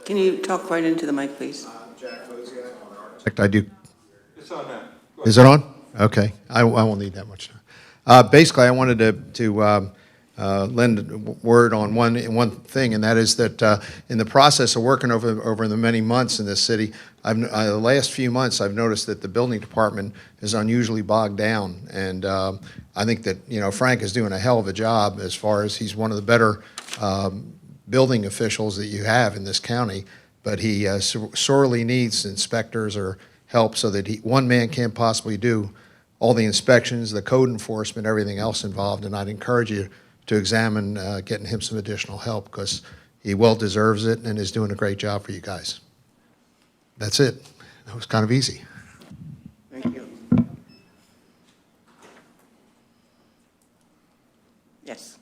Can you talk right into the mic, please? I do. It's on now. Is it on? Okay. I won't need that much time. Basically, I wanted to lend a word on one thing, and that is that in the process of working over the many months in this city, the last few months, I've noticed that the building department is unusually bogged down, and I think that Frank is doing a hell of a job as far as he's one of the better building officials that you have in this county, but he sorely needs inspectors or help so that one man can't possibly do all the inspections, the code enforcement, everything else involved, and I'd encourage you to examine getting him some additional help because he well deserves it and is doing a great job for you guys. That's it. That was kind of easy. Thank you. Yes.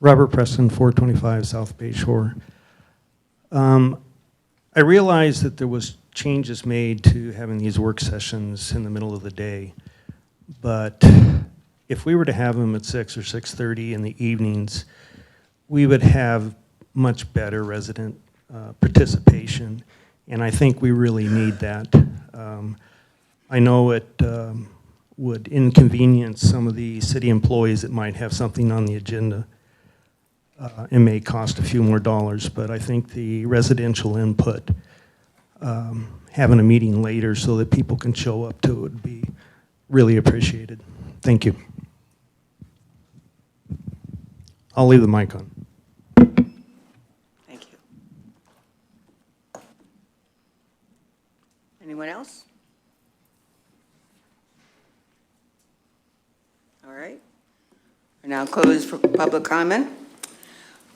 Robert Preston, 425 South Bay Shore. I realized that there was changes made to having these work sessions in the middle of the day, but if we were to have them at 6 or 6:30 in the evenings, we would have much better resident participation, and I think we really need that. I know it would inconvenience some of the city employees that might have something on the agenda. It may cost a few more dollars, but I think the residential input, having a meeting later so that people can show up to it would be really appreciated. Thank you. I'll leave the mic on. Thank you. Anyone else? All right. We're now closed for public comment.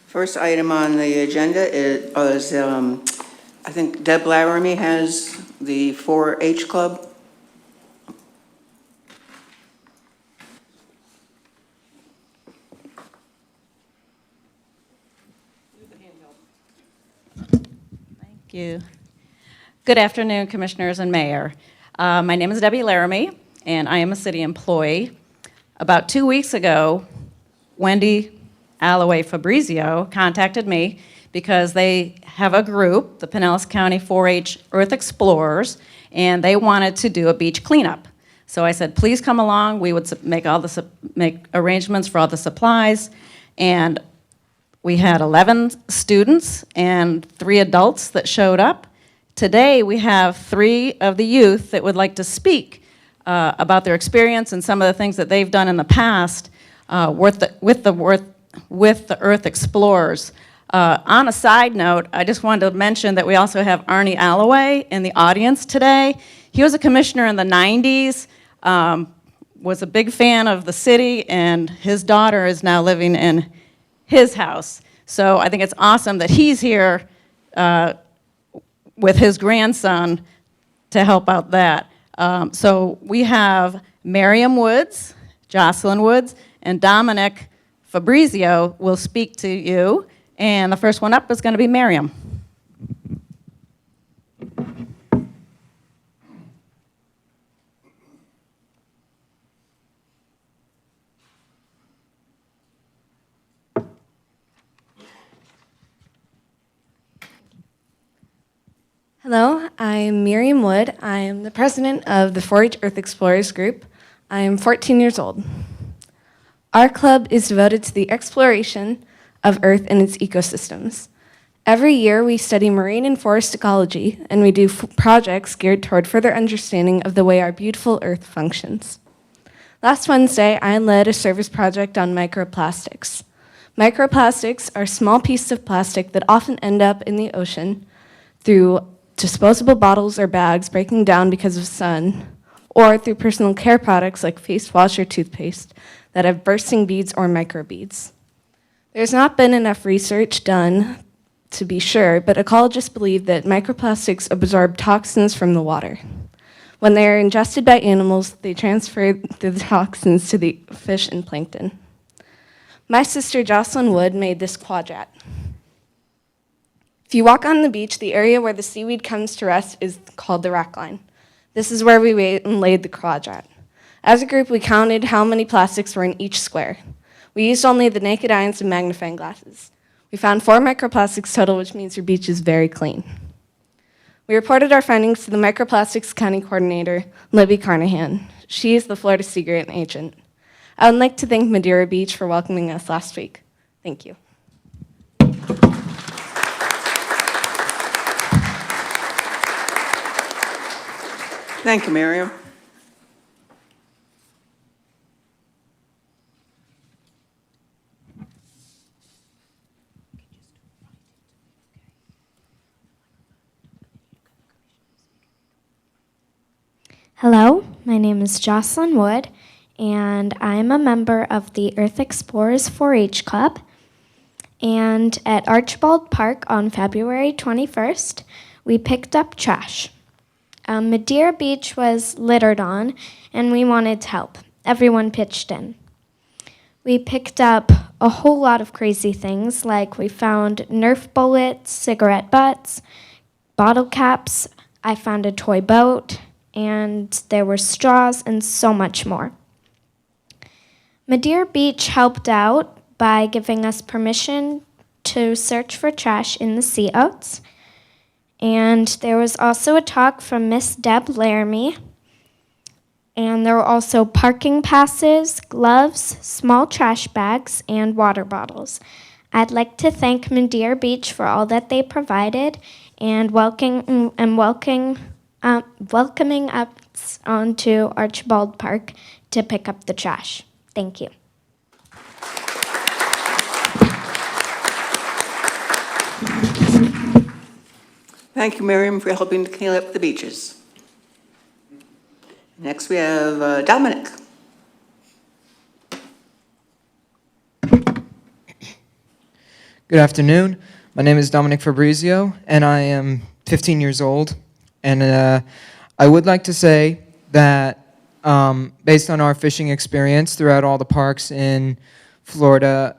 First item on the agenda is, I think Deb Laramie has the 4-H club. Thank you. Good afternoon, Commissioners and Mayor. My name is Debbie Laramie, and I am a city employee. About 2 weeks ago, Wendy Alloway Fabrizio contacted me because they have a group, the Pinellas County 4-H Earth Explorers, and they wanted to do a beach cleanup. So I said, please come along. We would make arrangements for all the supplies, and we had 11 students and 3 adults that showed up. Today, we have 3 of the youth that would like to speak about their experience and some of the things that they've done in the past with the Earth Explorers. On a side note, I just wanted to mention that we also have Arnie Alloway in the audience today. He was a commissioner in the 90s, was a big fan of the city, and his daughter is now living in his house. So I think it's awesome that he's here with his grandson to help out that. So we have Miriam Woods, Jocelyn Woods, and Dominic Fabrizio will speak to you, and the first one up is going to be Miriam. Hello, I'm Miriam Wood. I am the president of the 4-H Earth Explorers group. I am 14 years old. Our club is devoted to the exploration of Earth and its ecosystems. Every year, we study marine and forest ecology, and we do projects geared toward further understanding of the way our beautiful Earth functions. Last Wednesday, I led a service project on microplastics. Microplastics are small pieces of plastic that often end up in the ocean through disposable bottles or bags breaking down because of sun, or through personal care products like face wash or toothpaste that have bursting beads or microbeads. There's not been enough research done to be sure, but ecologists believe that microplastics absorb toxins from the water. When they are ingested by animals, they transfer the toxins to the fish and plankton. My sister Jocelyn Wood made this quadrat. If you walk on the beach, the area where the seaweed comes to rest is called the rack line. This is where we wait and laid the quadrat. As a group, we counted how many plastics were in each square. We used only the naked eyes and magnifying glasses. We found 4 microplastics total, which means your beach is very clean. We reported our findings to the Microplastics County Coordinator, Libby Carnahan. She is the Florida Sea Grant agent. I would like to thank Madeira Beach for welcoming us last week. Thank you. Thank you, Miriam. Hello, my name is Jocelyn Wood, and I'm a member of the Earth Explorers 4-H Club. And at Archibald Park on February 21st, we picked up trash. Madeira Beach was littered on, and we wanted to help. Everyone pitched in. We picked up a whole lot of crazy things, like we found Nerf bullets, cigarette butts, bottle caps. I found a toy boat, and there were straws and so much more. Madeira Beach helped out by giving us permission to search for trash in the sea oats. And there was also a talk from Miss Deb Laramie. And there were also parking passes, gloves, small trash bags, and water bottles. I'd like to thank Madeira Beach for all that they provided and welcoming us onto Archibald Park to pick up the trash. Thank you. Thank you, Miriam, for helping to clean up the beaches. Next, we have Dominic. Good afternoon. My name is Dominic Fabrizio, and I am 15 years old. And I would like to say that based on our fishing experience throughout all the parks in Florida,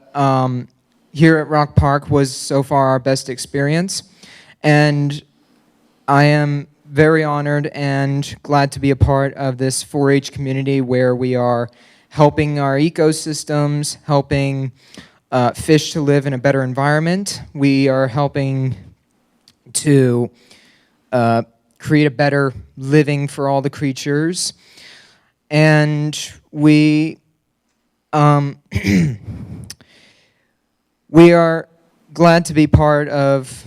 here at Rock Park was so far our best experience. And I am very honored and glad to be a part of this 4-H community where we are helping our ecosystems, helping fish to live in a better environment. We are helping to create a better living for all the creatures. And we we are glad to be part of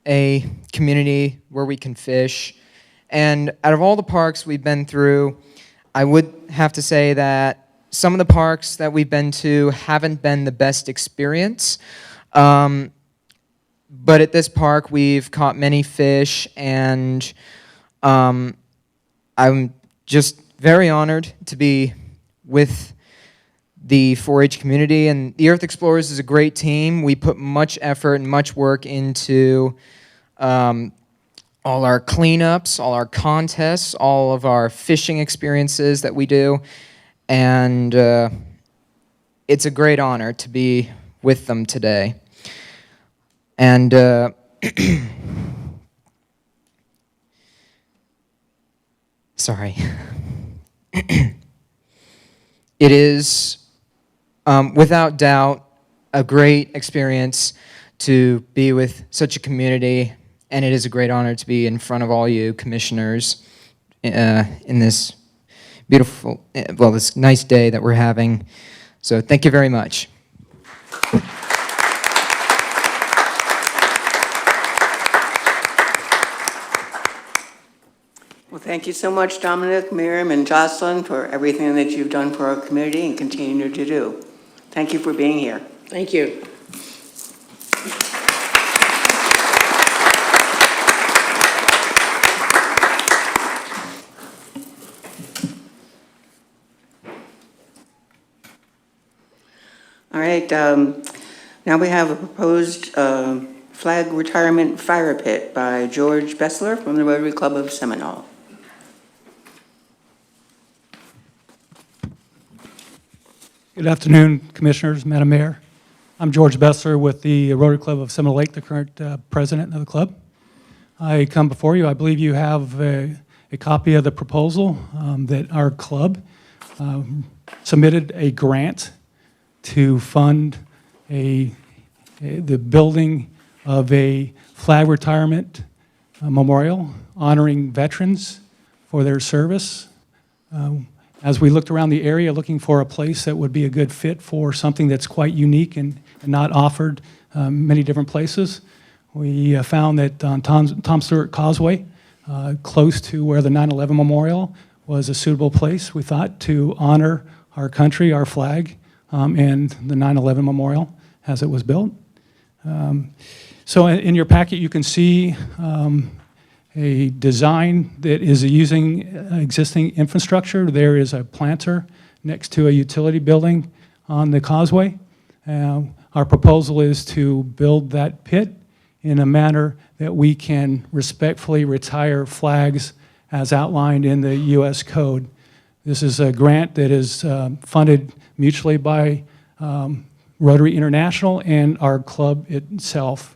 a community where we can fish. And out of all the parks we've been through, I would have to say that some of the parks that we've been to haven't been the best experience. But at this park, we've caught many fish, and I'm just very honored to be with the 4-H community. And the Earth Explorers is a great team. We put much effort and much work into all our cleanups, all our contests, all of our fishing experiences that we do. And it's a great honor to be with them today. And sorry. It is, without doubt, a great experience to be with such a community, and it is a great honor to be in front of all you commissioners in this beautiful, well, this nice day that we're having. So thank you very much. Well, thank you so much, Dominic, Miriam, and Jocelyn, for everything that you've done for our community and continue to do. Thank you for being here. Thank you. All right, now we have a proposed flag retirement fire pit by George Bessler from the Rotary Club of Seminole. Good afternoon, Commissioners, Madam Mayor. I'm George Bessler with the Rotary Club of Seminole Lake, the current president of the club. I come before you. I believe you have a copy of the proposal that our club submitted a grant to fund the building of a flag retirement memorial honoring veterans for their service. As we looked around the area looking for a place that would be a good fit for something that's quite unique and not offered many different places, we found that on Tom Stewart Causeway, close to where the 9/11 Memorial was a suitable place, we thought, to honor our country, our flag, and the 9/11 Memorial as it was built. So in your packet, you can see a design that is using existing infrastructure. There is a planter next to a utility building on the causeway. Our proposal is to build that pit in a manner that we can respectfully retire flags as outlined in the U.S. Code. This is a grant that is funded mutually by Rotary International and our club itself.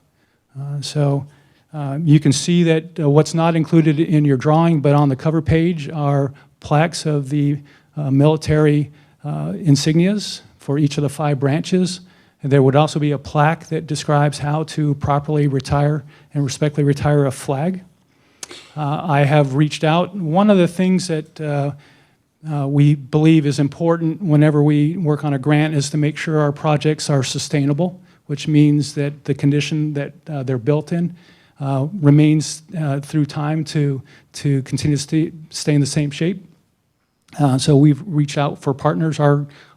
You can see that what's not included in your drawing, but on the cover page are plaques of the military insignias for each of the 5 branches. And there would also be a plaque that describes how to properly retire and respectfully retire a flag. I have reached out. One of the things that we believe is important whenever we work on a grant is to make sure our projects are sustainable, which means that the condition that they're built in remains through time to continue to stay in the same shape. So we've reached out for partners.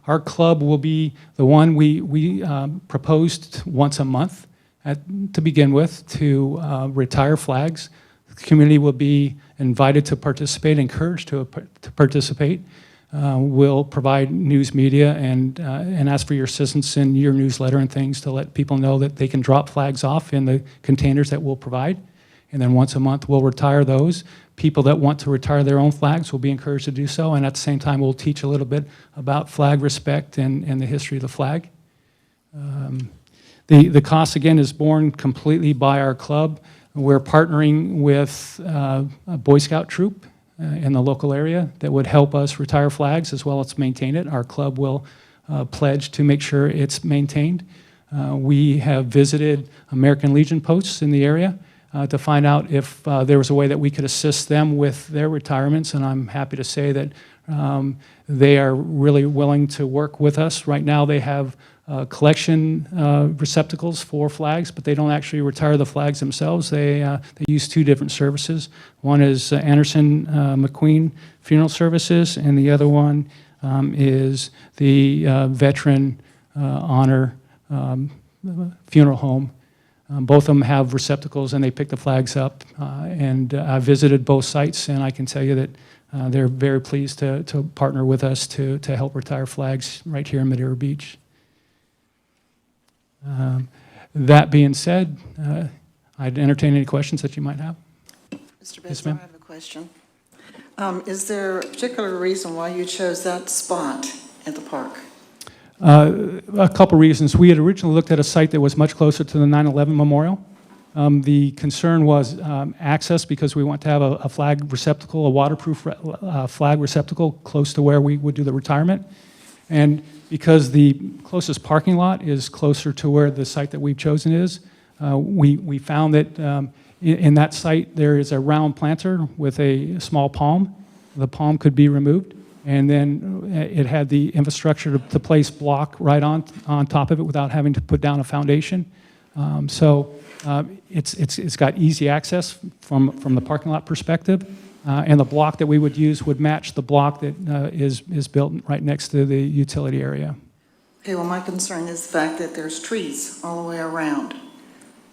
Our club will be the one we proposed once a month to begin with to retire flags. The community will be invited to participate, encouraged to participate. We'll provide news media and ask for your assistance in your newsletter and things to let people know that they can drop flags off in the containers that we'll provide. And then once a month, we'll retire those. People that want to retire their own flags will be encouraged to do so. And at the same time, we'll teach a little bit about flag respect and the history of the flag. The cost, again, is borne completely by our club. We're partnering with a Boy Scout troop in the local area that would help us retire flags as well as maintain it. Our club will pledge to make sure it's maintained. We have visited American Legion posts in the area to find out if there was a way that we could assist them with their retirements, and I'm happy to say that they are really willing to work with us. Right now they have collection receptacles for flags, but they don't actually retire the flags themselves. They use 2 different services. One is Anderson McQueen Funeral Services, and the other one is the Veteran Honor Funeral Home. Both of them have receptacles, and they pick the flags up. And I visited both sites, and I can tell you that they're very pleased to partner with us to help retire flags right here in Madeira Beach. That being said, I'd entertain any questions that you might have. Mr. Yes, Bessler, ma'am. I have a question. Is there a particular reason why you chose that spot at the park? A couple reasons. We had originally looked at a site that was much closer to the 9/11 Memorial. The concern was access, because we want to have a flag receptacle, a waterproof flag receptacle close to where we would do the retirement. And because the closest parking lot is closer to where the site that we've chosen is, we found that in that site there is a round planter with a small palm. The palm could be removed, and then it had the infrastructure to place block right on top of it without having to put down a foundation. It's got easy access from the parking lot perspective, and the block that we would use would match the block that is built right next to the utility area. Okay, well, my concern is the fact that there's trees all the way around,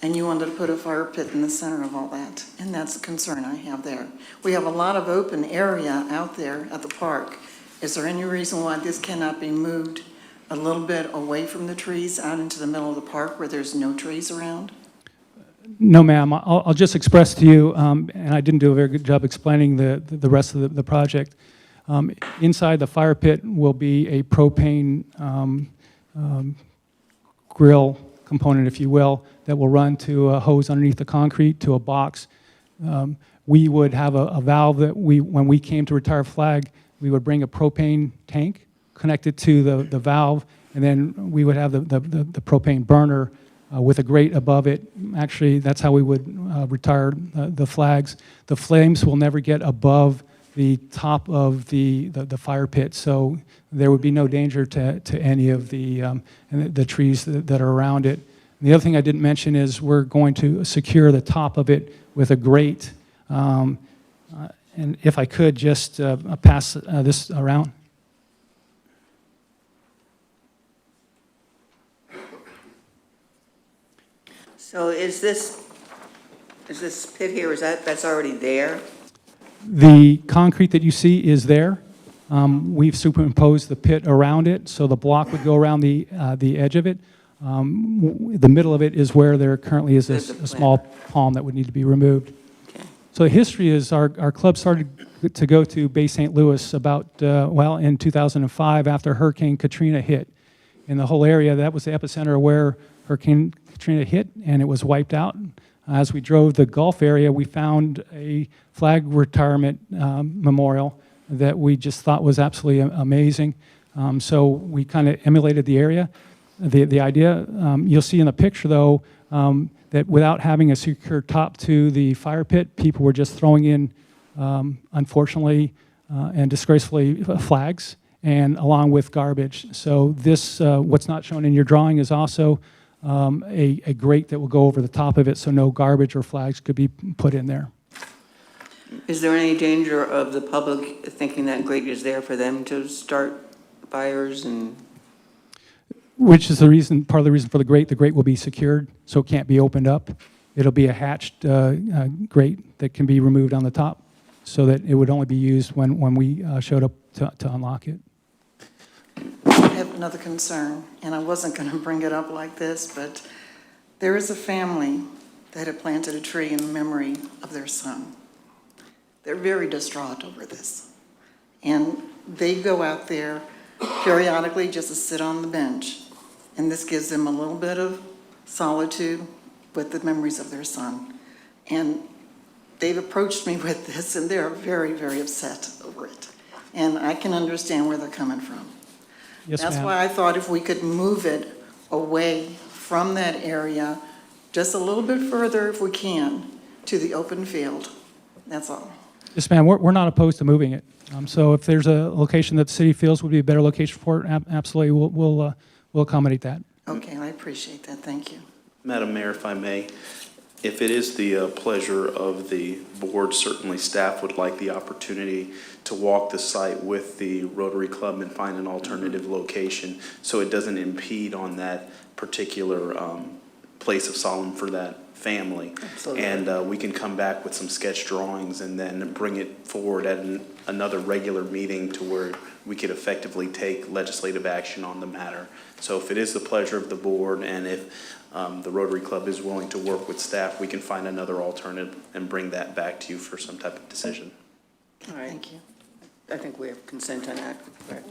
and you wanted to put a fire pit in the center of all that, and that's the concern I have there. We have a lot of open area out there at the park. Is there any reason why this cannot be moved a little bit away from the trees out into the middle of the park where there's no trees around? No, ma'am. I'll just express to you, and I didn't do a very good job explaining the rest of the project. Inside the fire pit will be a propane grill component, if you will, that will run to a hose underneath the concrete to a box. We would have a valve that when we came to retire flag, we would bring a propane tank connected to the valve, and then we would have the propane burner with a grate above it. Actually, that's how we would retire the flags. The flames will never get above the top of the fire pit, so there would be no danger to any of the trees that are around it. And the other thing I didn't mention is we're going to secure the top of it with a grate. And if I could just pass this around. So is this pit here, that's already there? The concrete that you see is there. We've superimposed the pit around it, so the block would go around the edge of it. The middle of it is where there currently is There's a a small palm that would need to be removed. Okay. So the history is our club started to go to Bay St. Louis about, in 2005 after Hurricane Katrina hit. In the whole area, that was the epicenter of where Hurricane Katrina hit, and it was wiped out. As we drove the Gulf area, we found a flag retirement memorial that we just thought was absolutely amazing. So we kind of emulated the area. The idea, you'll see in the picture though, that without having a secure top to the fire pit, people were just throwing in, unfortunately and disgracefully, flags, and along with garbage. So this, what's not shown in your drawing is also a grate that will go over the top of it so no garbage or flags could be put in there. Is there any danger of the public thinking that grate is there for them to start fires and? Which is the reason, part of the reason for the grate. The grate will be secured, so it can't be opened up. It'll be a hatched grate that can be removed on the top, so that it would only be used when we showed up to unlock it. I have another concern, and I wasn't going to bring it up like this, but there is a family that had planted a tree in memory of their son. They're very distraught over this. And they go out there periodically just to sit on the bench. And this gives them a little bit of solitude with the memories of their son. And they've approached me with this, and they're very, very upset over it. And I can understand where they're coming from. Yes, That's ma'am. why I thought if we could move it away from that area, just a little bit further if we can, to the open field. That's all. Yes, ma'am. We're not opposed to moving it. So if there's a location that the city feels would be a better location for it, absolutely, we'll accommodate that. Okay, I appreciate that. Thank you. Madam Mayor, if I may, if it is the pleasure of the board, certainly staff would like the opportunity to walk the site with the Rotary Club and find an alternative location so it doesn't impede on that particular place of solemn for that family. Absolutely. And we can come back with some sketch drawings and then bring it forward at another regular meeting to where we could effectively take legislative action on the matter. So if it is the pleasure of the board and if the Rotary Club is willing to work with staff, we can find another alternative and bring that back to you for some type of decision. All right. Thank you. I think we have consent on that. Right.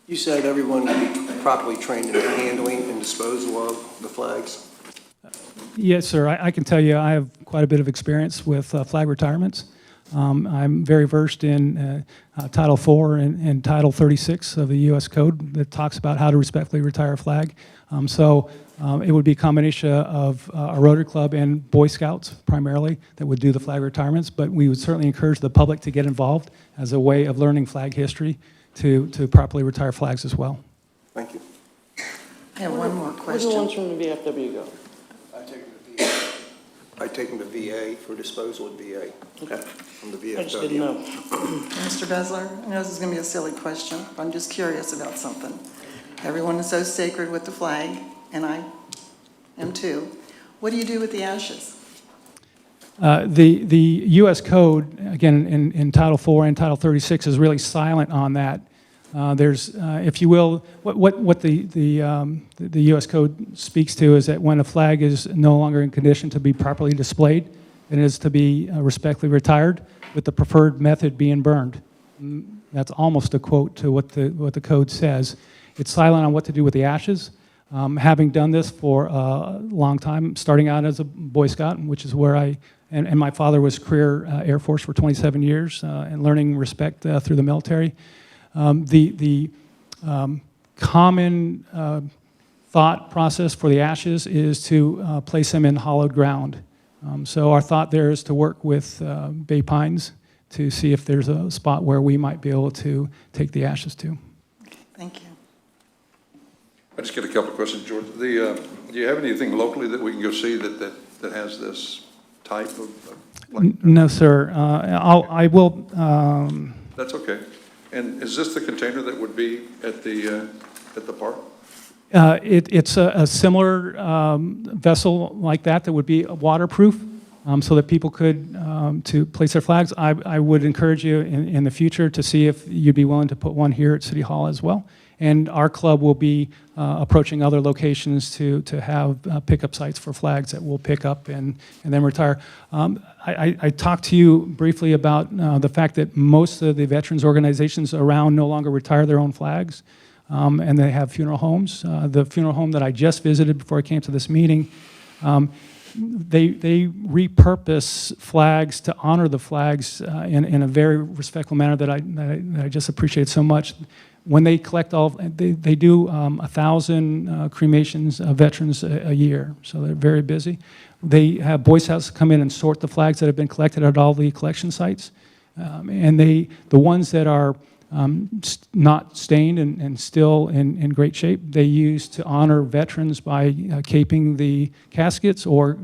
You said everyone will be properly trained in the handling and disposal of the flags? Yes, sir. I can tell you I have quite a bit of experience with flag retirements. I'm very versed in Title IV and Title 36 of the U.S. Code that talks about how to respectfully retire a flag. So it would be a combination of a Rotary Club and Boy Scouts primarily that would do the flag retirements, but we would certainly encourage the public to get involved as a way of learning flag history to properly retire flags as well. Thank you. I have one more Where's the ones question. from the VFW go? I take them to VA for disposal at VA Okay. from the VFW. I just didn't know. Mr. Besler, I know this is going to be a silly question, but I'm just curious about something. Everyone is so sacred with the flag, and I am too. What do you do with the ashes? The U.S. Code, again, in Title IV and Title 36, is really silent on that. There's, if you will, what the U.S. Code speaks to is that when a flag is no longer in condition to be properly displayed, it is to be respectfully retired, with the preferred method being burned. That's almost a quote to what the code says. It's silent on what to do with the ashes. Having done this for a long time, starting out as a Boy Scout, which is where and my father was career Air Force for 27 years, and learning respect through the military. The common thought process for the ashes is to place them in hollowed ground. So our thought there is to work with Bay Pines to see if there's a spot where we might be able to take the ashes to. Thank you. I just got a couple of questions, George. Do you have anything locally that we can go see that has this type of? No, sir. I will. That's okay. And is this the container that would be at the park? It's a similar vessel like that would be waterproof, so that people could to place their flags. I would encourage you in the future to see if you'd be willing to put one here at City Hall as well. And our club will be approaching other locations to have pickup sites for flags that we'll pick up and then retire. I talked to you briefly about the fact that most of the veterans organizations around no longer retire their own flags, and they have funeral homes. The funeral home that I just visited before I came to this meeting, they repurpose flags to honor the flags in a very respectful manner that I just appreciate so much. When they collect they do 1,000 cremations of veterans a year, so they're very busy. They have Boy Scouts come in and sort the flags that have been collected at all the collection sites, and the ones that are not stained and still in great shape, they use to honor veterans by caping the caskets or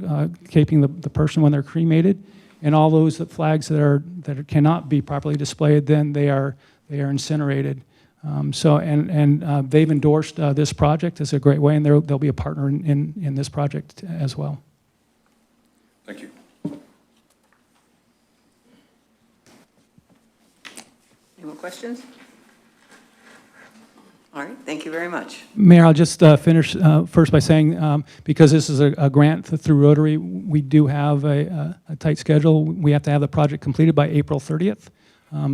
caping the person when they're cremated, and all those flags that cannot be properly displayed, then they are incinerated. They've endorsed this project as a great way, and they'll be a partner in this project as well. Thank you. Any more questions? All right, thank you very much. Mayor, I'll just finish first by saying, because this is a grant through Rotary, we do have a tight schedule. We have to have the project completed by April 30th.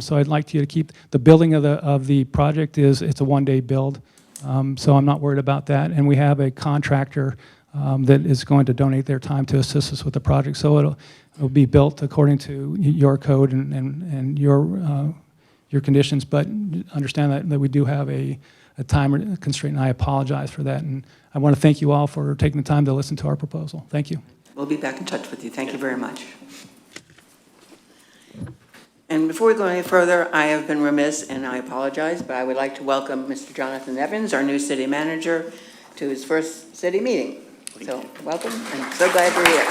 So I'd like you to keep, the building of the project it's a one-day build. So I'm not worried about that. And we have a contractor that is going to donate their time to assist us with the project. So it'll be built according to your code and your conditions, but understand that we do have a time constraint, and I apologize for that. And I want to thank you all for taking the time to listen to our proposal. Thank you. We'll be back in touch with you. Thank you very much. And before we go any further, I have been remiss, and I apologize, but I would like to welcome Mr. Jonathan Evans, our new city manager, to his first city meeting. So welcome, and so glad you're here.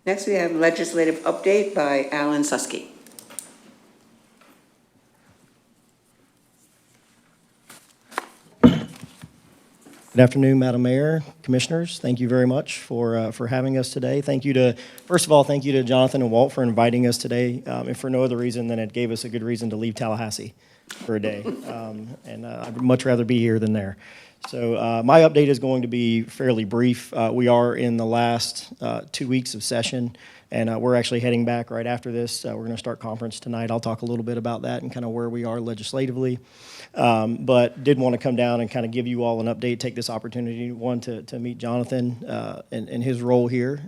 Next, we have legislative update by Alan Susky. Good afternoon, Madam Mayor, Commissioners. Thank you very much for having us today. First of all, thank you to Jonathan and Walt for inviting us today, if for no other reason than it gave us a good reason to leave Tallahassee for a day. I'd much rather be here than there. So my update is going to be fairly brief. We are in the last 2 weeks of session, and we're actually heading back right after this. We're going to start conference tonight. I'll talk a little bit about that and kind of where we are legislatively. But did want to come down and kind of give you all an update, take this opportunity, one, to meet Jonathan and his role here,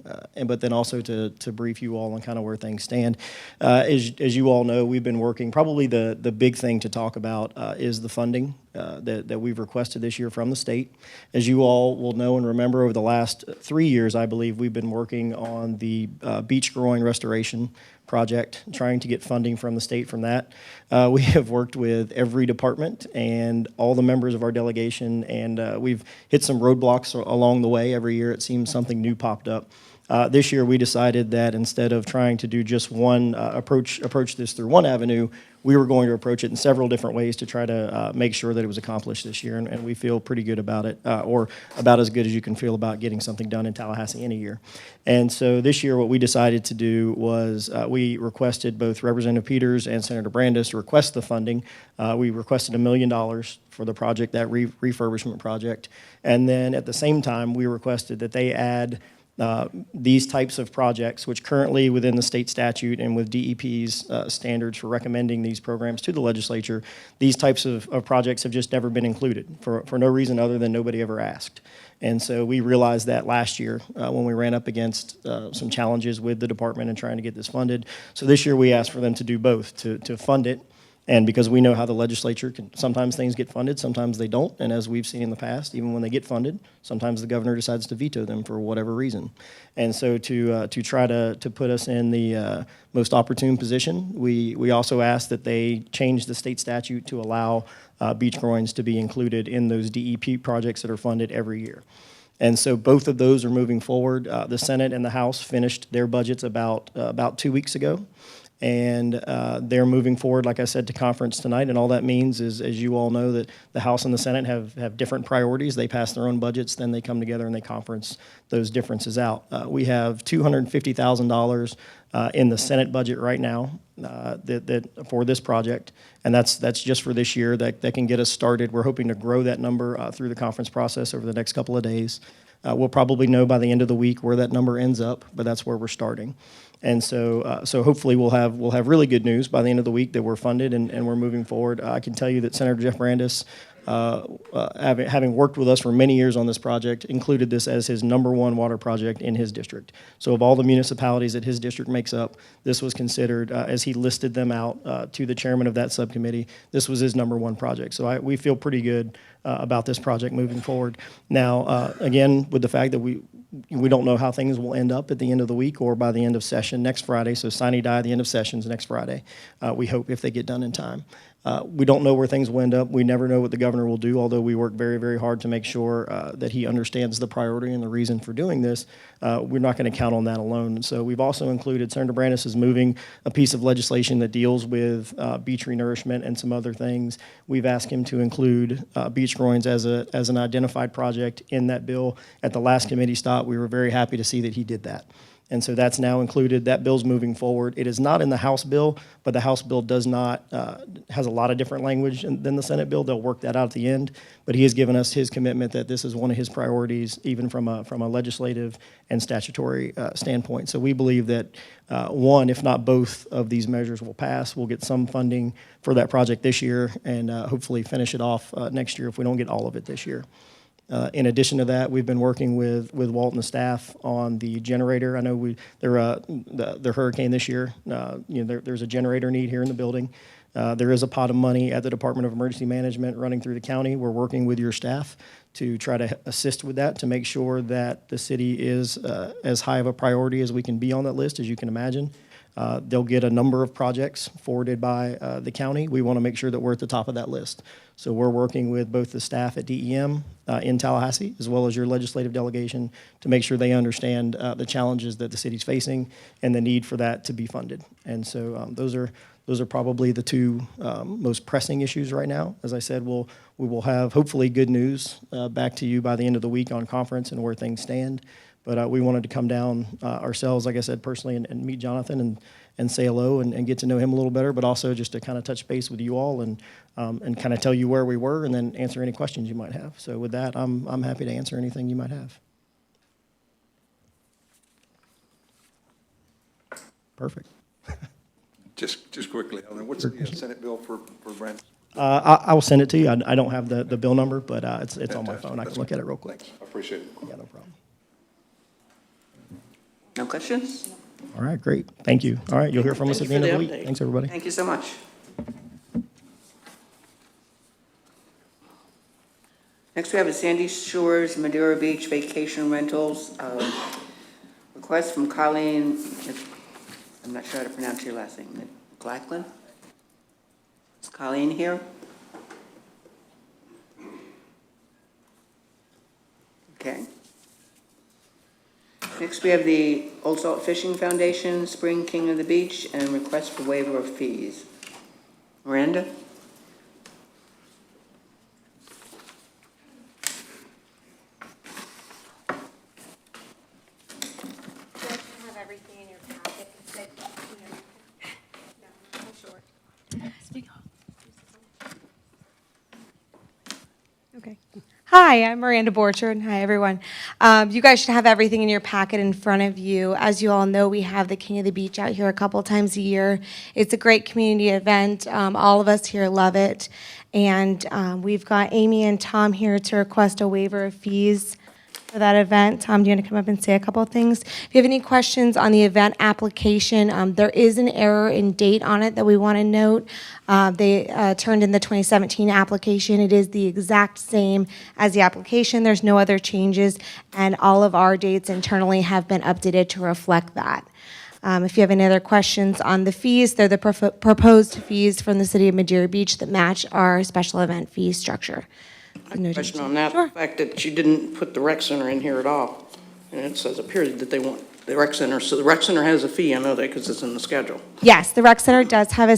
but then also to brief you all on kind of where things stand. As you all know, we've been working, probably the big thing to talk about is the funding that we've requested this year from the state. As you all will know and remember, over the last 3 years, I believe, we've been working on the beach growing restoration project, trying to get funding from the state from that. We have worked with every department and all the members of our delegation, and we've hit some roadblocks along the way. Every year it seems something new popped up. This year we decided that instead of trying to do just one approach this through one avenue, we were going to approach it in several different ways to try to make sure that it was accomplished this year, and we feel pretty good about it, or about as good as you can feel about getting something done in Tallahassee in a year. And so this year what we decided to do was we requested both Representative Peters and Senator Brandes to request the funding. We requested $1 million for the project, that refurbishment project, and then at the same time we requested that they add these types of projects, which currently within the state statute and with DEP's standards for recommending these programs to the legislature, these types of projects have just never been included for no reason other than nobody ever asked. And so we realized that last year when we ran up against some challenges with the department and trying to get this funded. So this year we asked for them to do both, to fund it. And because we know how the legislature can, sometimes things get funded, sometimes they don't. And as we've seen in the past, even when they get funded, sometimes the governor decides to veto them for whatever reason. And so to try to put us in the most opportune position, we also asked that they change the state statute to allow beach groins to be included in those DEP projects that are funded every year. And so both of those are moving forward. The Senate and the House finished their budgets about 2 weeks ago. And they're moving forward, like I said, to conference tonight. And all that means is, as you all know, that the House and the Senate have different priorities. They pass their own budgets, then they come together and they conference those differences out. We have $250,000 in the Senate budget right now that for this project, and that's just for this year. That can get us started. We're hoping to grow that number through the conference process over the next couple of days. We'll probably know by the end of the week where that number ends up, but that's where we're starting. And so hopefully we'll have really good news by the end of the week that we're funded and we're moving forward. I can tell you that Senator Jeff Brandis, having worked with us for many years on this project, included this as his #1 water project in his district. So of all the municipalities that his district makes up, this was considered, as he listed them out to the chairman of that subcommittee, this was his #1 project. So we feel pretty good about this project moving forward. Now, again, with the fact that we don't know how things will end up at the end of the week or by the end of session next Friday, so sine die, the end of sessions next Friday, we hope, if they get done in time. We don't know where things will end up. We never know what the governor will do, although we work very, very hard to make sure that he understands the priority and the reason for doing this. We're not going to count on that alone. So we've also included, Senator Brandis is moving a piece of legislation that deals with beach renourishment and some other things. We've asked him to include beach groins as an identified project in that bill. At the last committee stop, we were very happy to see that he did that. And so that's now included. That bill's moving forward. It is not in the House bill, but the House bill does not, has a lot of different language than the Senate bill. They'll work that out at the end. But he has given us his commitment that this is one of his priorities, even from a legislative and statutory standpoint. So we believe that one, if not both of these measures will pass. We'll get some funding for that project this year and hopefully finish it off next year if we don't get all of it this year. In addition to that, we've been working with Walt and the staff on the generator. I know the hurricane this year, there's a generator need here in the building. There is a pot of money at the Department of Emergency Management running through the county. We're working with your staff to try to assist with that, to make sure that the city is as high of a priority as we can be on that list, as you can imagine. They'll get a number of projects forwarded by the county. We want to make sure that we're at the top of that list. So we're working with both the staff at DEM in Tallahassee, as well as your legislative delegation, to make sure they understand the challenges that the city's facing and the need for that to be funded. And so those are probably the two most pressing issues right now. As I said, we will have hopefully good news back to you by the end of the week on conference and where things stand. But we wanted to come down ourselves, like I said, personally, and meet Jonathan and say hello and get to know him a little better, but also just to kind of touch base with you all and kind of tell you where we were and then answer any questions you might have. So with that, I'm happy to answer anything you might have. Perfect. Just quickly, Alan, what's the Senate bill for Brandon? I will send it to you. I don't have the bill number, but it's on my phone. I can look at it real quick. Thanks. I appreciate it. Yeah, no problem. No questions? All right, great. Thank you. All right, you'll hear from us at the end of the week. Thanks, everybody. Thank you so much. Next, we have a Sandy Shores Madeira Beach Vacation Rentals request from Colleen, I'm not sure how to pronounce your last name, McLachlan? Is Colleen here? Okay. Next, we have the Old Salt Fishing Foundation, Spring King of the Beach, and request for waiver of fees. Miranda? Have everything in your packet. No, I'm short. Speak up. Okay. Hi, I'm Miranda Borchard. Hi, everyone. You guys should have everything in your packet in front of you. As you all know, we have the King of the Beach out here a couple times a year. It's a great community event. All of us here love it. And we've got Amy and Tom here to request a waiver of fees for that event. Tom, do you want to come up and say a couple of things? If you have any questions on the event application, there is an error in date on it that we want to note. They turned in the 2017 application. It is the exact same as the application. There's no other changes, and all of our dates internally have been updated to reflect that. If you have any other questions on the fees, they're the proposed fees from the City of Madeira Beach that match our special event fee structure. I have a question on that, the fact that you didn't put the rec center in here at all. And it says a period that they want the rec center, so the rec center has a fee, I know that because it's in the schedule. Yes, the rec center does have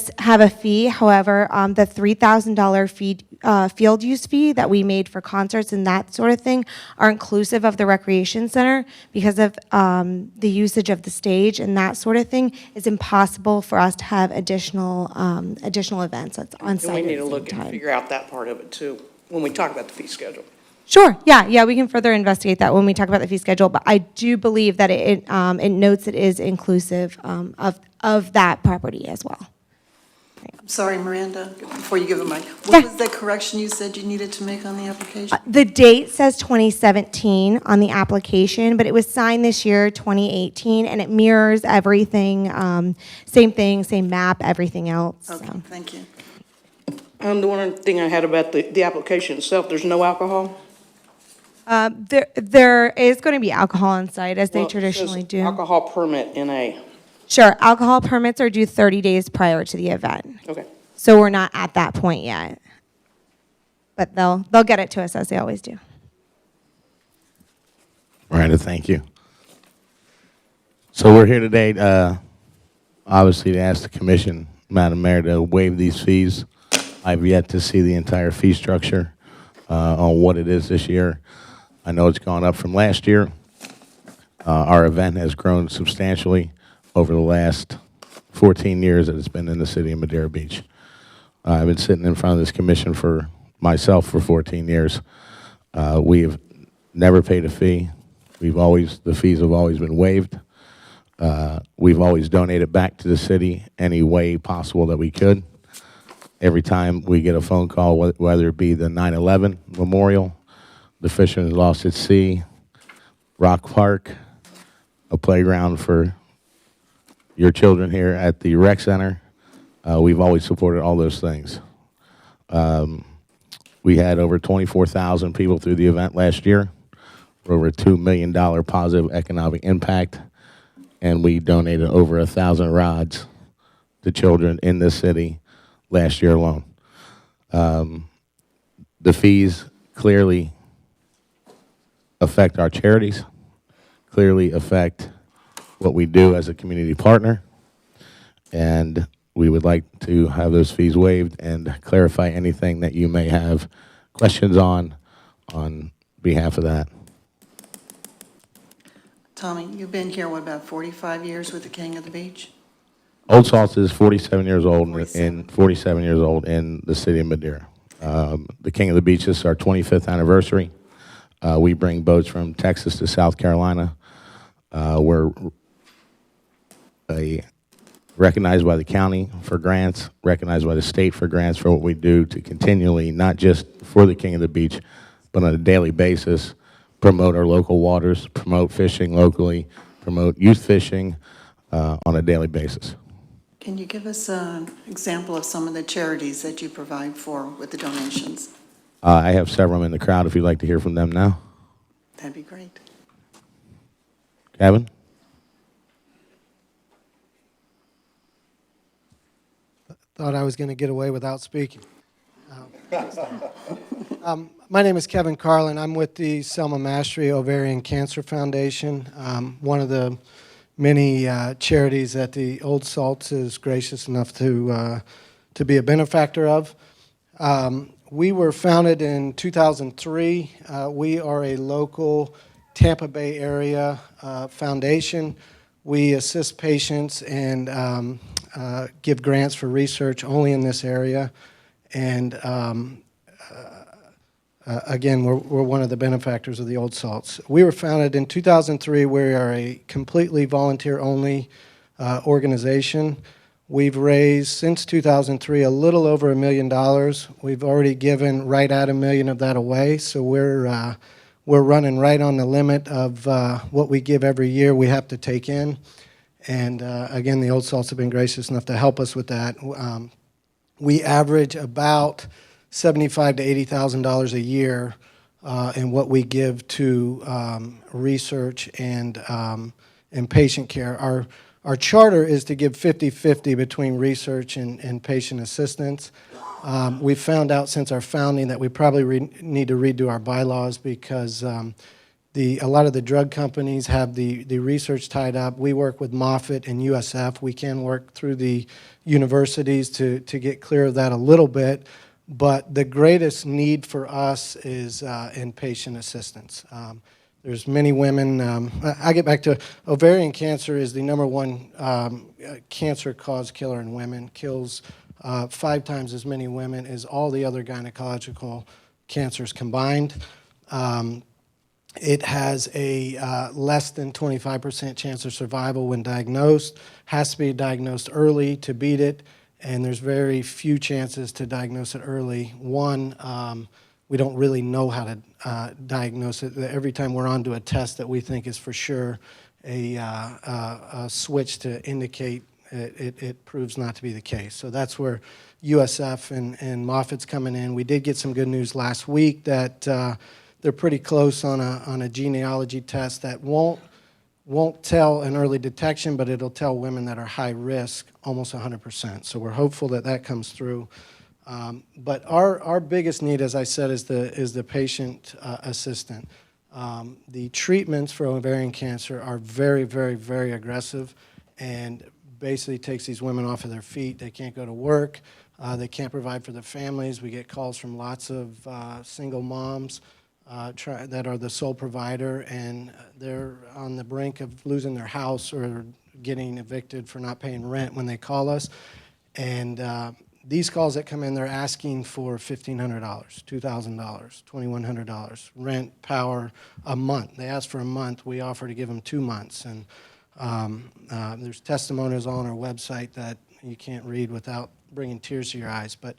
a fee. However, the $3,000 fee, field use fee that we made for concerts and that sort of thing are inclusive of the recreation center because of the usage of the stage and that sort of thing. It's impossible for us to have additional events that's on And site we at need the to same look and time. figure out that part of it too, when we talk about the fee schedule. Sure, yeah, we can further investigate that when we talk about the fee schedule, but I do believe that it notes it is inclusive of that property as well. I'm sorry, Miranda, before you give the mic. Yeah. What was that correction you said you needed to make on the application? The date says 2017 on the application, but it was signed this year, 2018, and it mirrors everything, same thing, same map, everything else. Okay, So. thank you. The one thing I had about the application itself, there's no alcohol? There is going to be alcohol on site, as they Well, it says traditionally do. Alcohol permit NA. Sure, alcohol permits are due 30 days prior to the event. Okay. So we're not at that point yet. But they'll get it to us as they always do. Miranda, thank you. So we're here today, obviously, to ask the commission, Madam Mayor, to waive these fees. I've yet to see the entire fee structure on what it is this year. I know it's gone up from last year. Our event has grown substantially over the last 14 years that it's been in the city of Madeira Beach. I've been sitting in front of this commission for myself for 14 years. We have never paid a fee. The fees have always been waived. We've always donated back to the city any way possible that we could. Every time we get a phone call, whether it be the 9/11 memorial, the Fisherman's Lost at Sea, Rock Park, a playground for your children here at the rec center, we've always supported all those things. We had over 24,000 people through the event last year, for over $2 million positive economic impact, and we donated over 1,000 rods to children in this city last year alone. The fees clearly affect our charities, clearly affect what we do as a community partner, and we would like to have those fees waived and clarify anything that you may have questions on behalf of that. Tommy, you've been here, what, about 45 years with the King of the Beach? Old Salts is 47 years old 47. in the city of Madeira. The King of the Beach is our 25th anniversary. We bring boats from Texas to South Carolina. We're recognized by the county for grants, recognized by the state for grants for what we do to continually, not just for the King of the Beach, but on a daily basis, promote our local waters, promote fishing locally, promote youth fishing on a daily basis. Can you give us an example of some of the charities that you provide for with the donations? I have several in the crowd if you'd like to hear from them now. That'd be great. Kevin? Thought I was going to get away without speaking. My name is Kevin Carlin. I'm with the Selma Mastery Ovarian Cancer Foundation, one of the many charities that the Old Salts is gracious enough to be a benefactor of. We were founded in 2003. We are a local Tampa Bay area foundation. We assist patients and give grants for research only in this area. And again, we're one of the benefactors of the Old Salts. We were founded in 2003. We are a completely volunteer-only organization. We've raised, since 2003, a little over $1 million. We've already given right at $1 million of that away, so we're running right on the limit of what we give every year we have to take in. And again, the Old Salts have been gracious enough to help us with that. We average about $75,000 to $80,000 a year in what we give to research and patient care. Our charter is to give 50-50 between research and patient assistance. We found out since our founding that we probably need to redo our bylaws because a lot of the drug companies have the research tied up. We work with Moffitt and USF. We can work through the universities to get clear of that a little bit, but the greatest need for us is in patient assistance. There's many women, I get back to ovarian cancer is the #1 cancer cause killer in women, kills 5 times as many women as all the other gynecological cancers combined. It has a less than 25% chance of survival when diagnosed, has to be diagnosed early to beat it, and there's very few chances to diagnose it early. One, we don't really know how to diagnose it. Every time we're onto a test that we think is for sure a switch to indicate it proves not to be the case. So that's where USF and Moffitt's coming in. We did get some good news last week that they're pretty close on a genealogy test that won't tell an early detection, but it'll tell women that are high risk almost 100%. So we're hopeful that that comes through. But our biggest need, as I said, is the patient assistant. The treatments for ovarian cancer are very, very, very aggressive and basically takes these women off of their feet. They can't go to work. They can't provide for their families. We get calls from lots of single moms that are the sole provider, and they're on the brink of losing their house or getting evicted for not paying rent when they call us. And these calls that come in, they're asking for $1,500, $2,000, $2,100, rent, power, a month. They ask for a month. We offer to give them 2 months. And there's testimonials on our website that you can't read without bringing tears to your eyes. But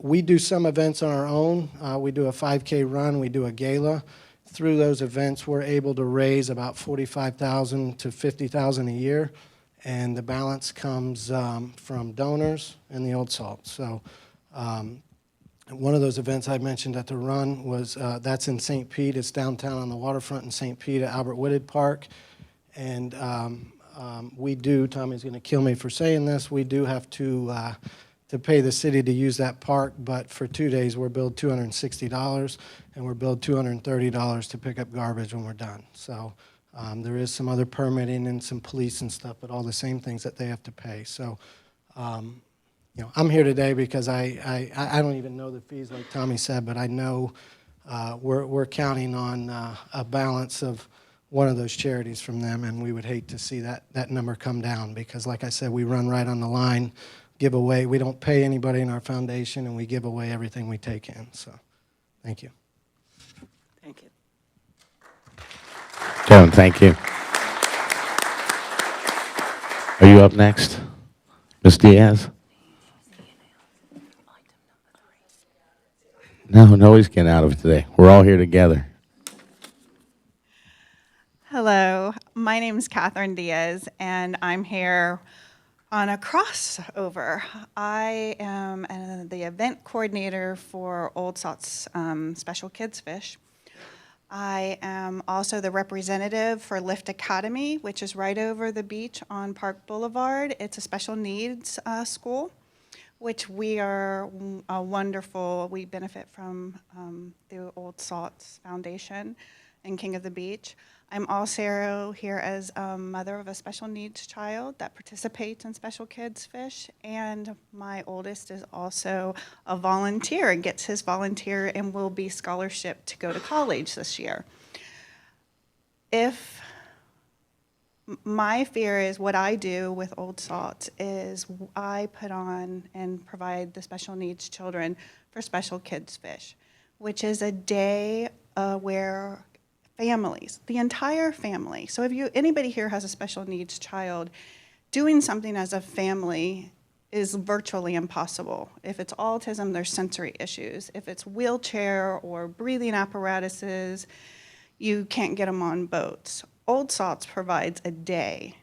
we do some events on our own. We do a 5K run. We do a gala. Through those events, we're able to raise about $45,000 to $50,000 a year. And the balance comes from donors and the Old Salt. So one of those events I mentioned at the run was, that's in St. Pete. It's downtown on the waterfront in St. Pete at Albert Whitted Park. And we do, Tommy's going to kill me for saying this, we do have to pay the city to use that park, but for 2 days we're billed $260 and we're billed $230 to pick up garbage when we're done. So there is some other permitting and some police and stuff, but all the same things that they have to pay. So you know, I'm here today because I don't even know the fees like Tommy said, but I know we're counting on a balance of one of those charities from them, and we would hate to see that number come down because, like I said, we run right on the line, give away. We don't pay anybody in our foundation, and we give away everything we take in. So thank you. Thank you. Joan, thank you. Are you up next? Ms. Diaz? No, nobody's getting out of it today. We're all here together. Hello, my name is Catherine Diaz, and I'm here on a crossover. I am the event coordinator for Old Salt's Special Kids Fish. I am also the representative for Lift Academy, which is right over the beach on Park Boulevard. It's a special needs school, which we are wonderful. We benefit from the Old Salt's Foundation and King of the Beach. I'm also here as a mother of a special needs child that participates in Special Kids Fish, and my oldest is also a volunteer and gets his volunteer and will be scholarship to go to college this year. If my fear is what I do with Old Salt is I put on and provide the special needs children for Special Kids Fish. which is a day where families, the entire family, so if anybody here has a special needs child, doing something as a family is virtually impossible. If it's autism, there's sensory issues. If it's wheelchair or breathing apparatuses, you can't get them on boats. Old Salts provides a day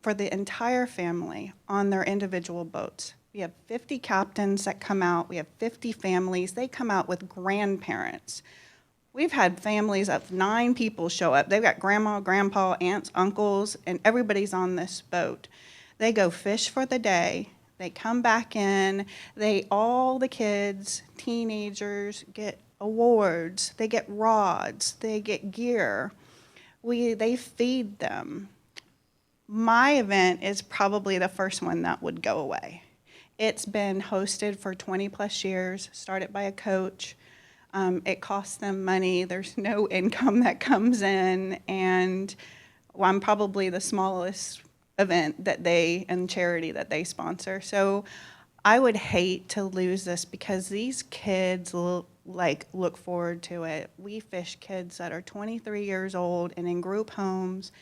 for the entire family on their individual boats. We have 50 captains that come out. We have 50 families. They come out with grandparents. We've had families of 9 people show up. They've got grandma, grandpa, aunts, uncles, and everybody's on this boat. They go fish for the day. They come back in. All the kids, teenagers get awards. They get rods. They get gear. They feed them. My event is probably the first one that would go away. It's been hosted for 20 plus years, started by a coach. It costs them money. There's no income that comes in, and I'm probably the smallest event and charity that they sponsor. So I would hate to lose this because these kids look forward to it. We fish kids that are 23 years old and in group homes,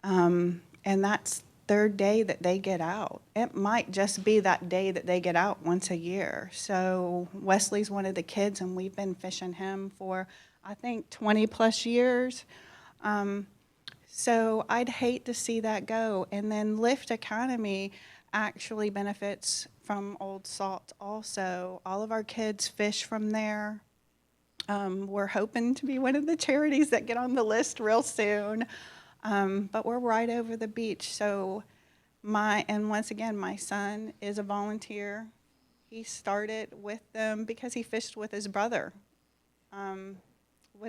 and that's their day that they get out. It might just be that day that they get out once a year. So Wesley's one of the kids, and we've been fishing him for, I think, 20 plus years. So I'd hate to see that go. And then Lift Academy actually benefits from Old Salt also. All of our kids fish from there. We're hoping to be one of the charities that get on the list real soon. But we're right over the beach. So once again, my son is a volunteer. He started with them because he fished with his brother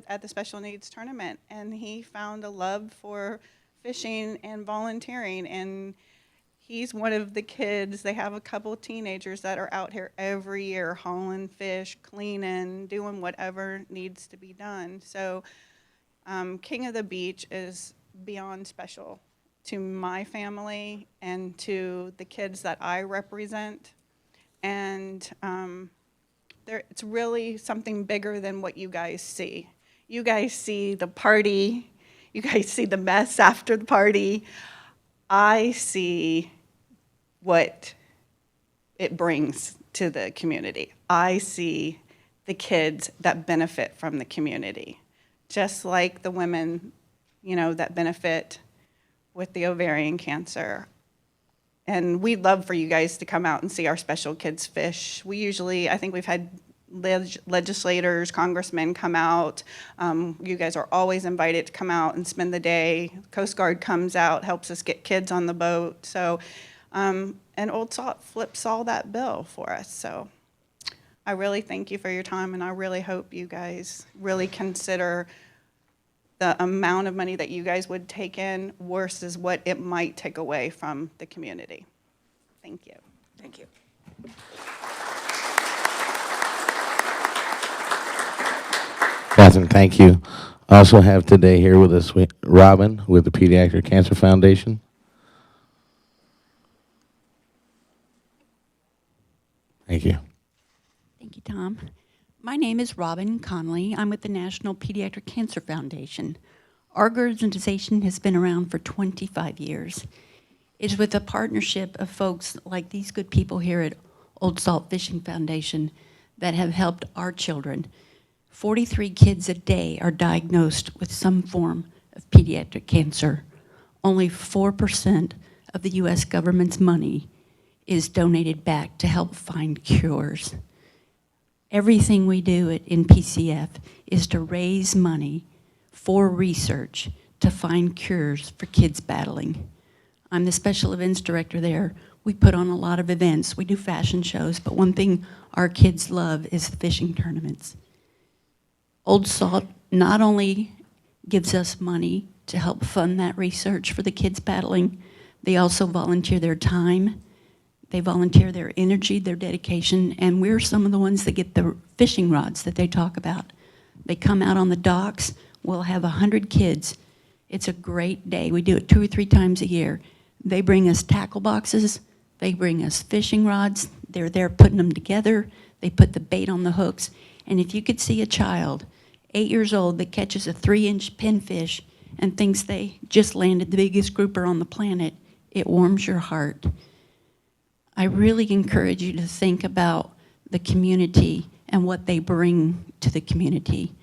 at the special needs tournament. And he found a love for fishing and volunteering. And he's one of the kids. They have a couple of teenagers that are out here every year hauling fish, cleaning, doing whatever needs to be done. So King of the Beach is beyond special to my family and to the kids that I represent. And it's really something bigger than what you guys see. You guys see the party. You guys see the mess after the party. I see what it brings to the community. I see the kids that benefit from the community, just like the women that benefit with the ovarian cancer. And we'd love for you guys to come out and see our special kids fish. I think we've had legislators, congressmen come out. You guys are always invited to come out and spend the day. Coast Guard comes out, helps us get kids on the boat. So, and Old Salt flips all that bill for us. So I really thank you for your time, and I really hope you guys really consider the amount of money that you guys would take in versus what it might take away from the community. Thank you. Thank you. Catherine, thank you. I also have today here with us Robin with the Pediatric Cancer Foundation. Thank you. Thank you, Tom. My name is Robin Conley. I'm with the National Pediatric Cancer Foundation. Our organization has been around for 25 years. It's with a partnership of folks like these good people here at Old Salt Fishing Foundation that have helped our children. 43 kids a day are diagnosed with some form of pediatric cancer. Only 4% of the U.S. government's money is donated back to help find cures. Everything we do in PCF is to raise money for research to find cures for kids battling. I'm the special events director there. We put on a lot of events. We do fashion shows, but one thing our kids love is the fishing tournaments. Old Salt not only gives us money to help fund that research for the kids battling, they also volunteer their time. They volunteer their energy, their dedication, and we're some of the ones that get the fishing rods that they talk about. They come out on the docks. We'll have 100 kids. It's a great day. We do it 2 or 3 times a year. They bring us tackle boxes. They bring us fishing rods. They're there putting them together. They put the bait on the hooks. And if you could see a child, 8 years old, that catches a 3-inch pinfish and thinks they just landed the biggest grouper on the planet, it warms your heart. I really encourage you to think about the community and what they bring to the community.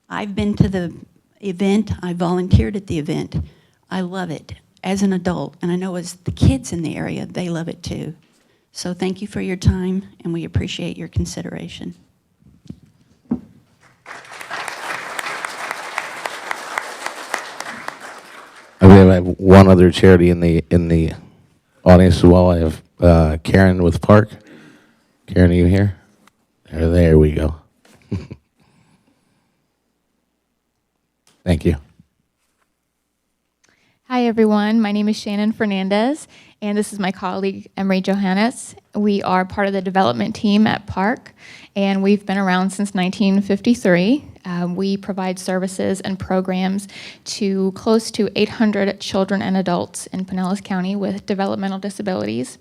I've been to the event, I volunteered at the event. I love it as an adult, and I know as the kids in the area, they love it too. So thank you for your time, and we appreciate your consideration. I have one other charity in the audience as well. I have Karen with Park. Karen, are you here? There we go. Thank you. Hi, everyone. My name is Shannon Fernandez, and this is my colleague, Emery Johannes. We are part of the development team at Park, and we've been around since 1953. We provide services and programs to close to 800 children and adults in Pinellas County with developmental disabilities.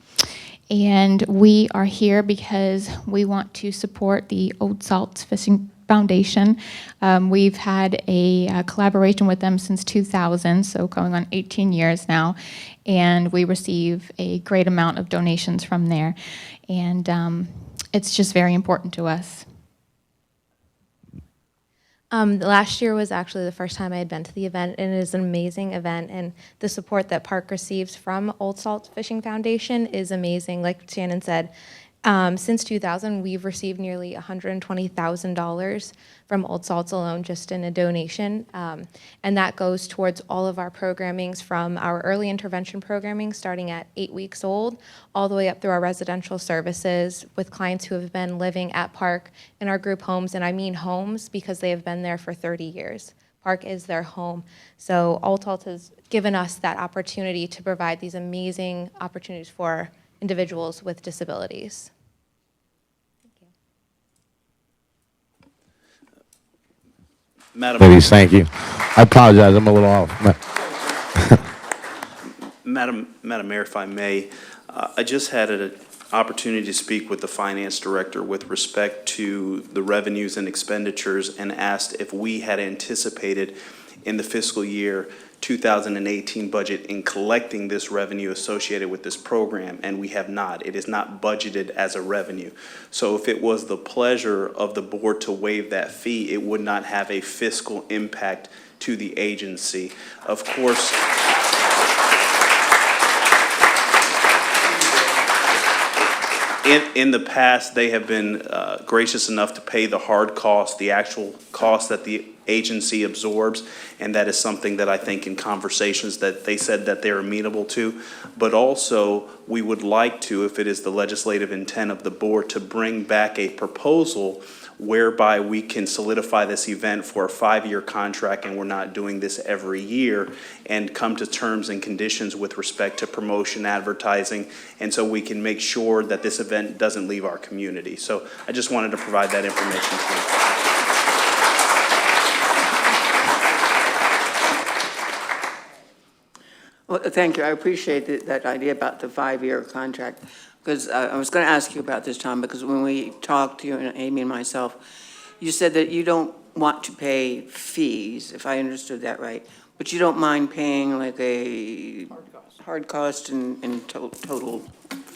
And we are here because we want to support the Old Salts Fishing Foundation. We've had a collaboration with them since 2000, so going on 18 years now, and we receive a great amount of donations from there, and it's just very important to us. Last year was actually the first time I had been to the event, and it is an amazing event, and the support that Park receives from Old Salt Fishing Foundation is amazing. Like Shannon said, since 2000, we've received nearly $120,000 from Old Salts alone, just in a donation, and that goes towards all of our programmings, from our early intervention programming starting at 8 weeks old, all the way up through our residential services with clients who have been living at Park in our group homes, and I mean homes because they have been there for 30 years. Park is their home. So Old Salts has given us that opportunity to provide these amazing opportunities for individuals with disabilities. Ladies, thank you. I apologize, I'm a little off. Madam Mayor, if I may, I just had an opportunity to speak with the finance director with respect to the revenues and expenditures, and asked if we had anticipated in the fiscal year 2018 budget in collecting this revenue associated with this program, and we have not. It is not budgeted as a revenue. So if it was the pleasure of the board to waive that fee, it would not have a fiscal impact to the agency. Of course, in the past, they have been gracious enough to pay the hard cost, the actual cost that the agency absorbs, and that is something that I think in conversations that they said that they're amenable to. But also, we would like to, if it is the legislative intent of the board, to bring back a proposal whereby we can solidify this event for a 5-year contract, and we're not doing this every year, and come to terms and conditions with respect to promotion, advertising, and so we can make sure that this event doesn't leave our community. So I just wanted to provide that information to you. Well, thank you. I appreciate that idea about the 5-year contract, because I was going to ask you about this, Tom, because when we talked, you and Amy and myself, you said that you don't want to pay fees, if I understood that right, but you don't mind paying like a hard cost and total.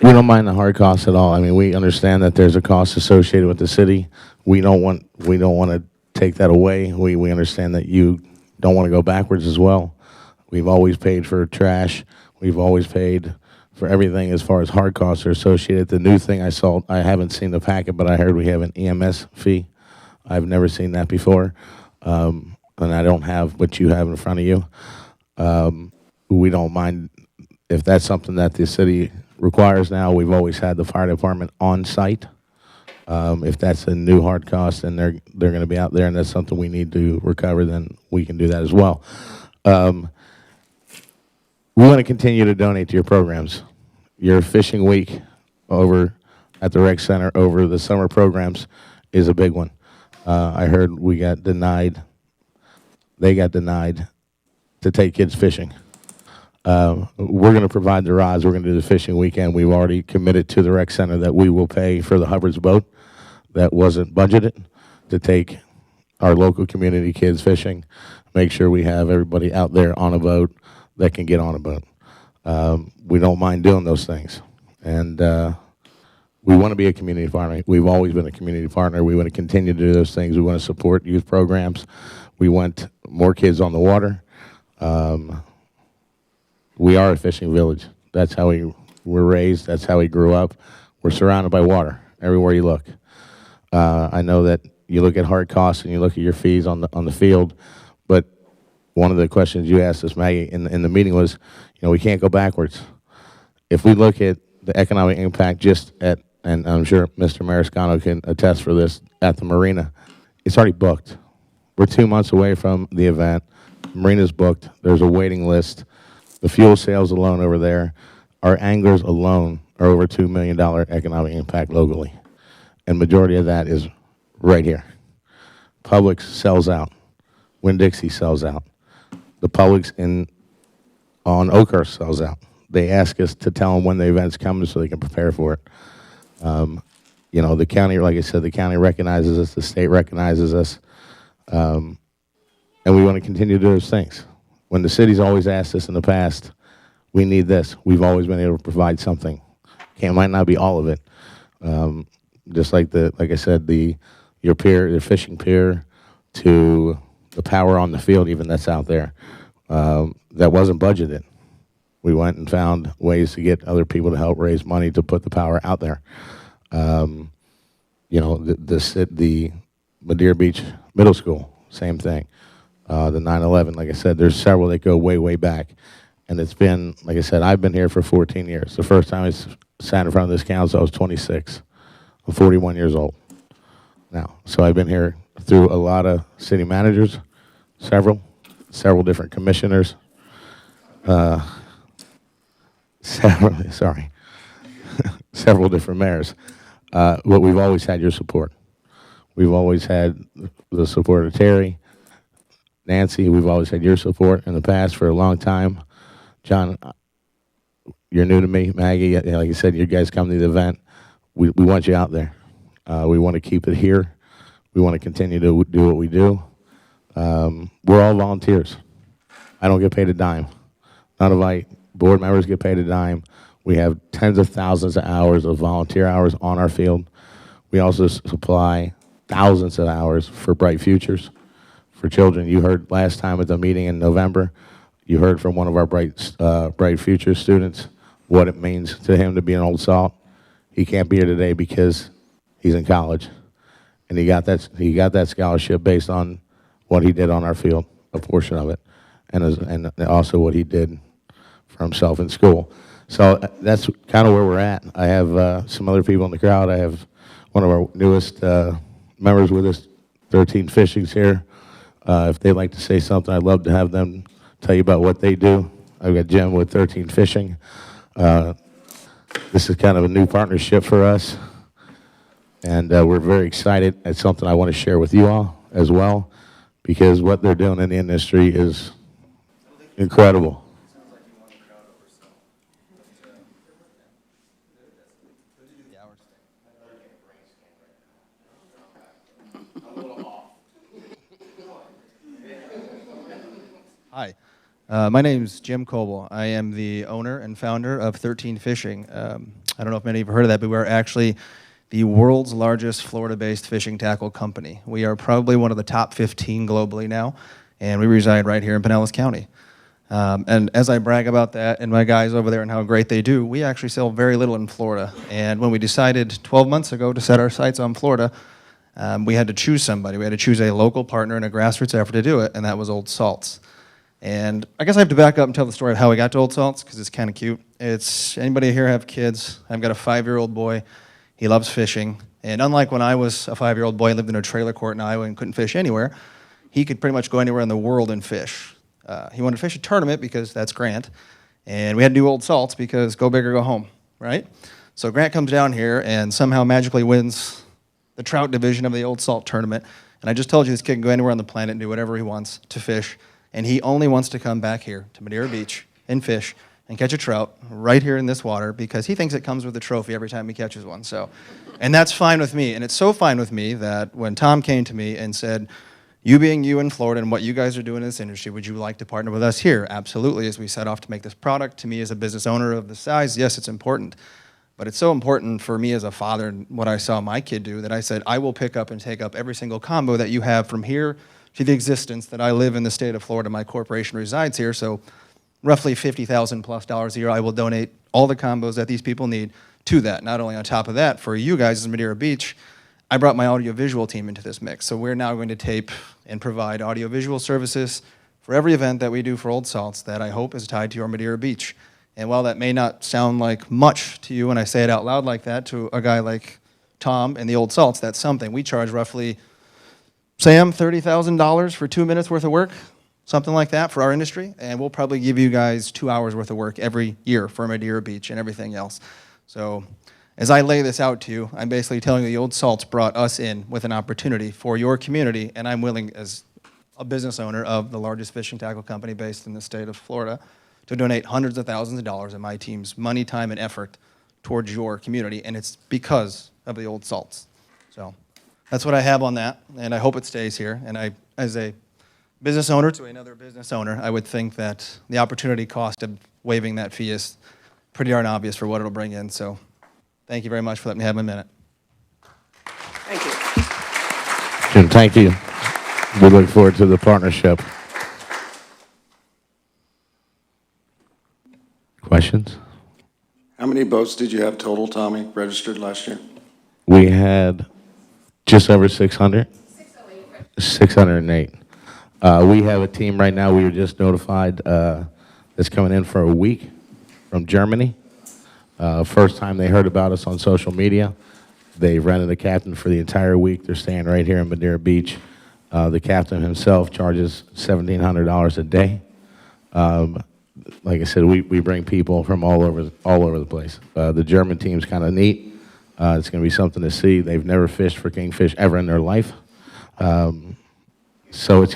We don't mind the hard costs at all. I mean, we understand that there's a cost associated with the city. We don't want to take that away. We understand that you don't want to go backwards as well. We've always paid for trash. We've always paid for everything as far as hard costs are associated. The new thing I saw, I haven't seen the packet, but I heard we have an EMS fee. I've never seen that before, and I don't have what you have in front of you. We don't mind if that's something that the city requires now. We've always had the fire department on site. If that's a new hard cost and they're going to be out there and that's something we need to recover, then we can do that as well. We want to continue to donate to your programs. Your fishing week over at the rec center over the summer programs is a big one. I heard we got denied, they got denied to take kids fishing. We're going to provide the rods. We're going to do the fishing weekend. We've already committed to the rec center that we will pay for the Hubbard's boat. that wasn't budgeted to take our local community kids fishing, make sure we have everybody out there on a boat that can get on a boat. We don't mind doing those things. And we want to be a community partner. We've always been a community partner. We want to continue to do those things. We want to support youth programs. We want more kids on the water. We are a fishing village. That's how we were raised. That's how we grew up. We're surrounded by water everywhere you look. I know that you look at hard costs and you look at your fees on the field, but one of the questions you asked us, Maggie, in the meeting was, we can't go backwards. If we look at the economic impact just at, and I'm sure Mr. Mariscano can attest for this, at the marina, it's already booked. We're 2 months away from the event. Marina's booked. There's a waiting list. The fuel sales alone over there, our anglers alone are over $2 million economic impact locally. And majority of that is right here. Publix sells out. Winn-Dixie sells out. The Publix on Oakhurst sells out. They ask us to tell them when the event's coming so they can prepare for it. The county, like I said, the county recognizes us, the state recognizes us, and we want to continue to do those things. When the city's always asked us in the past, we need this, we've always been able to provide something. It might not be all of it. Just like I said, your pier, your fishing pier, to the power on the field, even that's out there, that wasn't budgeted. We went and found ways to get other people to help raise money to put the power out there. The Madeira Beach Middle School, same thing. The 9/11, like I said, there's several that go way, way back. And it's been, like I said, I've been here for 14 years. The first time I sat in front of this council, I was 26. I'm 41 years old now. So I've been here through a lot of city managers, several different commissioners, several different mayors. But we've always had your support. We've always had the support of Terry, Nancy. We've always had your support in the past for a long time. John, you're new to me. Maggie, like you said, you guys come to the event. We want you out there. We want to keep it here. We want to continue to do what we do. We're all volunteers. I don't get paid a dime. None of my board members get paid a dime. We have tens of thousands of hours of volunteer hours on our field. We also supply thousands of hours for Bright Futures for children. You heard last time at the meeting in November, you heard from one of our Bright Futures students what it means to him to be an Old Salt. He can't be here today because he's in college, and he got that scholarship based on what he did on our field, a portion of it, and also what he did for himself in school. So that's kind of where we're at. I have some other people in the crowd. I have one of our newest members with us, 13 Fishing's here. If they'd like to say something, I'd love to have them tell you about what they do. I've got Jim with 13 Fishing. This is kind of a new partnership for us, and we're very excited. It's something I want to share with you all as well, because what they're doing in the industry is incredible. Hi, my name is Jim Coble. I am the owner and founder of 13 Fishing. I don't know if many of you have heard of that, but we're actually the world's largest Florida-based fishing tackle company. We are probably one of the top 15 globally now, and we reside right here in Pinellas County. And as I brag about that and my guys over there and how great they do, we actually sell very little in Florida. And when we decided 12 months ago to set our sights on Florida, we had to choose somebody. We had to choose a local partner and a grassroots effort to do it, and that was Old Salts. And I guess I have to back up and tell the story of how we got to Old Salts, because it's kind of cute. Anybody here have kids? I've got a 5-year-old boy. He loves fishing. And unlike when I was a 5-year-old boy and lived in a trailer court in Iowa and couldn't fish anywhere, he could pretty much go anywhere in the world and fish. He wanted to fish a tournament because that's Grant. And we had to do Old Salts because go big or go home, right? So Grant comes down here and somehow magically wins the trout division of the Old Salt tournament. And I just told you this kid can go anywhere on the planet and do whatever he wants to fish. And he only wants to come back here to Madeira Beach and fish and catch a trout right here in this water because he thinks it comes with a trophy every time he catches one. So, and that's fine with me. And it's so fine with me that when Tom came to me and said, you being you in Florida and what you guys are doing in this industry, would you like to partner with us here? Absolutely. As we set off to make this product, to me as a business owner of this size, yes, it's important. But it's so important for me as a father and what I saw my kid do that I said, I will pick up and take up every single combo that you have from here to the existence that I live in the state of Florida. My corporation resides here, so roughly $50,000+ a year, I will donate all the combos that these people need to that. Not only on top of that, for you guys as Madeira Beach, I brought my audiovisual team into this mix. So we're now going to tape and provide audiovisual services for every event that we do for Old Salts that I hope is tied to your Madeira Beach. And while that may not sound like much to you when I say it out loud like that to a guy like Tom and the Old Salts, that's something. We charge roughly, Sam, $30,000 for 2 minutes worth of work, something like that for our industry. And we'll probably give you guys 2 hours worth of work every year for Madeira Beach and everything else. So as I lay this out to you, I'm basically telling you the Old Salts brought us in with an opportunity for your community, and I'm willing, as a business owner of the largest fishing tackle company based in the state of Florida, to donate hundreds of thousands of dollars of my team's money, time, and effort towards your community, and it's because of the Old Salts. So that's what I have on that, and I hope it stays here. And I, as a business owner to another business owner, I would think that the opportunity cost of waiving that fee is pretty darn obvious for what it'll bring in. So thank you very much for letting me have a minute. Thank you. Jim, thank you. We look forward to the partnership. Questions? How many boats did you have total, Tommy, registered last year? We had just over 600. 608. We have a team right now, we were just notified, that's coming in for a week from Germany. First time they heard about us on social media. They rented a captain for the entire week. They're staying right here in Madeira Beach. The captain himself charges $1,700 a day. Like I said, we bring people from all over the place. The German team's kind of neat. It's going to be something to see. They've never fished for kingfish ever in their life. So it's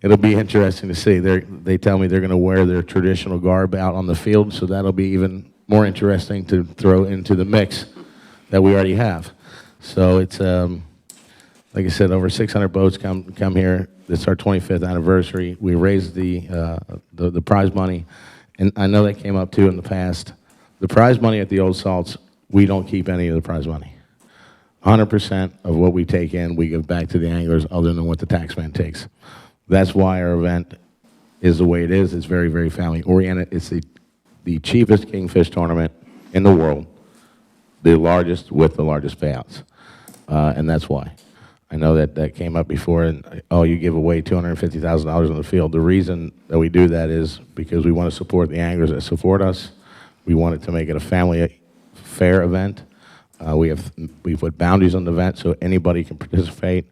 it'll be interesting to see. They tell me they're going to wear their traditional garb out on the field, so that'll be even more interesting to throw into the mix that we already have. So it's, like I said, over 600 boats come here. It's our 25th anniversary. We raised the prize money, and I know that came up too in the past. The prize money at the Old Salts, we don't keep any of the prize money. 100% of what we take in, we give back to the anglers other than what the taxman takes. That's why our event is the way it is. It's very, very family-oriented. It's the cheapest kingfish tournament in the world, the largest with the largest payouts, and that's why. I know that came up before, and you give away $250,000 on the field. The reason that we do that is because we want to support the anglers that support us. We wanted to make it a family fair event. We put boundaries on the event so anybody can participate,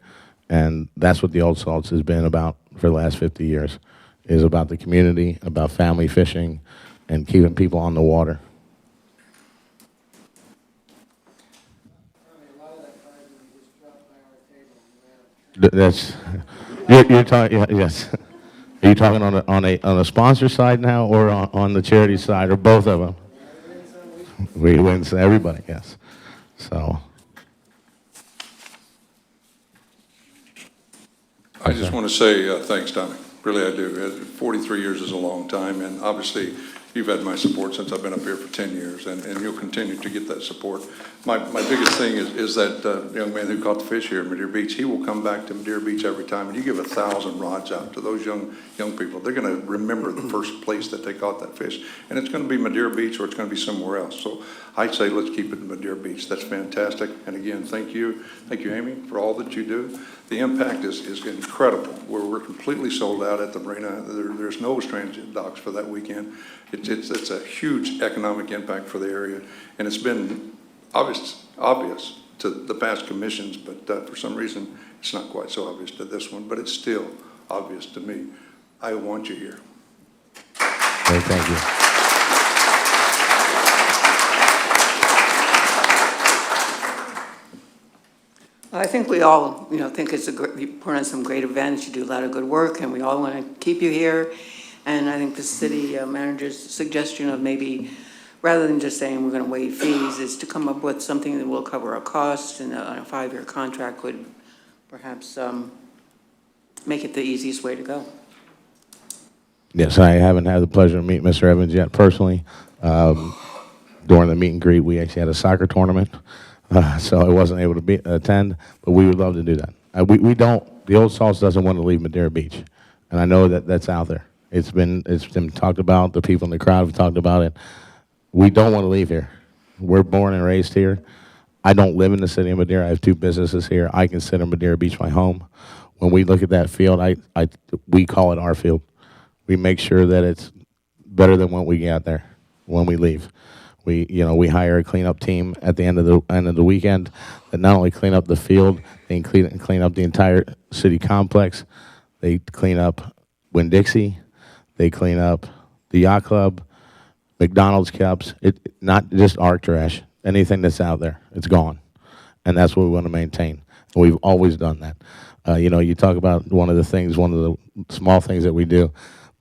and that's what the Old Salts has been about for the last 50 years, is about the community, about family fishing, and keeping people on the water. That's you're talking. Yes, are you talking on a sponsor side now, or on the charity side, or both of them? We win to everybody. Yes. So. I just want to say thanks, Tommy. Really, I do. 43 years is a long time, and obviously you've had my support since I've been up here for 10 years, and you'll continue to get that support. My biggest thing is that young man who caught the fish here at Madeira Beach. He will come back to Madeira Beach every time, and you give 1,000 rods out to those young people. They're going to remember the first place that they caught that fish, and it's going to be Madeira Beach or it's going to be somewhere else. So I say let's keep it in Madeira Beach. That's fantastic. And again, thank you, Amy, for all that you do. The impact is incredible. We're completely sold out at the marina. There's no transient docks for that weekend. It's a huge economic impact for the area, and it's been obvious to the past commissions, but for some reason it's not quite so obvious to this one, but it's still obvious to me. I want you here. Okay, thank you. I think we all, think it's you put on some great events. You do a lot of good work, and we all want to keep you here. And I think the city manager's suggestion of maybe, rather than just saying we're going to waive fees, is to come up with something that will cover our costs, and a 5-year contract would perhaps make it the easiest way to go. Yes, I haven't had the pleasure of meeting Mr. Evans yet personally. During the meet and greet, we actually had a soccer tournament, so I wasn't able to attend, but we would love to do that. We don't, the Old Salts doesn't want to leave Madeira Beach, and I know that that's out there. It's been talked about, the people in the crowd have talked about it. We don't want to leave here. We're born and raised here. I don't live in the city of Madeira. I have 2 businesses here. I consider Madeira Beach my home. When we look at that field, we call it our field. We make sure that it's better than what we get there when we leave. We hire a cleanup team at the end of the weekend that not only clean up the field, they clean up the entire city complex. They clean up Winn-Dixie. They clean up the yacht club, McDonald's cups. Not just our trash. Anything that's out there, it's gone, and that's what we want to maintain. And we've always done that. You talk about one of the small things that we do,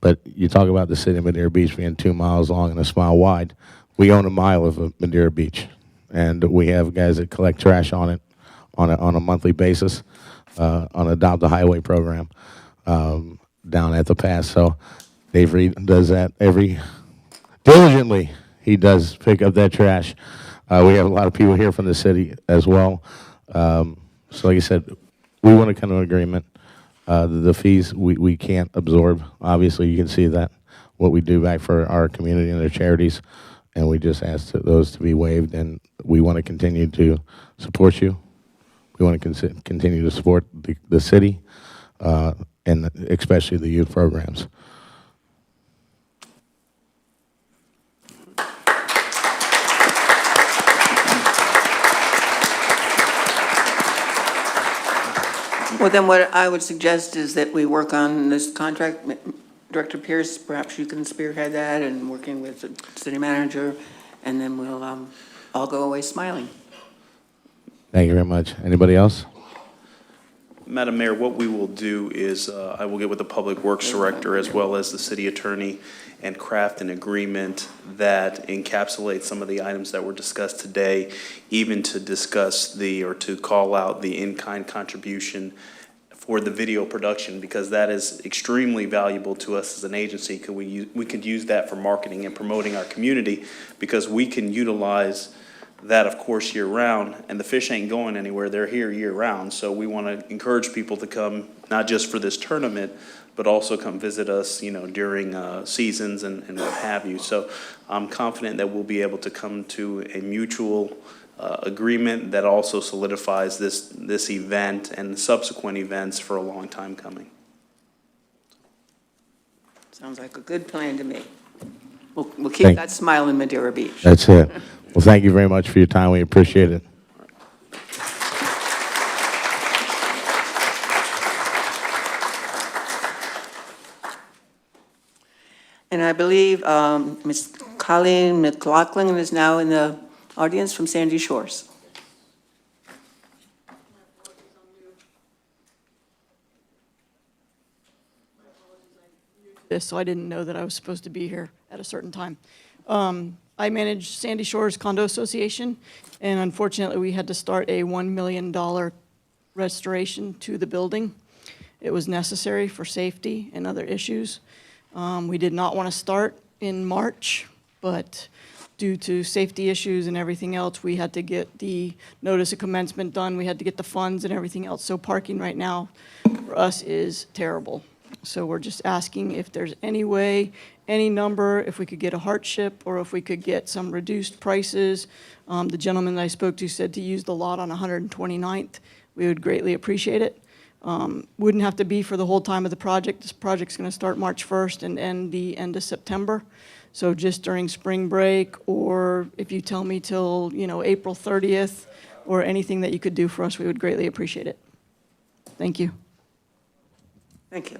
but you talk about the city of Madeira Beach being 2 miles long and a mile wide. We own a mile of Madeira Beach, and we have guys that collect trash on it on a monthly basis on Adopt a Highway program down at the pass. So Dave does that diligently. He does pick up that trash. We have a lot of people here from the city as well. So like I said, we want to come to an agreement. The fees we can't absorb. Obviously, you can see that, what we do back for our community and their charities, and we just ask those to be waived, and we want to continue to support you. We want to continue to support the city, and especially the youth programs. Well, then what I would suggest is that we work on this contract. Director Pierce, perhaps you can spearhead that, and working with the city manager, and then we'll all go away smiling. Thank you very much. Anybody else? Madam Mayor, what we will do is I will get with the Public Works Director as well as the City Attorney and craft an agreement that encapsulates some of the items that were discussed today, even to discuss or to call out the in-kind contribution for the video production, because that is extremely valuable to us as an agency. We could use that for marketing and promoting our community, because we can utilize that, of course, year-round, and the fish ain't going anywhere. They're here year-round, so we want to encourage people to come, not just for this tournament, but also come visit us, during seasons and what have you. So I'm confident that we'll be able to come to a mutual agreement that also solidifies this event and subsequent events for a long time coming. Sounds like a good plan to me. We'll keep that smile in Madeira Beach. That's it. Well, thank you very much for your time. We appreciate it. And I believe Ms. Colleen McLaughlin is now in the audience from Sandy Shores. So I didn't know that I was supposed to be here at a certain time. I manage Sandy Shores Condo Association, and unfortunately we had to start a $1 million restoration to the building. It was necessary for safety and other issues. We did not want to start in March, but due to safety issues and everything else, we had to get the notice of commencement done. We had to get the funds and everything else. So parking right now for us is terrible. So we're just asking if there's any way, any number, if we could get a hardship or if we could get some reduced prices. The gentleman that I spoke to said to use the lot on 129th. We would greatly appreciate it. Wouldn't have to be for the whole time of the project. This project's going to start March 1st and end the end of September. So just during spring break, or if you tell me till, April 30th, or anything that you could do for us, we would greatly appreciate it. Thank you. Thank you.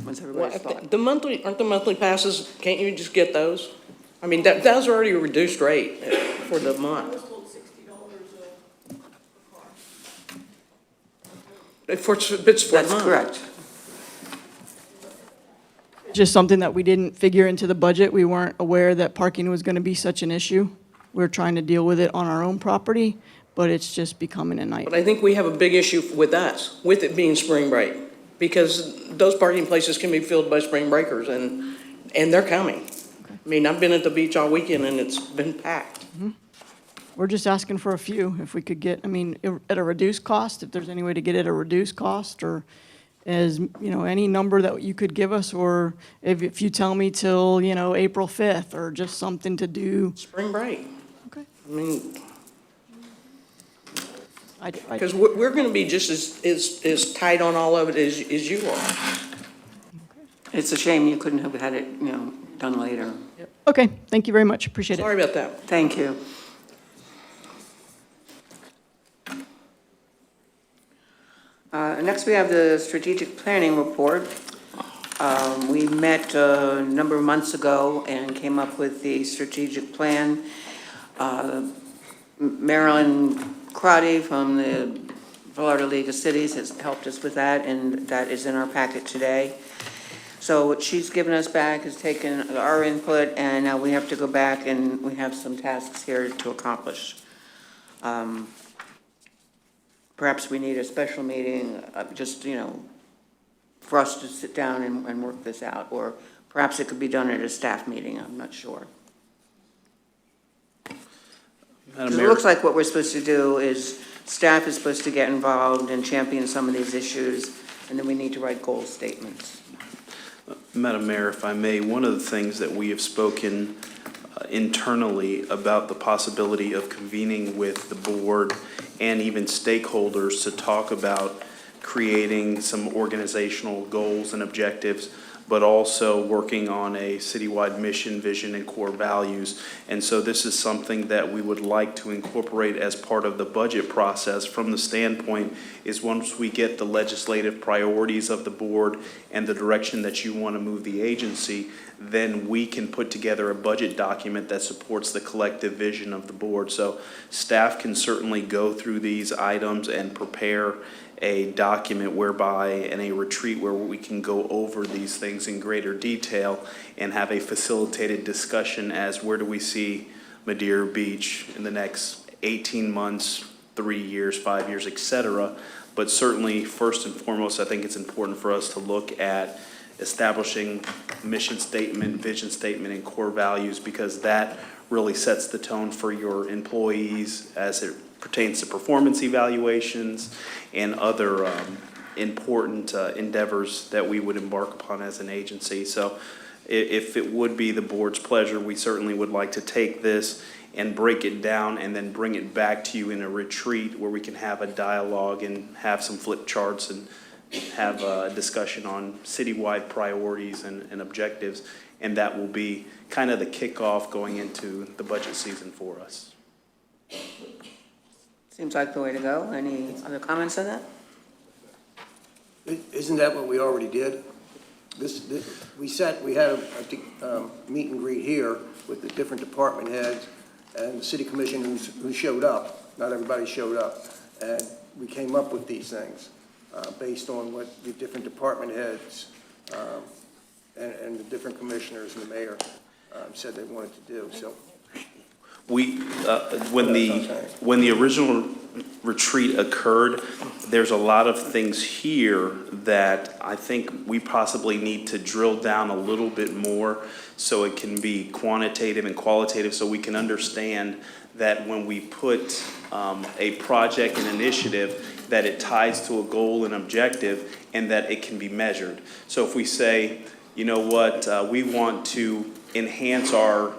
Aren't the monthly passes, can't you just get those? I mean, that's already a reduced rate for the month. It's for That's a month. correct. Just something that we didn't figure into the budget. We weren't aware that parking was going to be such an issue. We're trying to deal with it on our own property, but it's just becoming a But nightmare. I think we have a big issue with us, with it being spring break, because those parking places can be filled by spring breakers, and they're coming. I mean, I've been at the beach all weekend, and it's been packed. We're just asking for a few, if we could get, I mean, at a reduced cost, if there's any way to get it at a reduced cost, or as, any number that you could give us, or if you tell me till, April 5th, or just something to do. Spring break. Okay. I mean, I because we're going to be just as tight on all of it as you are. It's a shame you couldn't have had it, done later. Okay, thank you very much, appreciate it. Sorry about that. Thank you. Next, we have the strategic planning report. We met a number of months ago and came up with the strategic plan. Marilyn Crotty from the Florida League of Cities has helped us with that, and that is in our packet today. So what she's given us back is taken our input, and now we have to go back and we have some tasks here to accomplish. Perhaps we need a special meeting, just, for us to sit down and work this out, or perhaps it could be done at a staff meeting, I'm not sure. Madam It Mayor. looks like what we're supposed to do is, staff is supposed to get involved and champion some of these issues, and then we need to write goal statements. Madam Mayor, if I may, one of the things that we have spoken internally about the possibility of convening with the board and even stakeholders to talk about creating some organizational goals and objectives, but also working on a citywide mission, vision, and core values. And so this is something that we would like to incorporate as part of the budget process from the standpoint is once we get the legislative priorities of the board and the direction that you want to move the agency, then we can put together a budget document that supports the collective vision of the board. So staff can certainly go through these items and prepare a document whereby in a retreat where we can go over these things in greater detail and have a facilitated discussion as where do we see Madeira Beach in the next 18 months, 3 years, 5 years, et cetera. But certainly, first and foremost, I think it's important for us to look at establishing mission statement, vision statement, and core values, because that really sets the tone for your employees as it pertains to performance evaluations and other important endeavors that we would embark upon as an agency. So if it would be the board's pleasure, we certainly would like to take this and break it down and then bring it back to you in a retreat where we can have a dialogue and have some flip charts and have a discussion on citywide priorities and objectives. And that will be kind of the kickoff going into the budget season for us. Seems like the way to go. Any other comments on that? Isn't that what we already did? We had a meet and greet here with the different department heads and the city commission who showed up. Not everybody showed up. And we came up with these things based on what the different department heads and the different commissioners and the mayor said they wanted to do. So We, when the original retreat occurred, there's a lot of things here that I think we possibly need to drill down a little bit more so it can be quantitative and qualitative, so we can understand that when we put a project and initiative, that it ties to a goal and objective and that it can be measured. So if we say, you know what, we want to enhance our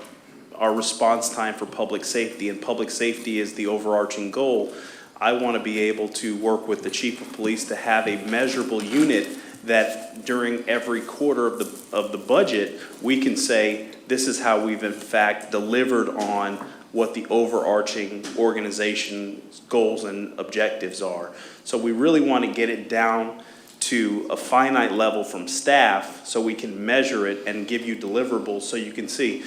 response time for public safety, and public safety is the overarching goal, I want to be able to work with the chief of police to have a measurable unit that during every quarter of the budget, we can say, this is how we've in fact delivered on what the overarching organization's goals and objectives are. So we really want to get it down to a finite level from staff so we can measure it and give you deliverables so you can see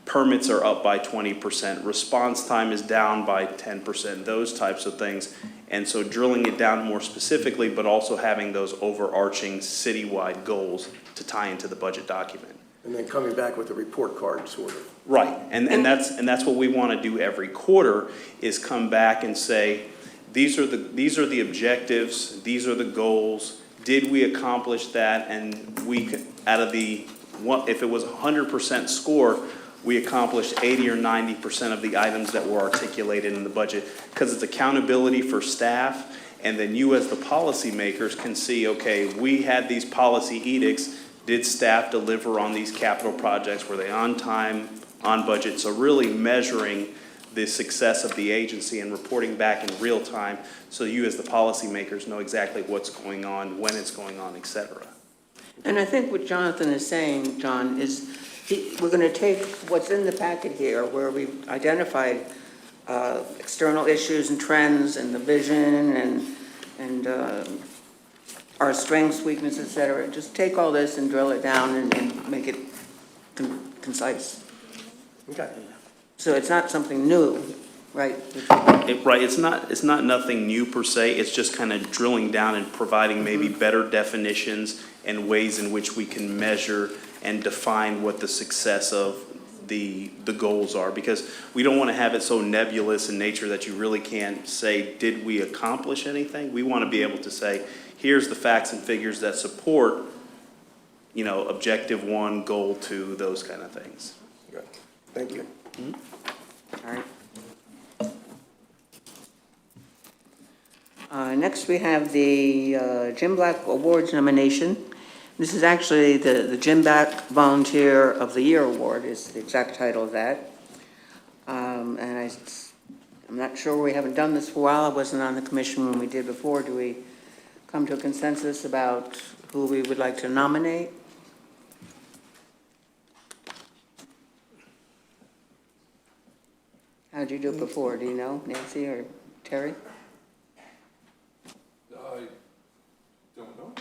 permits are up by 20%, response time is down by 10%, those types of things. And so drilling it down more specifically, but also having those overarching citywide goals to tie into the budget document. And then coming back with a report card, sort of. Right, and that's what we want to do every quarter, is come back and say, these are the objectives, these are the goals. Did we accomplish that? And out of the one, if it was 100% score, we accomplished 80 or 90% of the items that were articulated in the budget, because it's accountability for staff, and then you as the policymakers can see, okay, we had these policy edicts. Did staff deliver on these capital projects? Were they on time, on budget? So really measuring the success of the agency and reporting back in real time, so you as the policymakers know exactly what's going on, when it's going on, et cetera. And I think what Jonathan is saying, John, is we're going to take what's in the packet here, where we've identified external issues and trends and the vision and our strengths, weaknesses, et cetera. Just take all this and drill it down and make it concise. Okay. So it's not something new, right? Right, it's not nothing new per se, it's just kind of drilling down and providing maybe better definitions and ways in which we can measure and define what the success of the goals are, because we don't want to have it so nebulous in nature that you really can't say, did we accomplish anything? We want to be able to say, here's the facts and figures that support, objective 1, goal 2, those kind of things. Good. Thank you. All right. Next, we have the Jim Black Awards nomination. This is actually the Jim Black Volunteer of the Year Award is the exact title of that. And I'm not sure, we haven't done this for a while. I wasn't on the commission when we did before. Do we come to a consensus about who we would like to nominate? How'd you do it before? Do you know, Nancy or Terry? I don't know.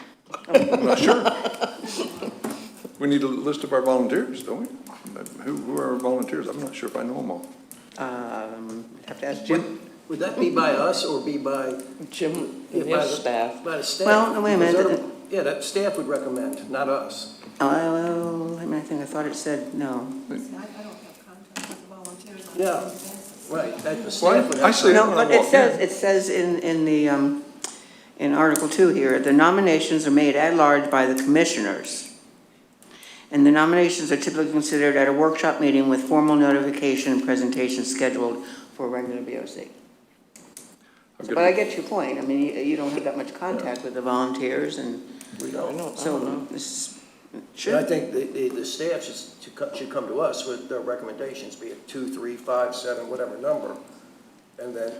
I'm not sure. We need a list of our volunteers, don't we? Who are our volunteers? I'm not sure if I know them all. Have to ask Jim. Would that be by us or be by? Jim Yeah, and by his the- staff. By the staff? Well, no, wait a minute. Because yeah, that staff would recommend, not us. Oh, I thought it said no. Yeah, right, that the staff would have. I see. No, but it says in the, in Article 2 here, the nominations are made at large by the commissioners. And the nominations are typically considered at a workshop meeting with formal notification and presentation scheduled for a regular BOC. But I get your point. I mean, you don't have that much contact with the volunteers, and We don't. so this I should. think the staff should come to us with their recommendations, be it 2, 3, 5, 7, whatever number, and then.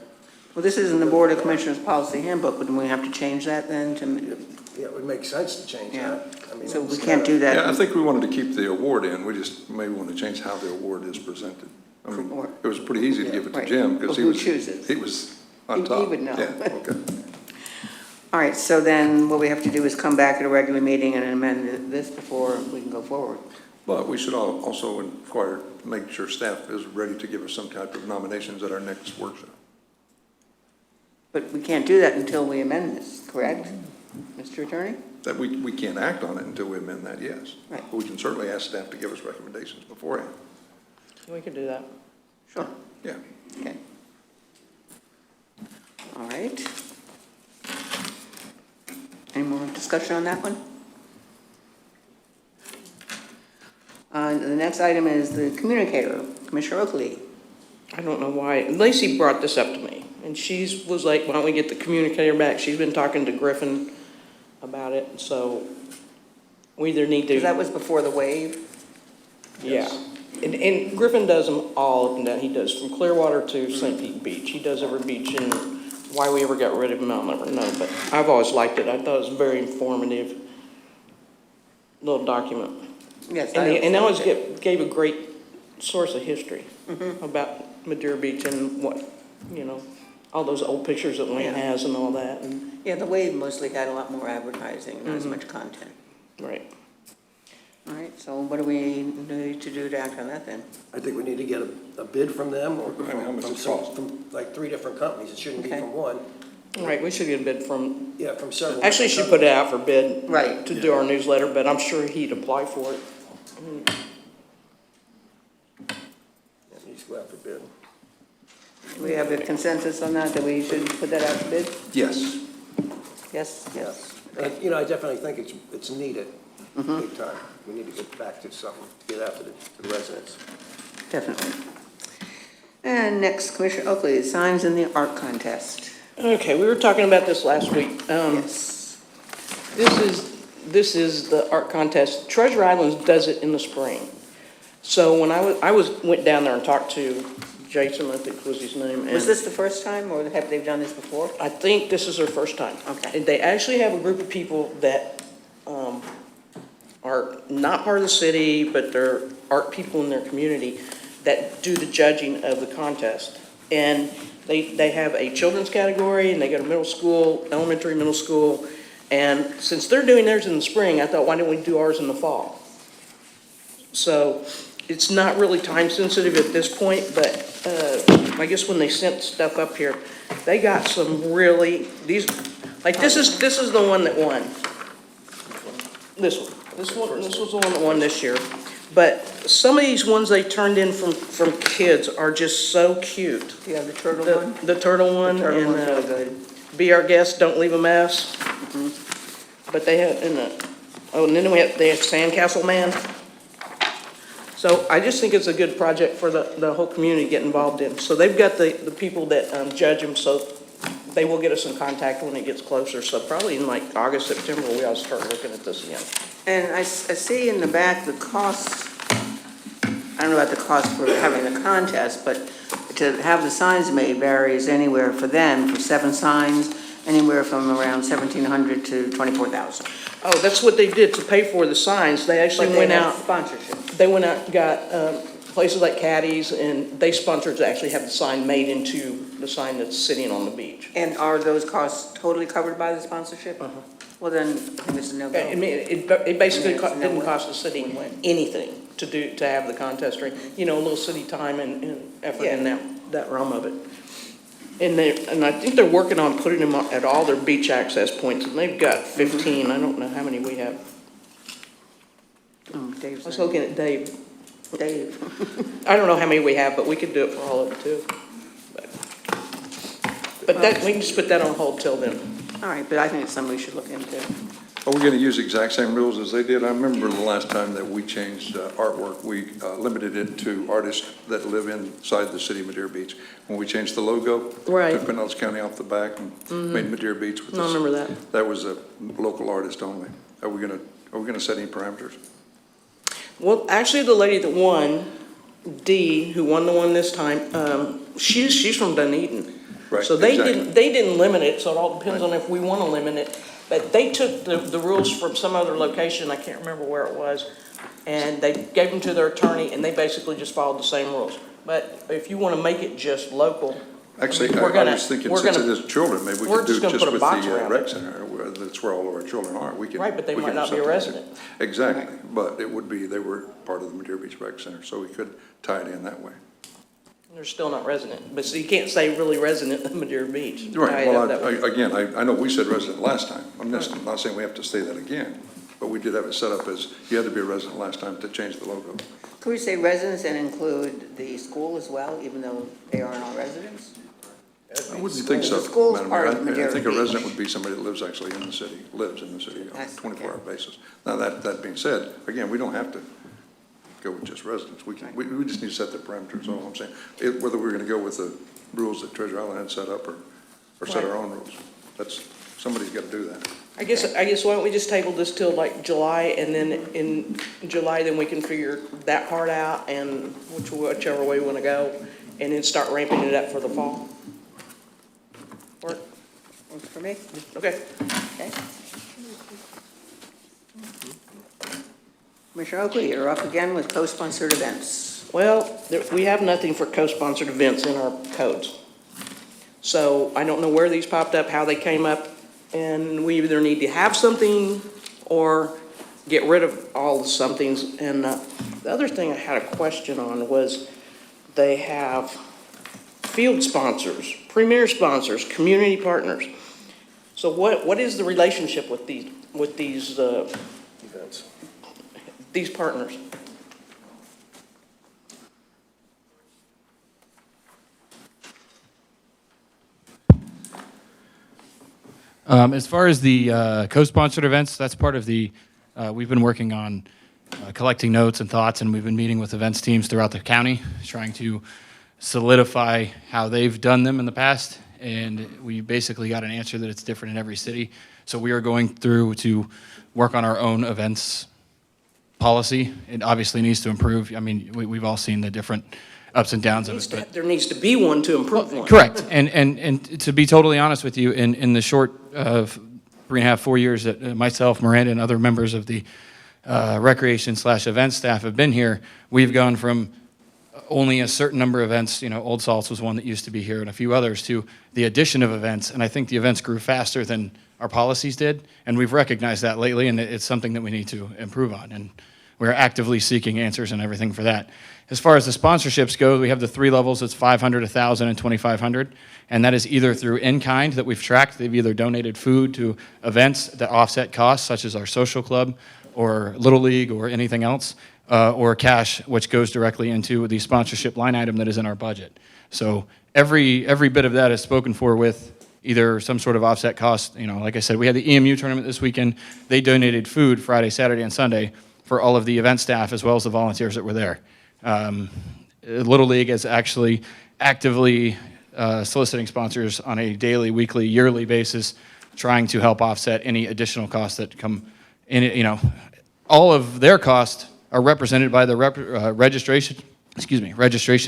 Well, this isn't the Board of Commissioners policy handbook, wouldn't we have to change that then to? Yeah, it would make sense to change that. I mean, So we it's can't not- do that. Yeah, I think we wanted to keep the award in. We just maybe want to change how the award is presented. I mean, it was pretty easy to give it to Right. Jim because Well, who chooses? he was on He top. would know. Yeah, okay. All right, so then what we have to do is come back at a regular meeting and amend this before we can go forward. But we should also make sure staff is ready to give us some type of nominations at our next workshop. But we can't do that until we amend this, correct, Mr. Attorney? That we can't act on it until we amend that, yes. Right. But we can certainly ask staff to give us recommendations beforehand. We can do that. Sure. Yeah. Okay. All right. Any more discussion on that one? The next item is the communicator, Commissioner Oakley. I don't know why. Lacey brought this up to me, and she was like, why don't we get the communicator back? She's been talking to Griffin about it, so we either need to. Because that was before the wave. Yeah. And Griffin does them all up and down. He does from Clearwater to St. Pete Beach. He does every beach, and why we ever got rid of him, I'll never know. But I've always liked it. I thought it was a very informative little document. Yes. And they always gave a great source of history about Madeira Beach and what, all those old pictures that Lynn has and all that. And Yeah, the wave mostly had a lot more advertising, not as much content. right. All right, so what do we need to do to act on that then? I think we need to get a bid from them or How much it from like 3 different companies. It shouldn't be Okay. from one. Right, we should get a bid from, Yeah, from several. actually, she put it out for bid. Right. To do our newsletter, but I'm sure he'd apply for it. Yeah, needs to go out for bid. Do we have a consensus on that we should put that out to bid? Yes. Yes? Yes. And, you know, I definitely think it's needed, big time. We need to get back to something, get out to the residents. Definitely. And next, Commissioner Oakley, signs in the art contest. Okay, we were talking about this last week. Yes. This is the art contest. Treasure Island does it in the spring. So when went down there and talked to Jason, I think was his name. Was this the first time, or have they done this before? I think this is their first time. Okay. And they actually have a group of people that are not part of the city, but they're art people in their community that do the judging of the contest. And they have a children's category, and they go to middle school, elementary, middle school. And since they're doing theirs in the spring, I thought, why don't we do ours in the fall? So it's not really time sensitive at this point, but I guess when they sent stuff up here, they got some really, this is the one that won. This was the one that won this year. But some of these ones they turned in from kids are just so cute. Do you have the turtle one? The turtle one. The turtle and, one's really good. Be Our Guest, Don't Leave a Mess. But they have, and then they have Sandcastle Man. So I just think it's a good project for the whole community to get involved in. So they've got the people that judge them, so they will get us in contact when it gets closer. So probably in like August, September, we ought to start looking at this again. And I see in the back the cost, I don't know about the cost for having the contest, but to have the signs made varies anywhere for them, for 7 signs, anywhere from around $1,700 to $24,000. Oh, that's what they did to pay for the signs. They actually But they went have out. sponsorship. They went out and got places like Caddy's, and they sponsored to actually have the sign made into the sign that's sitting on the beach. And are those costs totally covered by the sponsorship? Well, then, I think it's a no-go. I mean, it basically it's a no-win. didn't cost the city anything to have the contest, right? You know, a little city time and effort in that realm of it. And I think they're working on putting them at all their beach access points, and they've got 15. I don't know how many we have. Dave's I was right. looking at Dave. Dave. I don't know how many we have, but we could do it for all of it too. But that, we can just put that on hold till then. All right, but I think it's something we should look into. Are we going to use the exact same rules as they did? I remember the last time that we changed artwork, we limited it to artists that live inside the city of Madeira Beach. When we changed the logo, Right. took Pinellas County off the back and made Madeira Beach with I this. remember that. That was a local artist only. Are we going to set any parameters? Well, actually, the lady that won, Dee, who won the one this time, she's from Dunedin. Right, So they exactly. didn't limit it, so it all depends on if we want to limit it. But they took the rules from some other location, I can't remember where it was, and they gave them to their attorney, and they basically just followed the same rules. But if you want to make it just local, Actually, we're I gonna- was thinking we're since it gonna- is children, maybe we we're could just do gonna just put a with box the around rec it. center, where that's where all of our children are. We can. Right, but they we might can not have be a something resident. Exactly, but it would be, they were part of the Madeira Beach Rec Center, so we could tie it in that way. they're still not resident. But so you can't say really resident of Madeira Beach. Right, Tie it well, up that way. again, I know we said resident last time. I'm not saying we have to say that again, but we did have it set up as, you had to be a resident last time to change the logo. Could we say residents and include the school as well, even though they aren't all residents? I wouldn't think so, The school's Madam part Mayor. of I Madeira think a Beach. resident would be somebody that lives actually in the city, on a 24-hour basis. Now, that being said, again, we don't have to go with just residents. We just need to set the parameters, all I'm saying. Whether we're gonna go with the rules that Treasure Island had set up or set our own rules. Somebody's gotta do that. I guess why don't we just table this till like July, and then in July, then we can figure that part out and whichever way we want to go, and then start ramping it up for the fall. Work? Works for me. Okay. Okay. Commissioner Oakley, you're up again with co-sponsored events. Well, we have nothing for co-sponsored events in our codes. So I don't know where these popped up, how they came up, and we either need to have something or get rid of all the somethings. And the other thing I had a question on was they have field sponsors, premier sponsors, community partners. So what is the relationship with these partners? As far as the co-sponsored events, that's part of the, we've been working on collecting notes and thoughts, and we've been meeting with events teams throughout the county, trying to solidify how they've done them in the past, and we basically got an answer that it's different in every city. So we are going through to work on our own events policy. It obviously needs to improve. I mean, we've all seen the different ups and downs of it. But There needs to be one to improve one. correct. And to be totally honest with you, in the short 3.5, 4 years that myself, Miranda, and other members of the recreation/event staff have been here, we've gone from only a certain number of events, Old Salts was one that used to be here and a few others, to the addition of events. And I think the events grew faster than our policies did. And we've recognized that lately, and it's something that we need to improve on. And we're actively seeking answers and everything for that. As far as the sponsorships go, we have the 3 levels. It's 500, 1,000, and 2,500. And that is either through in-kind that we've tracked. They've either donated food to events that offset costs, such as our social club or Little League or anything else, or cash, which goes directly into the sponsorship line item that is in our budget. So every bit of that is spoken for with either some sort of offset cost. Like I said, we had the EMU tournament this weekend. They donated food Friday, Saturday, and Sunday for all of the event staff as well as the volunteers that were there. Little League is actually actively soliciting sponsors on a daily, weekly, yearly basis, trying to help offset any additional costs that come in. All of their costs are represented by the registration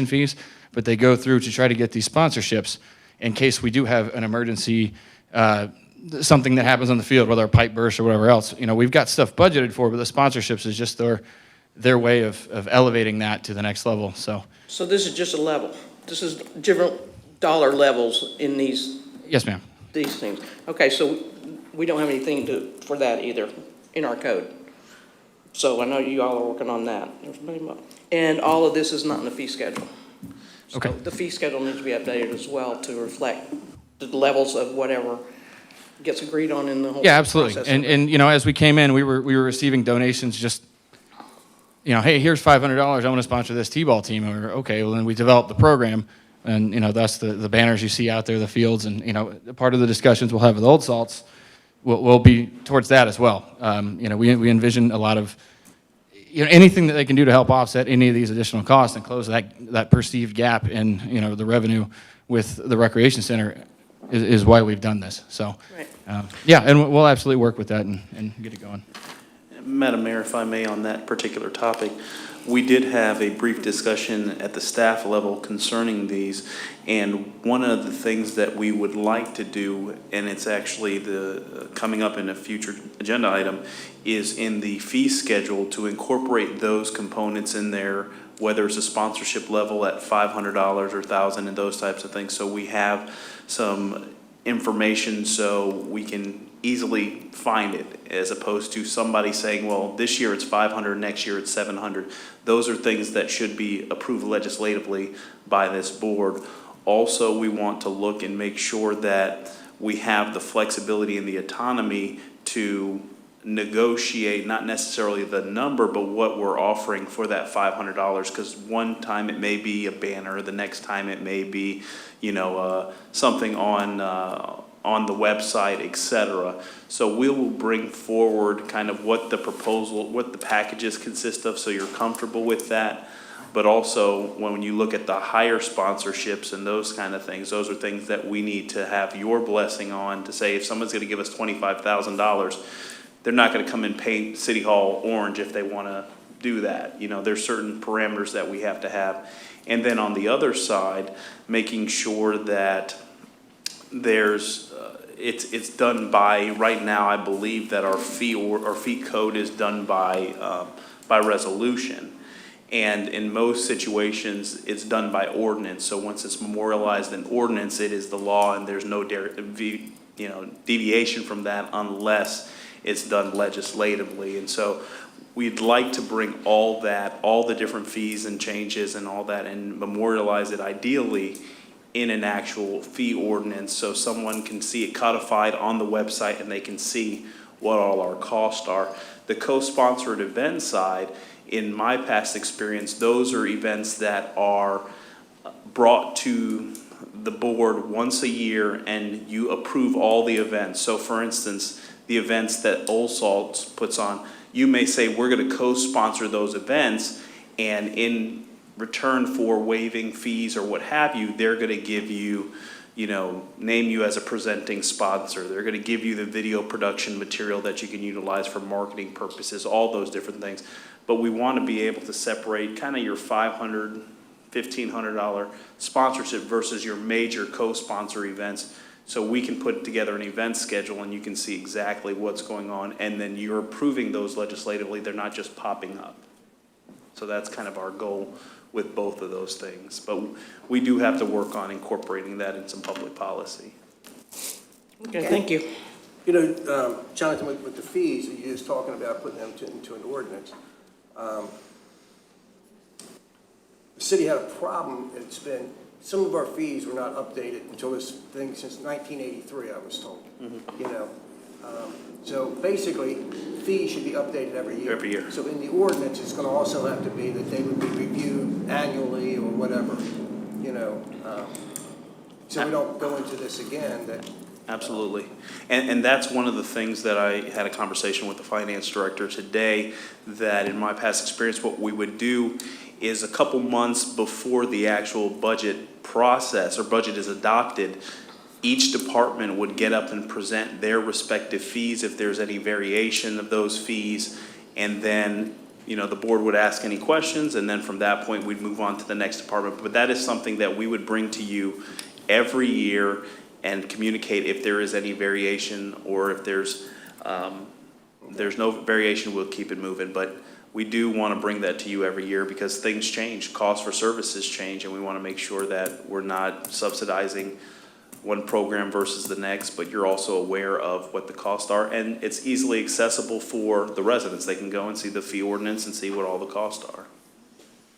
fees, but they go through to try to get these sponsorships in case we do have an emergency, something that happens on the field, whether a pipe burst or whatever else. We've got stuff budgeted for, but the sponsorships is just their way of elevating that to the next level. So this is just a level. This is different dollar levels in these. Yes, ma'am. These things. Okay, so we don't have anything for that either in our code. So I know you all are working on that. And all of this is not in the fee schedule. So okay. The fee schedule needs to be updated as well to reflect the levels of whatever gets agreed on in the whole yeah, absolutely. process. And as we came in, we were receiving donations just, hey, here's $500. I want to sponsor this T-ball team. Or okay, well then we developed the program, and that's the banners you see out there, the fields, and part of the discussions we'll have with Old Salts will be towards that as well. We envision a lot of anything that they can do to help offset any of these additional costs and close that perceived gap in the revenue with the recreation center is why we've done this. So right. yeah, and we'll absolutely work with that and get it going. Madam Mayor, if I may, on that particular topic, we did have a brief discussion at the staff level concerning these, and one of the things that we would like to do, and it's actually coming up in a future agenda item, is in the fee schedule to incorporate those components in there, whether it's a sponsorship level at $500 or $1,000 and those types of things, so we have some information so we can easily find it, as opposed to somebody saying, well, this year it's 500, next year it's 700. Those are things that should be approved legislatively by this board. Also, we want to look and make sure that we have the flexibility and the autonomy to negotiate, not necessarily the number, but what we're offering for that $500, because one time it may be a banner, the next time it may be, something on the website, etc. So we will bring forward kind of what the proposal, what the packages consist of, so you're comfortable with that. But also, when you look at the higher sponsorships and those kind of things, those are things that we need to have your blessing on to say, if someone's going to give us $25,000, they're not going to come and paint City Hall orange if they want to do that. There's certain parameters that we have to have. And then on the other side, making sure that there's it's done by, right now I believe that our fee code is done by resolution, and in most situations it's done by ordinance. So once it's memorialized in ordinance, it is the law, and there's no deviation from that unless it's done legislatively. And so we'd like to bring all the different fees and changes and all that, and memorialize it ideally in an actual fee ordinance, so someone can see it codified on the website and they can see what all our costs are. The co-sponsored event side, in my past experience, those are events that are brought to the board once a year and you approve all the events. So for instance, the events that Old Salts puts on, you may say, we're gonna co-sponsor those events, and in return for waiving fees or what have you, they're gonna give you, name you as a presenting sponsor. They're gonna give you the video production material that you can utilize for marketing purposes, all those different things. But we wanna be able to separate kind of your $500, $1,500 sponsorship versus your major co-sponsor events. So we can put together an event schedule and you can see exactly what's going on, and then you're approving those legislatively. They're not just popping up. So that's kind of our goal with both of those things. But we do have to work on incorporating that in some public policy. Okay, thank you. Jonathan, with the fees, you're just talking about putting them into an ordinance. The city had a problem. It's been, some of our fees were not updated until this thing since 1983, I was told. So basically, fees should be updated every year. Every year. So in the ordinance, it's going to also have to be that they would be reviewed annually or whatever, so we don't go into this again. Absolutely. And that's one of the things that I had a conversation with the finance director today, that in my past experience, what we would do is a couple months before the actual budget process or budget is adopted, each department would get up and present their respective fees, if there's any variation of those fees, and then the board would ask any questions, and then from that point we'd move on to the next department. But that is something that we would bring to you every year and communicate if there is any variation, or if there's no variation, we'll keep it moving. But we do want to bring that to you every year because things change, costs for services change, and we want to make sure that we're not subsidizing one program versus the next, but you're also aware of what the costs are, and it's easily accessible for the residents. They can go and see the fee ordinance and see what all the costs are.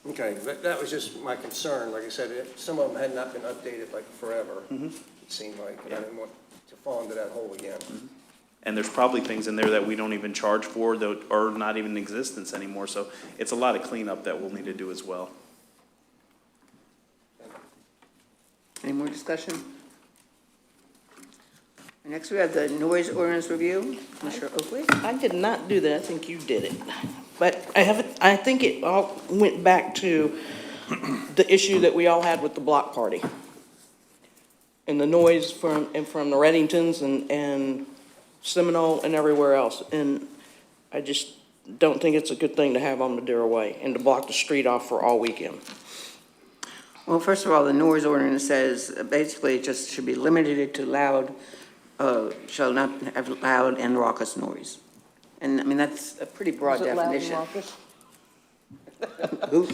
Okay, that was just my concern. Like I said, some of them had not been updated like forever, it seemed like, and I didn't want to fall into that hole again. And there's probably things in there that we don't even charge for that are not even in existence anymore, so it's a lot of cleanup that we'll need to do as well. Any more discussion? Next, we have the noise ordinance review. Commissioner Oakley? I did not do that. I think you did it. But I think it all went back to the issue that we all had with the block party. And the noise from the Reddingtons and Seminole and everywhere else. And I just don't think it's a good thing to have on Madeira Way and to block the street off for all weekend. Well, first of all, the noise ordinance says basically it just should be limited to loud, shall not have loud and raucous noise. And I mean, that's a pretty broad definition. Who?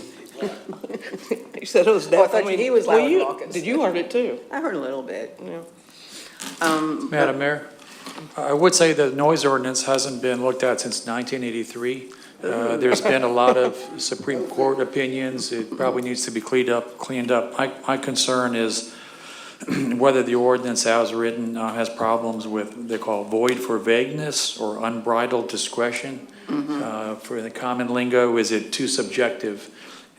He said it was Oh, I thought he was loud and raucous. Did you heard it too? I heard a little bit. Yeah. Madam Mayor, I would say the noise ordinance hasn't been looked at since 1983. There's been a lot of Supreme Court opinions. It probably needs to be cleaned up. My concern is whether the ordinance as written has problems with, they call void for vagueness or unbridled discretion. For the common lingo, is it too subjective?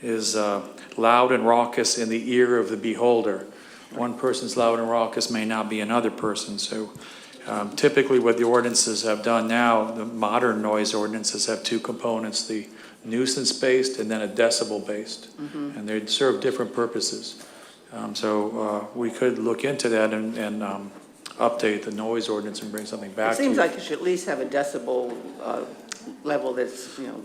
Is loud and raucous in the ear of the beholder. One person's loud and raucous may not be another person. So typically what the ordinances have done now, the modern noise ordinances have two components, the nuisance-based and then a decibel-based. And they serve different purposes. So we could look into that and update the noise ordinance and bring something back. It seems like you should at least have a decibel level that's, you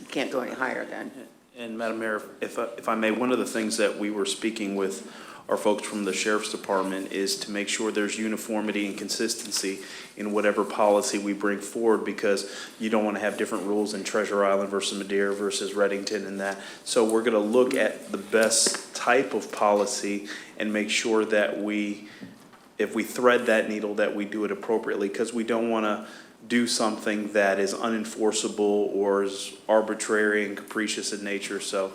can't go any higher than. And Madam Mayor, if I may, one of the things that we were speaking with our folks from the Sheriff's Department is to make sure there's uniformity and consistency in whatever policy we bring forward, because you don't want to have different rules in Treasure Island versus Madeira versus Reddington and that. So we're going to look at the best type of policy and make sure that if we thread that needle, that we do it appropriately, because we don't want to do something that is unenforceable or is arbitrary and capricious in nature. So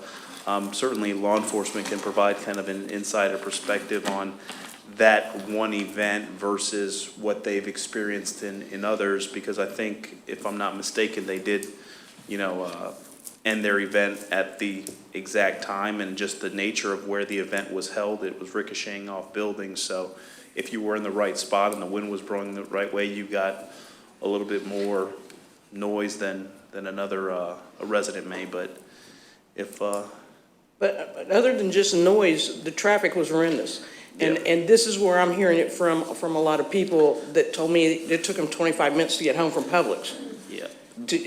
certainly law enforcement can provide kind of an insider perspective on that one event versus what they've experienced in others, because I think, if I'm not mistaken, they did, end their event at the exact time, and just the nature of where the event was held, it was ricocheting off buildings. So if you were in the right spot and the wind was blowing the right way, you got a little bit more noise than another a resident may. But if But other than just noise, the traffic was horrendous. And this is where I'm hearing it from a lot of people that told me it took them 25 minutes to get home from Publix. Yeah.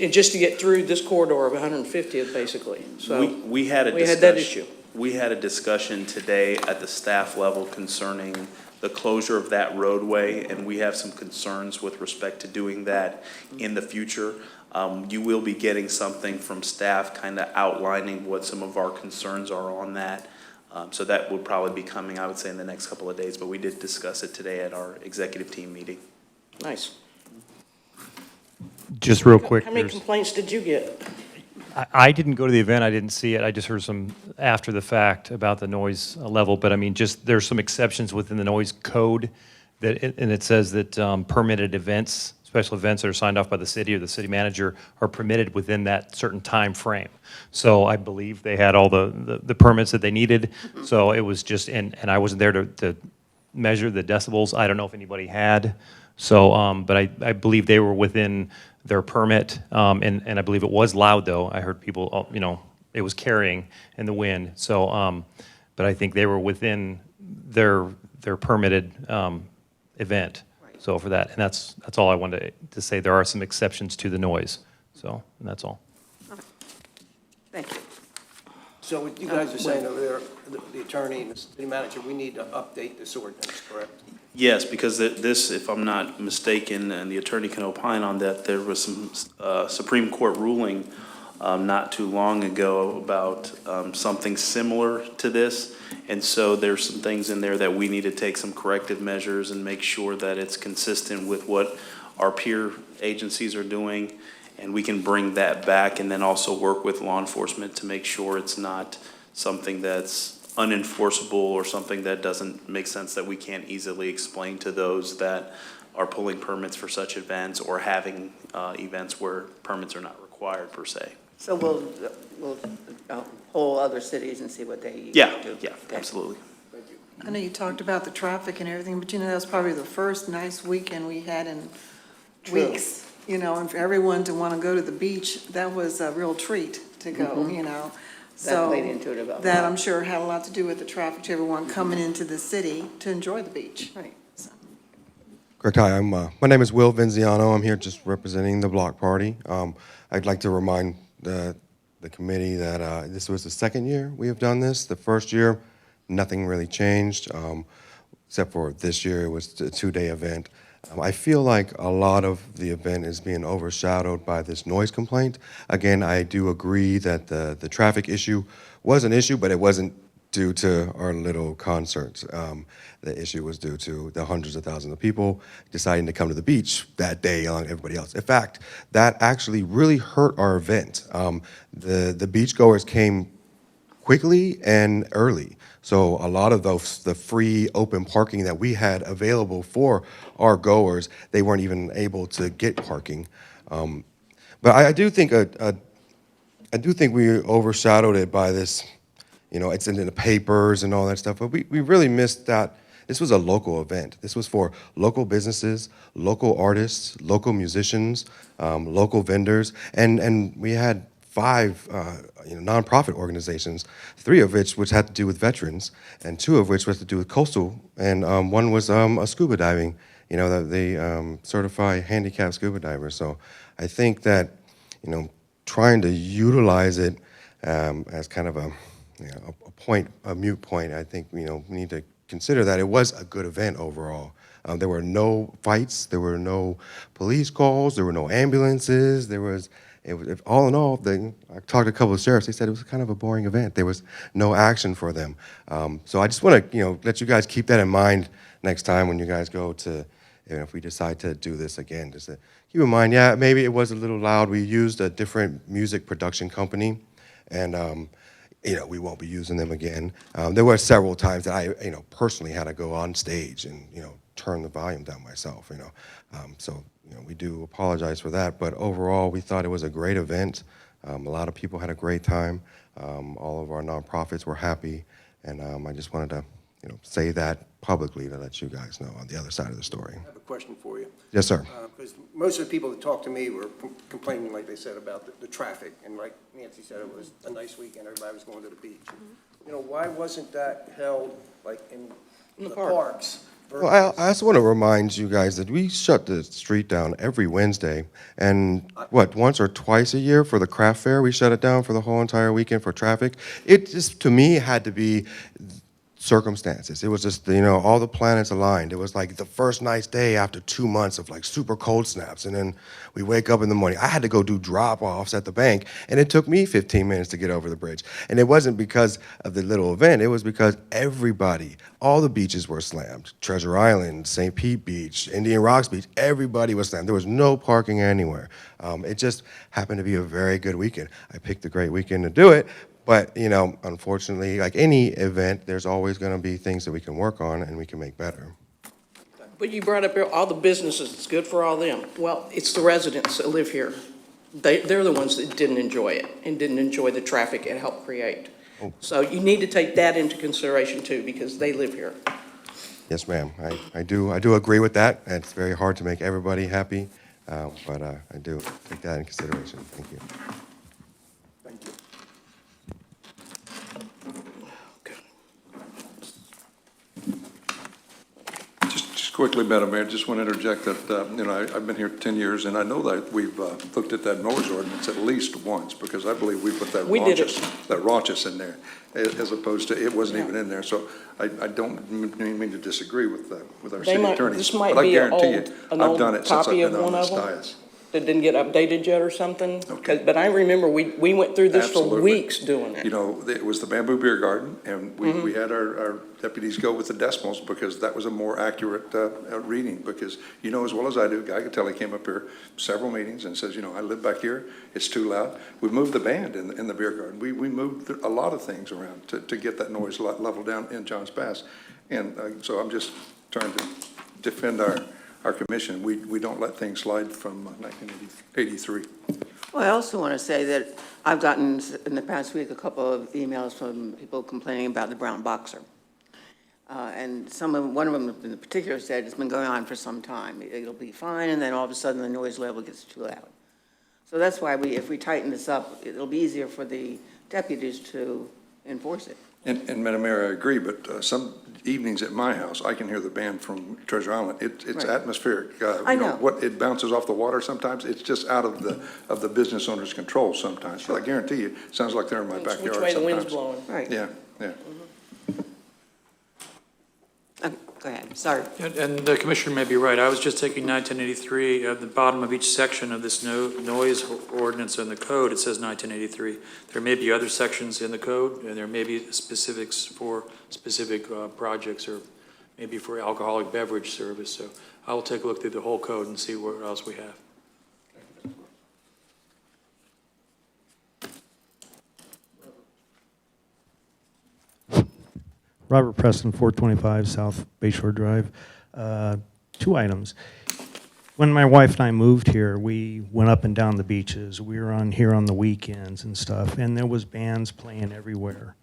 Just to get through this corridor of 150th, basically. So we had that issue. We had a discussion today at the staff level concerning the closure of that roadway, and we have some concerns with respect to doing that in the future. You will be getting something from staff kind of outlining what some of our concerns are on that. So that would probably be coming, I would say, in the next couple of days, but we did discuss it today at our executive team meeting. Nice. Just real quick. How many complaints did you get? I didn't go to the event, I didn't see it, I just heard some after the fact about the noise level, but I mean, just, there's some exceptions within the noise code that, and it says that permitted events, special events that are signed off by the city or the city manager are permitted within that certain time frame. So I believe they had all the permits that they needed, so it was just, and I wasn't there to measure the decibels, I don't know if anybody had, so, but I believe they were within their permit, and I believe it was loud though. I heard people, it was carrying in the wind. So, but I think they were within their permitted event. Right. So for that, and that's all I wanted to say. There are some exceptions to the noise. So, and that's all. Thank you. So what you guys are saying over there, the attorney and the city manager, we need to update this ordinance, correct? Yes, because this, if I'm not mistaken, and the attorney can opine on that, there was some Supreme Court ruling not too long ago about something similar to this. And so there's some things in there that we need to take some corrective measures and make sure that it's consistent with what our peer agencies are doing. And we can bring that back and then also work with law enforcement to make sure it's not something that's unenforceable or something that doesn't make sense, that we can't easily explain to those that are pulling permits for such events or having events where permits are not required per se. So we'll poll other cities and see what they do. Yeah, absolutely. I know you talked about the traffic and everything, but that was probably the first nice weekend we had in True. weeks. And for everyone to want to go to the beach, that was a real treat to go, That played into it about that I'm sure had a lot to do with the traffic to everyone coming into the city to enjoy the beach. Right. Correct. Hi, my name is Will Venziano. I'm here just representing the Block Party. I'd like to remind the committee that this was the second year we have done this. The first year, nothing really changed, except for this year it was a two-day event. I feel like a lot of the event is being overshadowed by this noise complaint. Again, I do agree that the traffic issue was an issue, but it wasn't due to our little concerts. The issue was due to the hundreds of thousands of people deciding to come to the beach that day along everybody else. In fact, that actually really hurt our event. The beachgoers came quickly and early. So a lot of the free open parking that we had available for our goers, they weren't even able to get parking. But I do think we overshadowed it by this, it's in the papers and all that stuff. But we really missed that. This was a local event. This was for local businesses, local artists, local musicians, local vendors, and we had 5 nonprofit organizations, 3 of which had to do with veterans, and 2 of which was to do with coastal, and one was a scuba diving. They certify handicapped scuba divers. So I think that trying to utilize it as kind of a moot point. I think we need to consider that it was a good event overall. There were no fights, there were no police calls, there were no ambulances, all in all, I talked to a couple of sheriffs, they said it was kind of a boring event. There was no action for them. So I just want to, let you guys keep that in mind next time when you guys go to, if we decide to do this again, just to keep in mind, yeah, maybe it was a little loud. We used a different music production company, and we won't be using them again. There were several times that I, personally had to go on stage and, turn the volume down myself, So, we do apologize for that, but overall, we thought it was a great event. A lot of people had a great time. All of our nonprofits were happy, and I just wanted to, say that publicly to let you guys know on the other side of the story. I have a question for you. Yes, sir. Because most of the people that talked to me were complaining, like they said, about the traffic. And like Nancy said, it was a nice weekend, everybody was going to the beach. Why wasn't that held like in the parks? Well, I also want to remind you guys that we shut the street down every Wednesday, and once or twice a year for the craft fair, we shut it down for the whole entire weekend for traffic. It just, to me, had to be circumstances. It was just, all the planets aligned. It was like the first nice day after 2 months of like super cold snaps, and then we wake up in the morning. I had to go do drop-offs at the bank, and it took me 15 minutes to get over the bridge. And it wasn't because of the little event. It was because everybody, all the beaches were slammed. Treasure Island, St. Pete Beach, Indian Rocks Beach, everybody was slammed. There was no parking anywhere. It just happened to be a very good weekend. I picked a great weekend to do it. But, unfortunately, like any event, there's always going to be things that we can work on and we can make better. But you brought up all the businesses, it's good for all them. Well, it's the residents that live here. They're the ones that didn't enjoy it and didn't enjoy the traffic it helped create. So you need to take that into consideration too, because they live here. Yes, ma'am. I do agree with that. It's very hard to make everybody happy, but I do take that into consideration. Thank you. Thank you. Just quickly, Madam Mayor, just want to interject that, I've been here 10 years, and I know that we've looked at that noise ordinance at least once, because I believe we put that raunchous in there, as opposed to, it wasn't even in there. So I don't mean to disagree with our city attorney. This might but I be an guarantee old, you, an I've old done it since I've copy of been on one this of them dais. that didn't get updated yet or something. Okay. But I remember we went through this for Absolutely. weeks doing it. It was the Bamboo Beer Garden, and we had our deputies go with the decimals because that was a more accurate reading. Because as well as I do, Guy Gatelli came up here several meetings and says, I live back here, it's too loud. We moved the band in the beer garden. We moved a lot of things around to get that noise level down in Johns Pass. And so I'm just trying to defend our commission. We don't let things slide from 1983. Well, I also want to say that I've gotten in the past week a couple of emails from people complaining about the brown boxer. And one of them in particular said it's been going on for some time. It'll be fine, and then all of a sudden the noise level gets too loud. So that's why if we tighten this up, it'll be easier for the deputies to enforce it. And Madam Mayor, I agree, but some evenings at my house, I can hear the band from Treasure Island. It's Right. atmospheric. I know. It bounces off the water sometimes. It's just out of the business owner's control sometimes. But I guarantee you, it sounds like they're in my It's backyard which way sometimes. the wind's blowing. Right. Yeah. Go ahead, sorry. And the commissioner may be right. I was just taking 1983, at the bottom of each section of this noise ordinance in the code, it says 1983. There may be other sections in the code, and there may be specifics for specific projects, or maybe for alcoholic beverage service. So I will take a look through the whole code and see what else we have. Robert Preston, 425 South Bayshore Drive. 2 items. When my wife and I moved here, we went up and down the beaches. We were here on the weekends and stuff, and there was bands playing everywhere.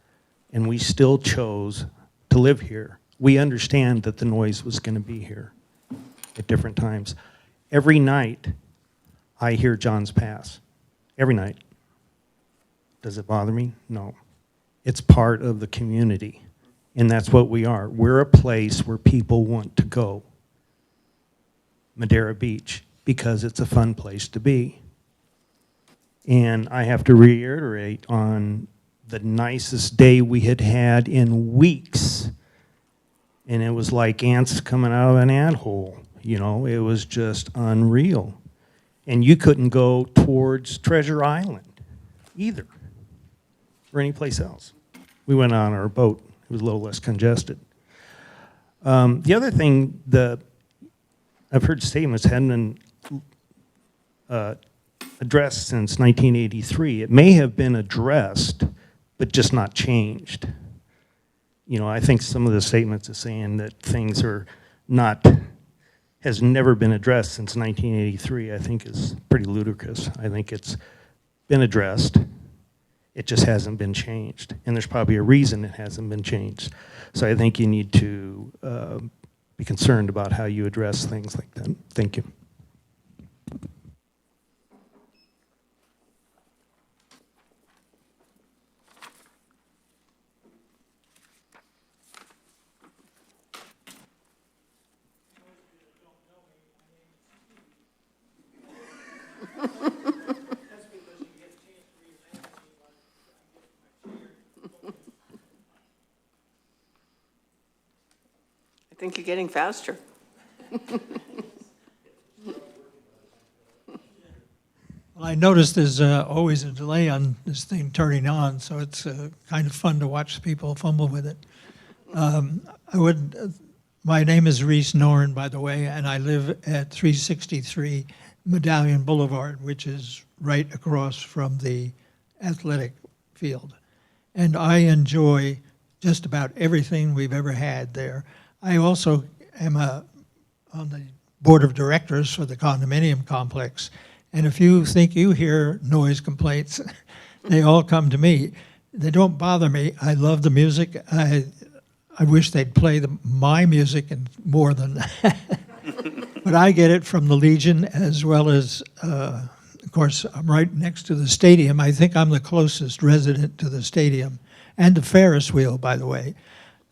And we still chose to live here. We understand that the noise was going to be here at different times. Every night, I hear John's Pass. Every night. Does it bother me? No. It's part of the community. And that's what we are. We're a place where people want to go. Madera Beach, because it's a fun place to be. And I have to reiterate on the nicest day we had had in weeks. And it was like ants coming out of an anthole. It was just unreal. And you couldn't go towards Treasure Island either, or any place else. We went on our boat. It was a little less congested. The other thing, I've heard statements hadn't been addressed since 1983. It may have been addressed, but just not changed. You know, I think some of the statements are saying that things are not, has never been addressed since 1983, I think is pretty ludicrous. I think it's been addressed, it just hasn't been changed. And there's probably a reason it hasn't been changed. So I think you need to be concerned about how you address things like that. Thank you. I think you're getting faster. Well, I noticed there's always a delay on this thing turning on, so it's kind of fun to watch people fumble with it. My name is Reese Noren, by the way, and I live at 363 Medallion Boulevard, which is right across from the athletic field. And I enjoy just about everything we've ever had there. I also am on the board of directors for the condominium complex. And if you think you hear noise complaints, they all come to me. They don't bother me. I love the music. I wish they'd play my music and more than that. But I get it from the Legion as well as, of course, I'm right next to the stadium. I think I'm the closest resident to the stadium. And the Ferris wheel, by the way.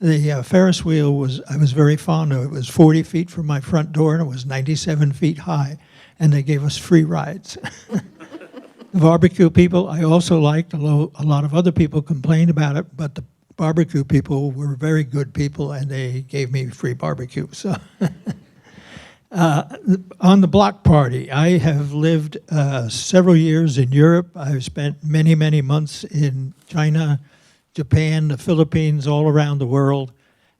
The Ferris wheel I was very fond of. It was 40 feet from my front door and it was 97 feet high. And they gave us free rides. The barbecue people I also liked, although a lot of other people complained about it, but the barbecue people were very good people and they gave me free barbecue. So, on the block party, I have lived several years in Europe. I've spent many, many months in China, Japan, the Philippines, all around the world,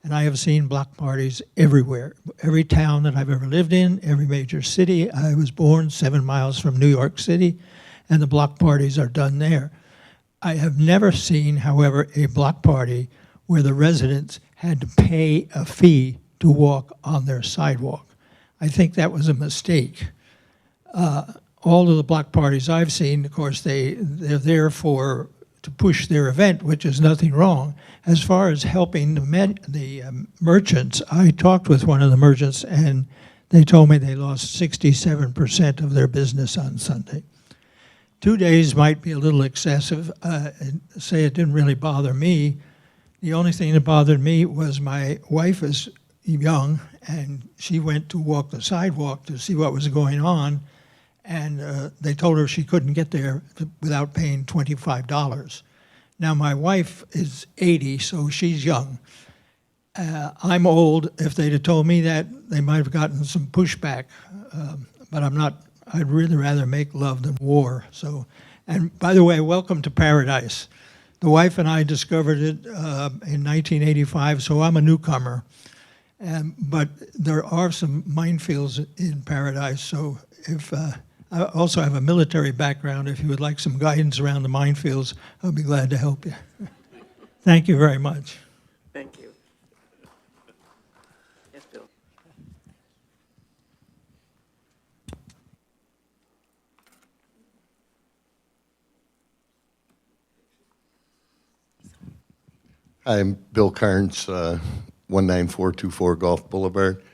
and I have seen block parties everywhere. Every town that I've ever lived in, every major city. I was born 7 miles from New York City, and the block parties are done there. I have never seen, however, a block party where the residents had to pay a fee to walk on their sidewalk. I think that was a mistake. All of the block parties I've seen, of course, they're there to push their event, which is nothing wrong. As far as helping the merchants, I talked with one of the merchants and they told me they lost 67% of their business on Sunday. 2 days might be a little excessive. Say it didn't really bother me. The only thing that bothered me was my wife is young and she went to walk the sidewalk to see what was going on. And they told her she couldn't get there without paying $25. Now, my wife is 80, so she's young. I'm old. If they'd have told me that, they might have gotten some pushback. But I'm not. I'd really rather make love than war. So, and by the way, welcome to paradise. The wife and I discovered it in 1985, so I'm a newcomer. But there are some minefields in paradise, so if I also have a military background. If you would like some guidance around the minefields, I'll be glad to help you. Thank you very much. Thank you. Yes, Bill. I'm Bill Carnes, 19424 Gulf Boulevard.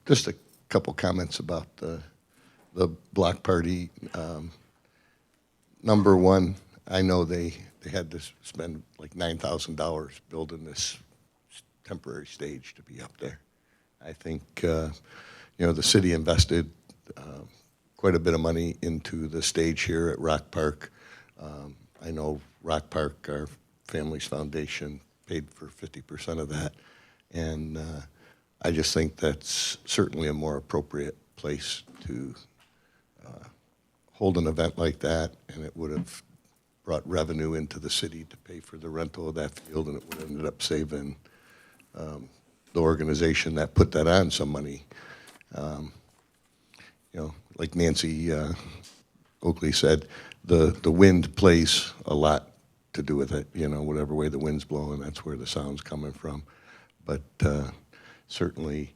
Just a couple comments about the block party. Number one, I know they had to spend like $9,000 building this temporary stage to be up there. I think the city invested quite a bit of money into the stage here at Rock Park. I know Rock Park, our family's foundation, paid for 50% of that, and I just think that's certainly a more appropriate place to hold an event like that, and it would have brought revenue into the city to pay for the rental of that field, and it would have ended up saving the organization that put that on some money. Like Nancy Oakley said, the wind plays a lot to do with it, you know, whatever way the wind's blowing, that's where the sound's coming from. But certainly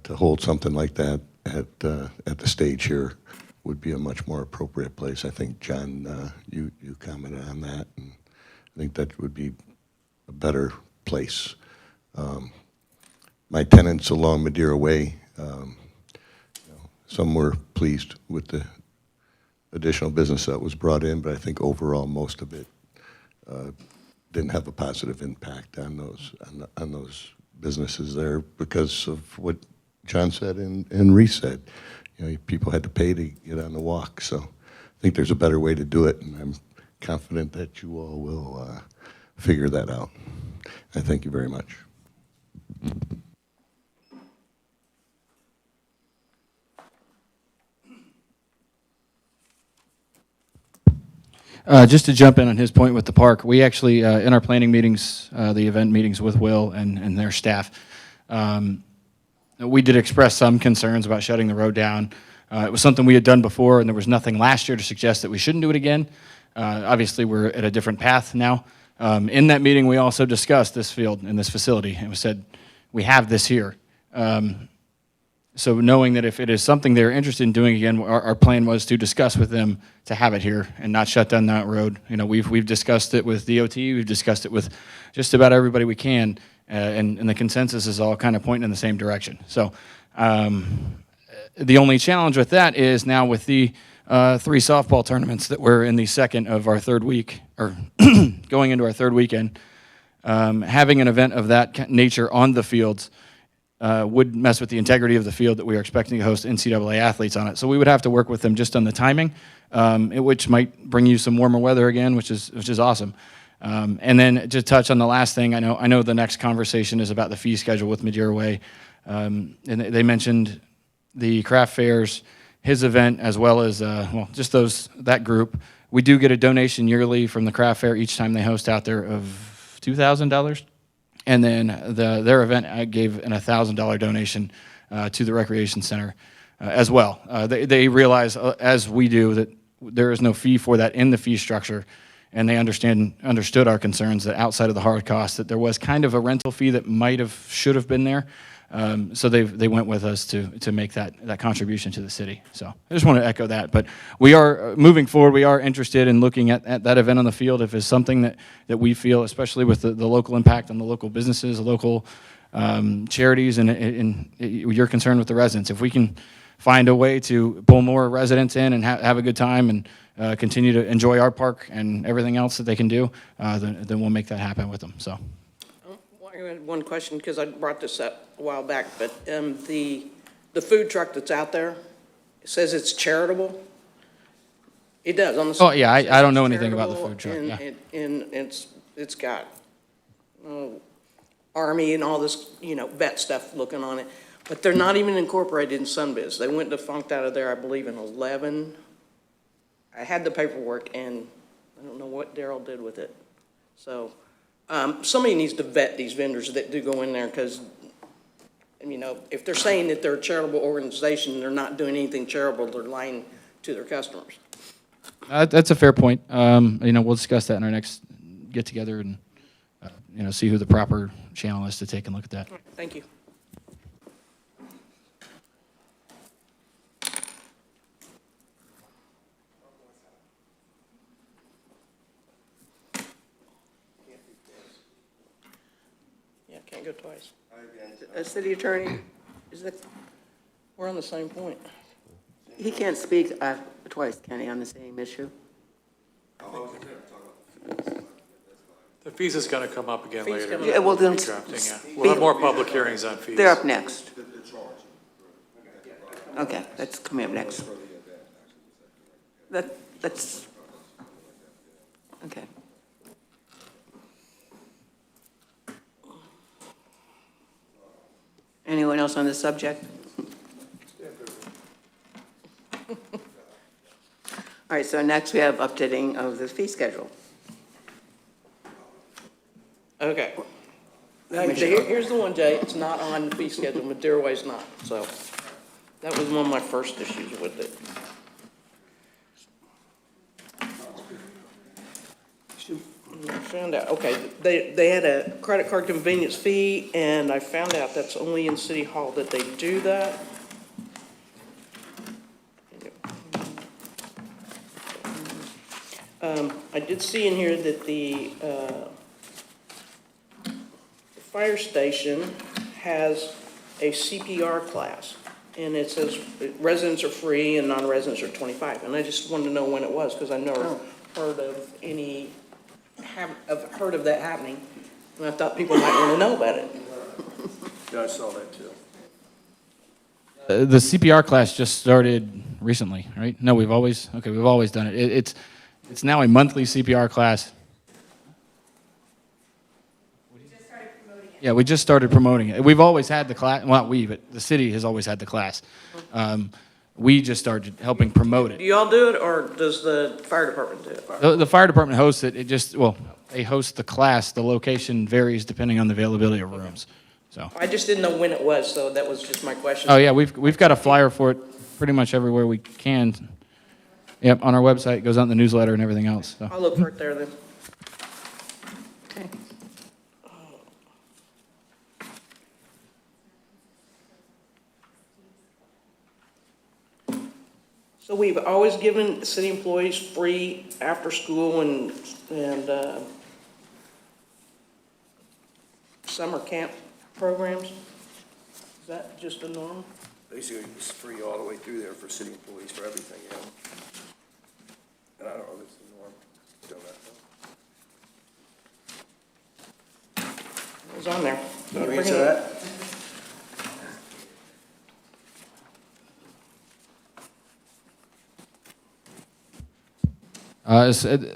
to hold something like that at the stage here would be a much more appropriate place. I think, John, you commented on that, and I think that would be a better place. My tenants along Madeira Way, some were pleased with the additional business that was brought in, but I think overall most of it didn't have a positive impact on those businesses there because of what John said and Reese said. You know, people had to pay to get on the walk. So I think there's a better way to do it, and I'm confident that you all will figure that out. I thank you very much. Just to jump in on his point with the park, we actually, in our planning meetings, the event meetings with Will and their staff, we did express some concerns about shutting the road down. It was something we had done before, and there was nothing last year to suggest that we shouldn't do it again. Obviously, we're at a different path now. In that meeting, we also discussed this field and this facility, and we said, we have this here. So knowing that if it is something they're interested in doing again, our plan was to discuss with them to have it here and not shut down that road. You know, we've discussed it with DOT, we've discussed it with just about everybody we can, and the consensus is all kind of pointing in the same direction. So the only challenge with that is now with the 3 softball tournaments that we're in the second of our third week, or going into our third weekend, having an event of that nature on the fields would mess with the integrity of the field that we are expecting to host NCAA athletes on it. So we would have to work with them just on the timing, which might bring you some warmer weather again, which is awesome. And then to touch on the last thing, I know the next conversation is about the fee schedule with Madeira Way. And they mentioned the craft fairs, his event, as well as, well, just that group. We do get a donation yearly from the craft fair each time they host out there of $2,000. And then their event, I gave an $1,000 donation to the recreation center as well. They realize, as we do, that there is no fee for that in the fee structure, and they understood our concerns that outside of the hard costs, that there was kind of a rental fee that should have been there. So they went with us to make that contribution to the city. So I just want to echo that. But we are moving forward. We are interested in looking at that event on the field if it's something that we feel, especially with the local impact on the local businesses, the local charities, and you're concerned with the residents. If we can find a way to pull more residents in and have a good time and continue to enjoy our park and everything else that they can do, then we'll make that happen with them. So. I had one question, because I brought this up a while back, but the food truck that's out there, it says it's charitable. It does on the. Oh yeah, I don't know anything about the food truck. Yeah. And it's got Army and all this, vet stuff looking on it, but they're not even incorporated in Sunbiz. They went defunct out of there, I believe, in 11. I had the paperwork, and I don't know what Daryl did with it. So. Somebody needs to vet these vendors that do go in there, because, if they're saying that they're a charitable organization and they're not doing anything charitable, they're lying to their customers. That's a fair point. We'll discuss that in our next get-together and, see who the proper channel is to take and look at that. Thank you. Can't go twice. City attorney, We're on the same point. he can't speak twice, can he, on the same issue? The fees is going to come up again later. Yeah, well, then We'll have more public hearings on fees. They're up next. Okay, that's coming up next. That's, okay. Anyone else on this subject? All right, so next we have updating of the fee schedule. Okay. Here's the one, Jay. It's not on the fee schedule. Madeira Way's not. So that was one of my first issues with it. found out, okay, they had a credit card convenience fee, and I found out that's only in City Hall that they do that. I did see in here that the fire station has a CPR class, and it says residents are free and non-residents are 25. And I just wanted to know when it was, because I've never heard of heard of that happening, and I thought people might want to know about it. Yeah, I saw that too. The CPR class just started recently, right? No, we've always done it. It's now a monthly CPR class. Yeah, we just started promoting it. We've always had the class, well, not we, but the city has always had the class. We just started helping promote it. Do y'all do it, or does the fire department do it? The fire department hosts it. They host the class. The location varies depending on the availability of rooms. So. I just didn't know when it was, so that was just my question. Oh yeah, we've got a flyer for it pretty much everywhere we can. Yep, on our website, it goes out in the newsletter and everything else. So. I'll look for it there then. Okay. So we've always given city employees free after-school and summer camp programs? Is that just a norm? Basically, it's free all the way through there for city employees for everything, yeah. And I don't know if it's the norm. Still not. It was on there. Can you answer that?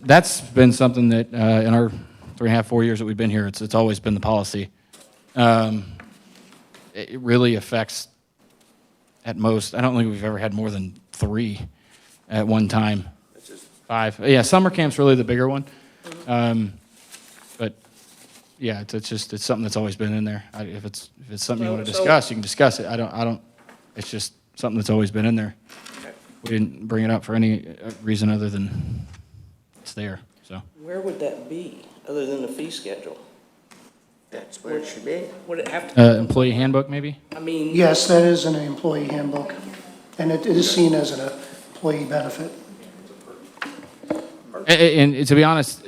That's been something that in our 3.5, 4 years that we've been here, it's always been the policy. It really affects, at most, I don't think we've ever had more than 3 at one time. 5. Yeah, summer camp's really the bigger one. But yeah, it's something that's always been in there. If it's something you want to discuss, you can discuss it. I don't. It's just something that's always been in there. We didn't bring it up for any reason other than it's there. So. Where would that be, other than the fee schedule? That's where it should be. Would it have to? Employee handbook, maybe? I mean. Yes, that is in an employee handbook, and it is seen as an employee benefit. And to be honest,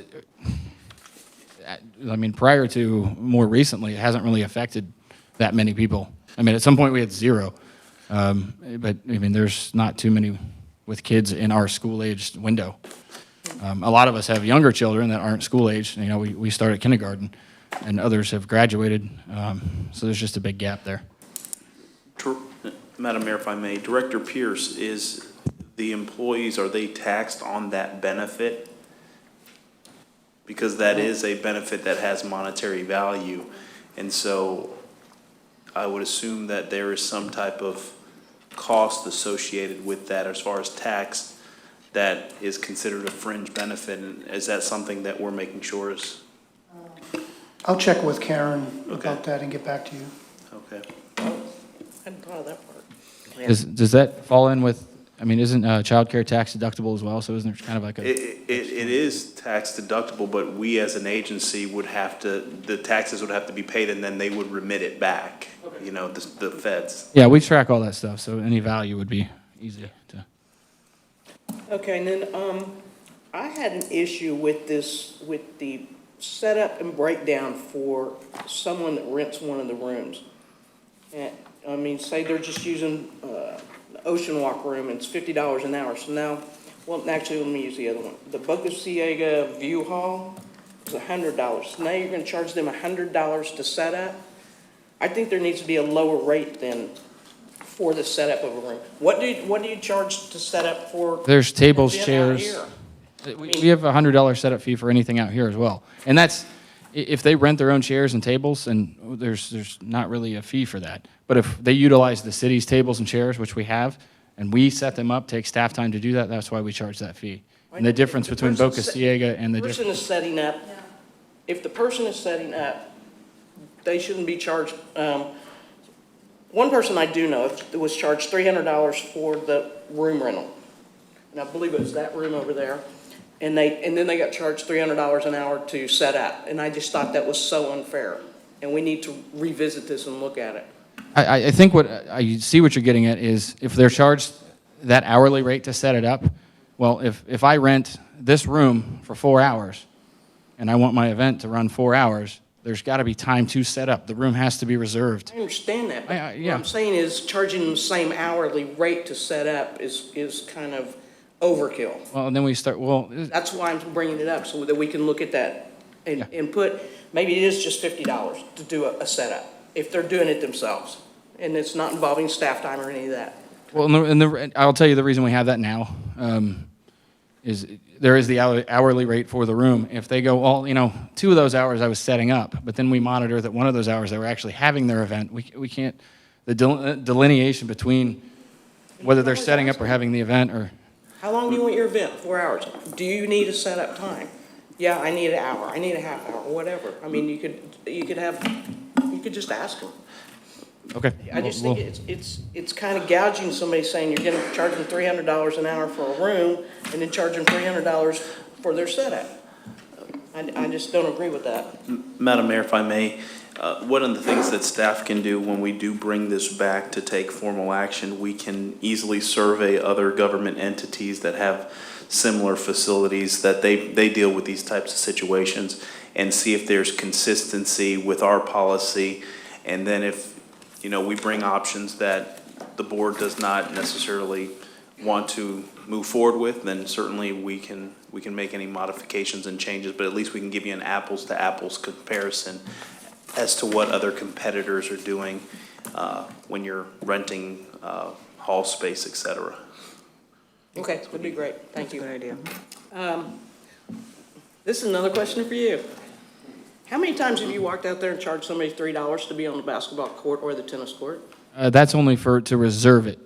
I mean, prior to more recently, it hasn't really affected that many people. I mean, at some point we had 0. But, I mean, there's not too many with kids in our school-aged window. A lot of us have younger children that aren't school-aged. You know, we start at kindergarten, and others have graduated. So there's just a big gap there. Madam Mayor, if I may, Director Pierce, is the employees, are they taxed on that benefit? Because that is a benefit that has monetary value. And so I would assume that there is some type of cost associated with that as far as tax that is considered a fringe benefit. And is that something that we're making sure is? I'll check with Karen about that and get back to you. Okay. I hadn't thought of that part. Does that fall in with, I mean, isn't childcare tax deductible as well? So isn't there kind of like a... It is tax deductible, but we as an agency would have to, the taxes would have to be paid and then they would remit it back, you know, the feds. Yeah, we track all that stuff, so any value would be easy to... Okay, and then, I had an issue with this, with the setup and breakdown for someone that rents one of the rooms. And, I mean, say they're just using, the Ocean Walk room, and it's $50 an hour. So now, well, actually, let me use the other one. The BOC View Hall is $100. So now you're gonna charge them $100 to set up? I think there needs to be a lower rate than for the setup of a room. What do you charge to set up for? There's tables, an event chairs. out here? We have a $100 setup fee for anything out here as well. And that's, if they rent their own chairs and tables, and there's not really a fee for that. But if they utilize the city's tables and chairs, which we have, and we set them up, take staff time to do that, that's why we charge that fee. And the difference between Boca Ciega and the person is setting up, if the person is setting up, they shouldn't be charged. One person I do know was charged $300 for the room rental. And I believe it was that room over there. And then they got charged $300 an hour to set up. And I just thought that was so unfair. And we need to revisit this and look at it. I think what I see what you're getting at is if they're charged that hourly rate to set it up, well, if I rent this room for 4 hours and I want my event to run 4 hours, there's got to be time to set up. The room has to be reserved. I understand that, but yeah. what I'm saying is charging them the same hourly rate to set up is kind of overkill. Well, and then we start, well, That's why I'm bringing it up, so that we can look at that and put, maybe it is just $50 to do a setup, if they're doing it themselves, and it's not involving staff time or any of that. well, I'll tell you the reason we have that now is there is the hourly rate for the room. If they go all, 2 of those hours I was setting up, but then we monitor that one of those hours they were actually having their event. We can't, the delineation between whether they're setting up or having the event or. How long do you want your event? 4 hours. Do you need a setup time? Yeah, I need an hour, I need a half hour, whatever. I mean, you could just ask them. Okay. I just think it's kind of gouging somebody, saying you're going to charge them $300 an hour for a room and then charge them $300 for their setup. I just don't agree with that. Madam Mayor, if I may, one of the things that staff can do when we do bring this back to take formal action, we can easily survey other government entities that have similar facilities that they deal with these types of situations and see if there's consistency with our policy. And then if, we bring options that the board does not necessarily want to move forward with, then certainly we can make any modifications and changes, but at least we can give you an apples to apples comparison as to what other competitors are doing when you're renting hall space, et cetera. Okay, that'd be great. Thank you. Good idea. This is another question for you. How many times have you walked out there and charged somebody $3 to be on the basketball court or the tennis court? That's only to reserve it.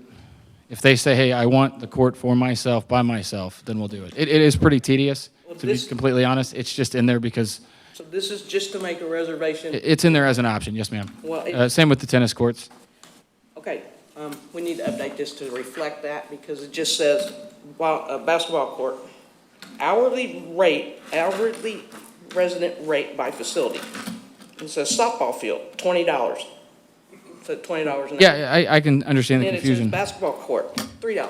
If they say, hey, I want the court for myself, by myself, then we'll do it. It is pretty tedious, to be completely honest. It's just in there because So this is just to make a reservation? it's in there as an option, yes, ma'am. Well, Same with the tennis courts. Okay, we need to update this to reflect that, because it just says, basketball court, hourly resident rate by facility. It says softball field, $20. So $20 an hour. Yeah, I can understand the And confusion. then it says basketball court, $3.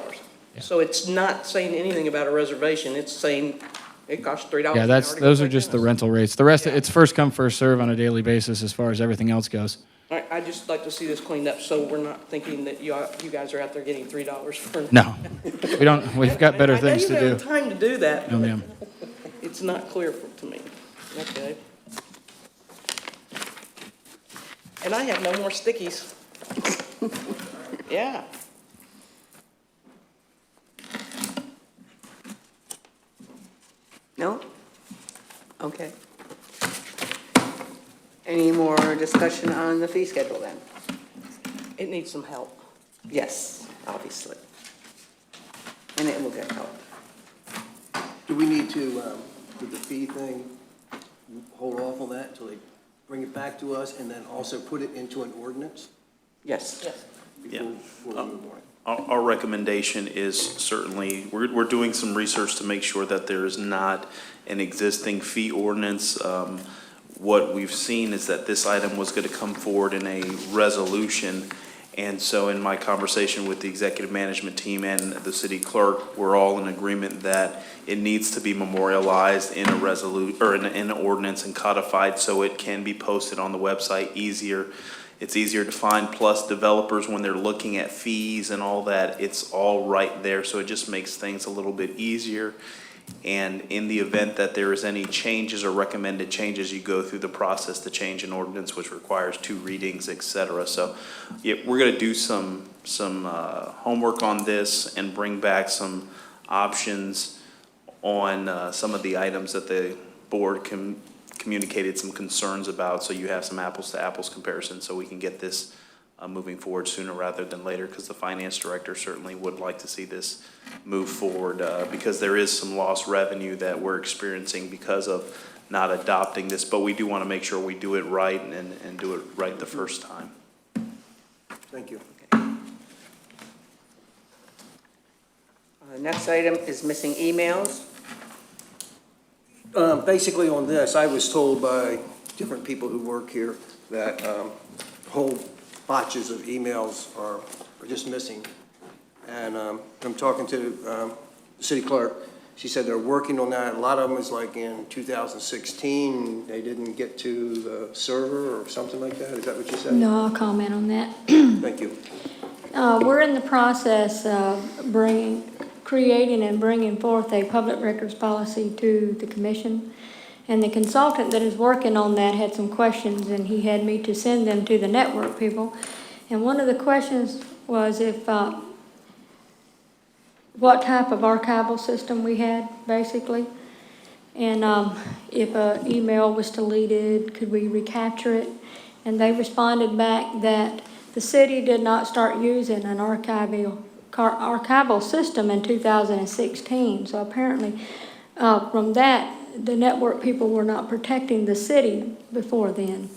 So it's not saying anything about a reservation, it's saying it costs $3 an Yeah, hour to go those play are just the tennis. rental rates. The rest, it's first come, first serve on a daily basis as far as everything else goes. I just like to see this cleaned up, so we're not thinking that you guys are out there getting $3 for. No, we don't, we've got better things to I know you do. have time to do that. No, but ma'am. It's not clear to me. Okay. And I have no more stickies. Yeah. No? Okay. Any more discussion on the fee schedule then? It needs some help. Yes, obviously. And it will get help. Do we need to, with the fee thing, hold off on that until they bring it back to us and then also put it into an ordinance? Yes. Yeah. Before we move on? Our recommendation is certainly, we're doing some research to make sure that there is not an existing fee ordinance. What we've seen is that this item was going to come forward in a resolution. And so in my conversation with the executive management team and the city clerk, we're all in agreement that it needs to be memorialized in a or in an ordinance and codified so it can be posted on the website easier. It's easier to find, plus developers, when they're looking at fees and all that, it's all right there. So it just makes things a little bit easier. And in the event that there is any changes or recommended changes, you go through the process to change an ordinance, which requires 2 readings, et cetera. So yeah, we're going to do some homework on this and bring back some options on some of the items that the board communicated some concerns about, so you have some apples to apples comparison, so we can get this moving forward sooner rather than later, because the finance director certainly would like to see this move forward, because there is some lost revenue that we're experiencing because of not adopting this, but we do want to make sure we do it right and do it right the first time. Thank you. Next item is missing emails. Basically on this, I was told by different people who work here that whole batches of emails are just missing. And I'm talking to the city clerk. She said they're working on that. A lot of them is like in 2016, they didn't get to the server or something like that. Is that what you said? No, I'll comment on that. Thank you. We're in the process of creating and bringing forth a public records policy to the commission. And the consultant that is working on that had some questions, and he had me to send them to the network people. And one of the questions was if, what type of archival system we had, basically. And if an email was deleted, could we recapture it? And they responded back that the city did not start using an archival system in 2016. So apparently, from that, the network people were not protecting the city before then,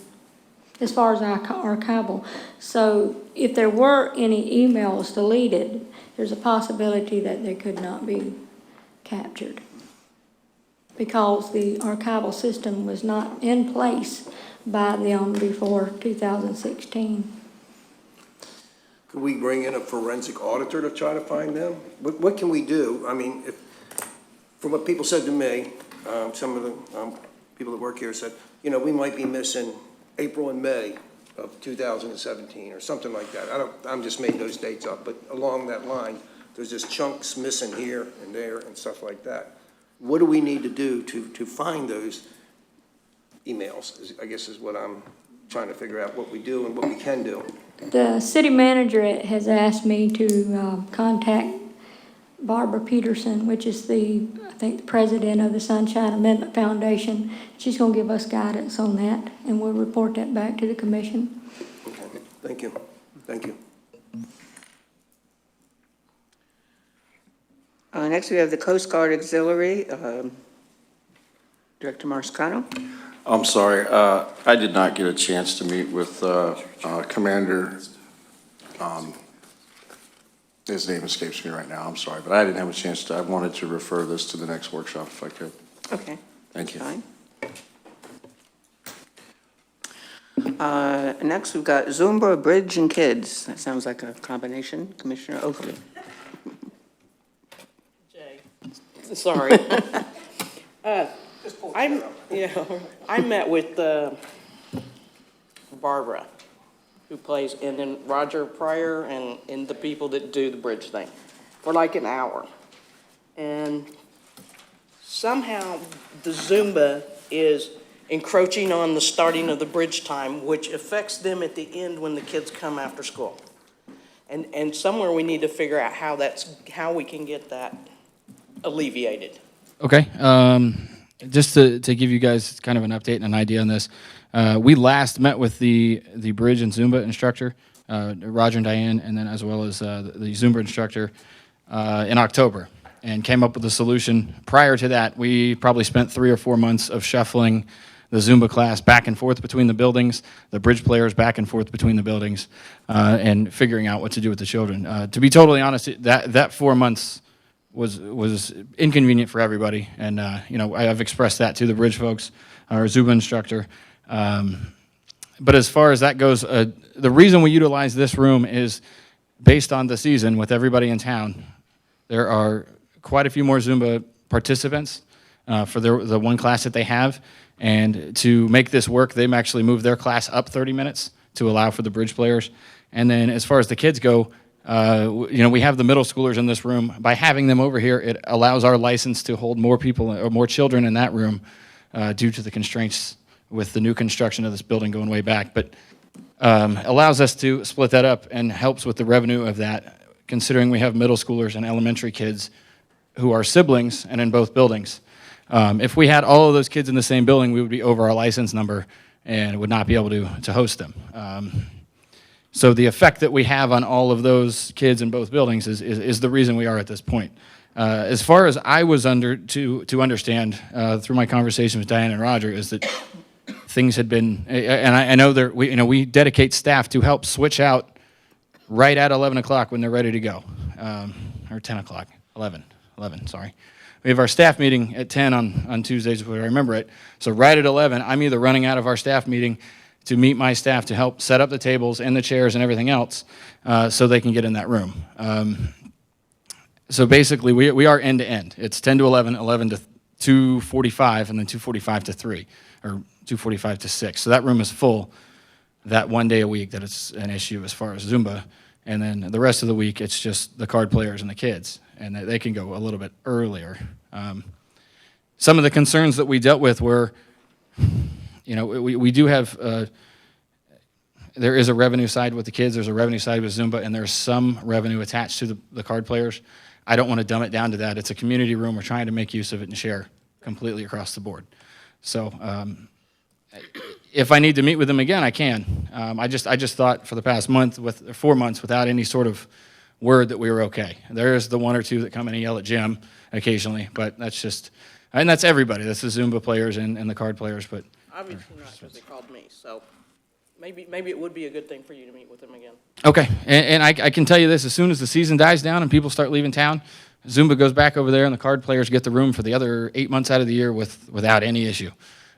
as far as archival. So if there were any emails deleted, there's a possibility that they could not be captured because the archival system was not in place by them before 2016. Could we bring in a forensic auditor to try to find them? What can we do? I mean, from what people said to me, some of the people that work here said, you know, we might be missing April and May of 2017 or something like that. I'm just making those dates up, but along that line, there's just chunks missing here and there and stuff like that. What do we need to do to find those emails, I guess is what I'm trying to figure out, what we do and what we can do. The city manager has asked me to contact Barbara Peterson, which is I think the president of the Sunshine Amendment Foundation. She's going to give us guidance on that, and we'll report that back to the commission. Okay, thank you. Thank you. Next, we have the Coast Guard Auxiliary, Director Marsicano. I'm sorry, I did not get a chance to meet with Commander, his name escapes me right now, I'm sorry, but I didn't have a chance to, I wanted to refer this to the next workshop if I could. Okay. Thank you. Fine. Next, we've got Zumba, Bridge, and Kids. That sounds like a combination. Commissioner Oakley. Jay, sorry. I met with Barbara, who plays, and then Roger Pryor and the people that do the bridge thing for like an hour. And somehow the Zumba is encroaching on the starting of the bridge time, which affects them at the end when the kids come after school. And somewhere we need to figure out how we can get that alleviated. Okay. Just to give you guys kind of an update and an idea on this, we last met with the bridge and Zumba instructor, Roger and Diane, and then as well as the Zumba instructor in October, and came up with a solution. Prior to that, we probably spent 3 or 4 months of shuffling the Zumba class back and forth between the buildings, the bridge players back and forth between the buildings, and figuring out what to do with the children. To be totally honest, that 4 months was inconvenient for everybody, and I've expressed that to the bridge folks, our Zumba instructor. But as far as that goes, the reason we utilize this room is based on the season with everybody in town. There are quite a few more Zumba participants for the one class that they have, and to make this work, they've actually moved their class up 30 minutes to allow for the bridge players. And then as far as the kids go, we have the middle schoolers in this room. By having them over here, it allows our license to hold more people or more children in that room due to the constraints with the new construction of this building going way back. But allows us to split that up and helps with the revenue of that, considering we have middle schoolers and elementary kids who are siblings and in both buildings. If we had all of those kids in the same building, we would be over our license number and would not be able to host them. So the effect that we have on all of those kids in both buildings is the reason we are at this point. As far as I was to understand through my conversation with Diane and Roger, is that things had been, and I know that we dedicate staff to help switch out right at 11 o'clock when they're ready to go, or 10 o'clock, 11 11, sorry. We have our staff meeting at 10 on Tuesdays, if I remember it. So right at 11, I'm either running out of our staff meeting to meet my staff to help set up the tables and the chairs and everything else so they can get in that room. So basically, we are end to end. It's 10 to 11, 11 to 2:45, and then 2:45 to 3, or 2:45 to 6. So that room is full that one day a week that it's an issue as far as Zumba. And then the rest of the week, it's just the card players and the kids, and they can go a little bit earlier. Some of the concerns that we dealt with were, we do have, there is a revenue side with the kids, there's a revenue side with Zumba, and there's some revenue attached to the card players. I don't want to dumb it down to that. It's a community room. We're trying to make use of it and share completely across the board. So if I need to meet with them again, I can. I just thought for the past 4 months, without any sort of word that we were okay. There is the one or two that come in and yell at Jim occasionally, but that's just, and that's everybody. That's the Zumba players and the card players. But Obviously not, because they called me, so maybe it would be a good thing for you to meet with them again. okay, and I can tell you this: as soon as the season dies down and people start leaving town, Zumba goes back over there, and the card players get the room for the other 8 months out of the year without any issue.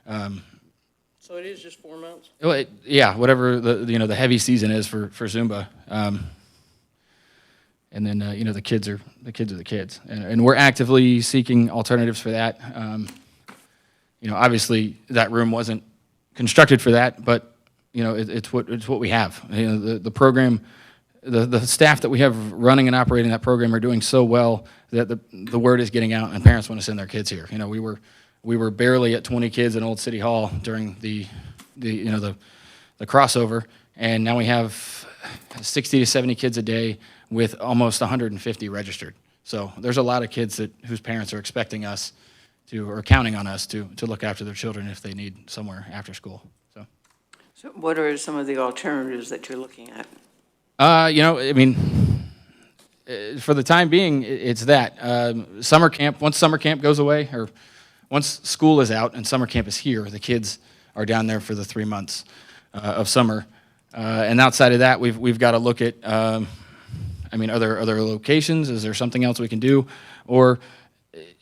So it is just 4 months? Well, yeah, whatever the heavy season is for Zumba, and then the kids are the kids, and we're actively seeking alternatives for that. Obviously that room wasn't constructed for that, but it's what we have. The program, the staff that we have running and operating that program are doing so well that the word is getting out, and parents want to send their kids here. We were barely at 20 kids in Old City Hall during the crossover, and now we have 60 to 70 kids a day with almost 150 registered. So there's a lot of kids whose parents are expecting us or counting on us to look after their children if they need somewhere after school. So what are some of the alternatives that you're looking at? For the time being, it's that. Summer camp, once summer camp goes away, or once school is out and summer camp is here, the kids are down there for the 3 months of summer. And outside of that, we've got to look at, other locations. Is there something else we can do? Or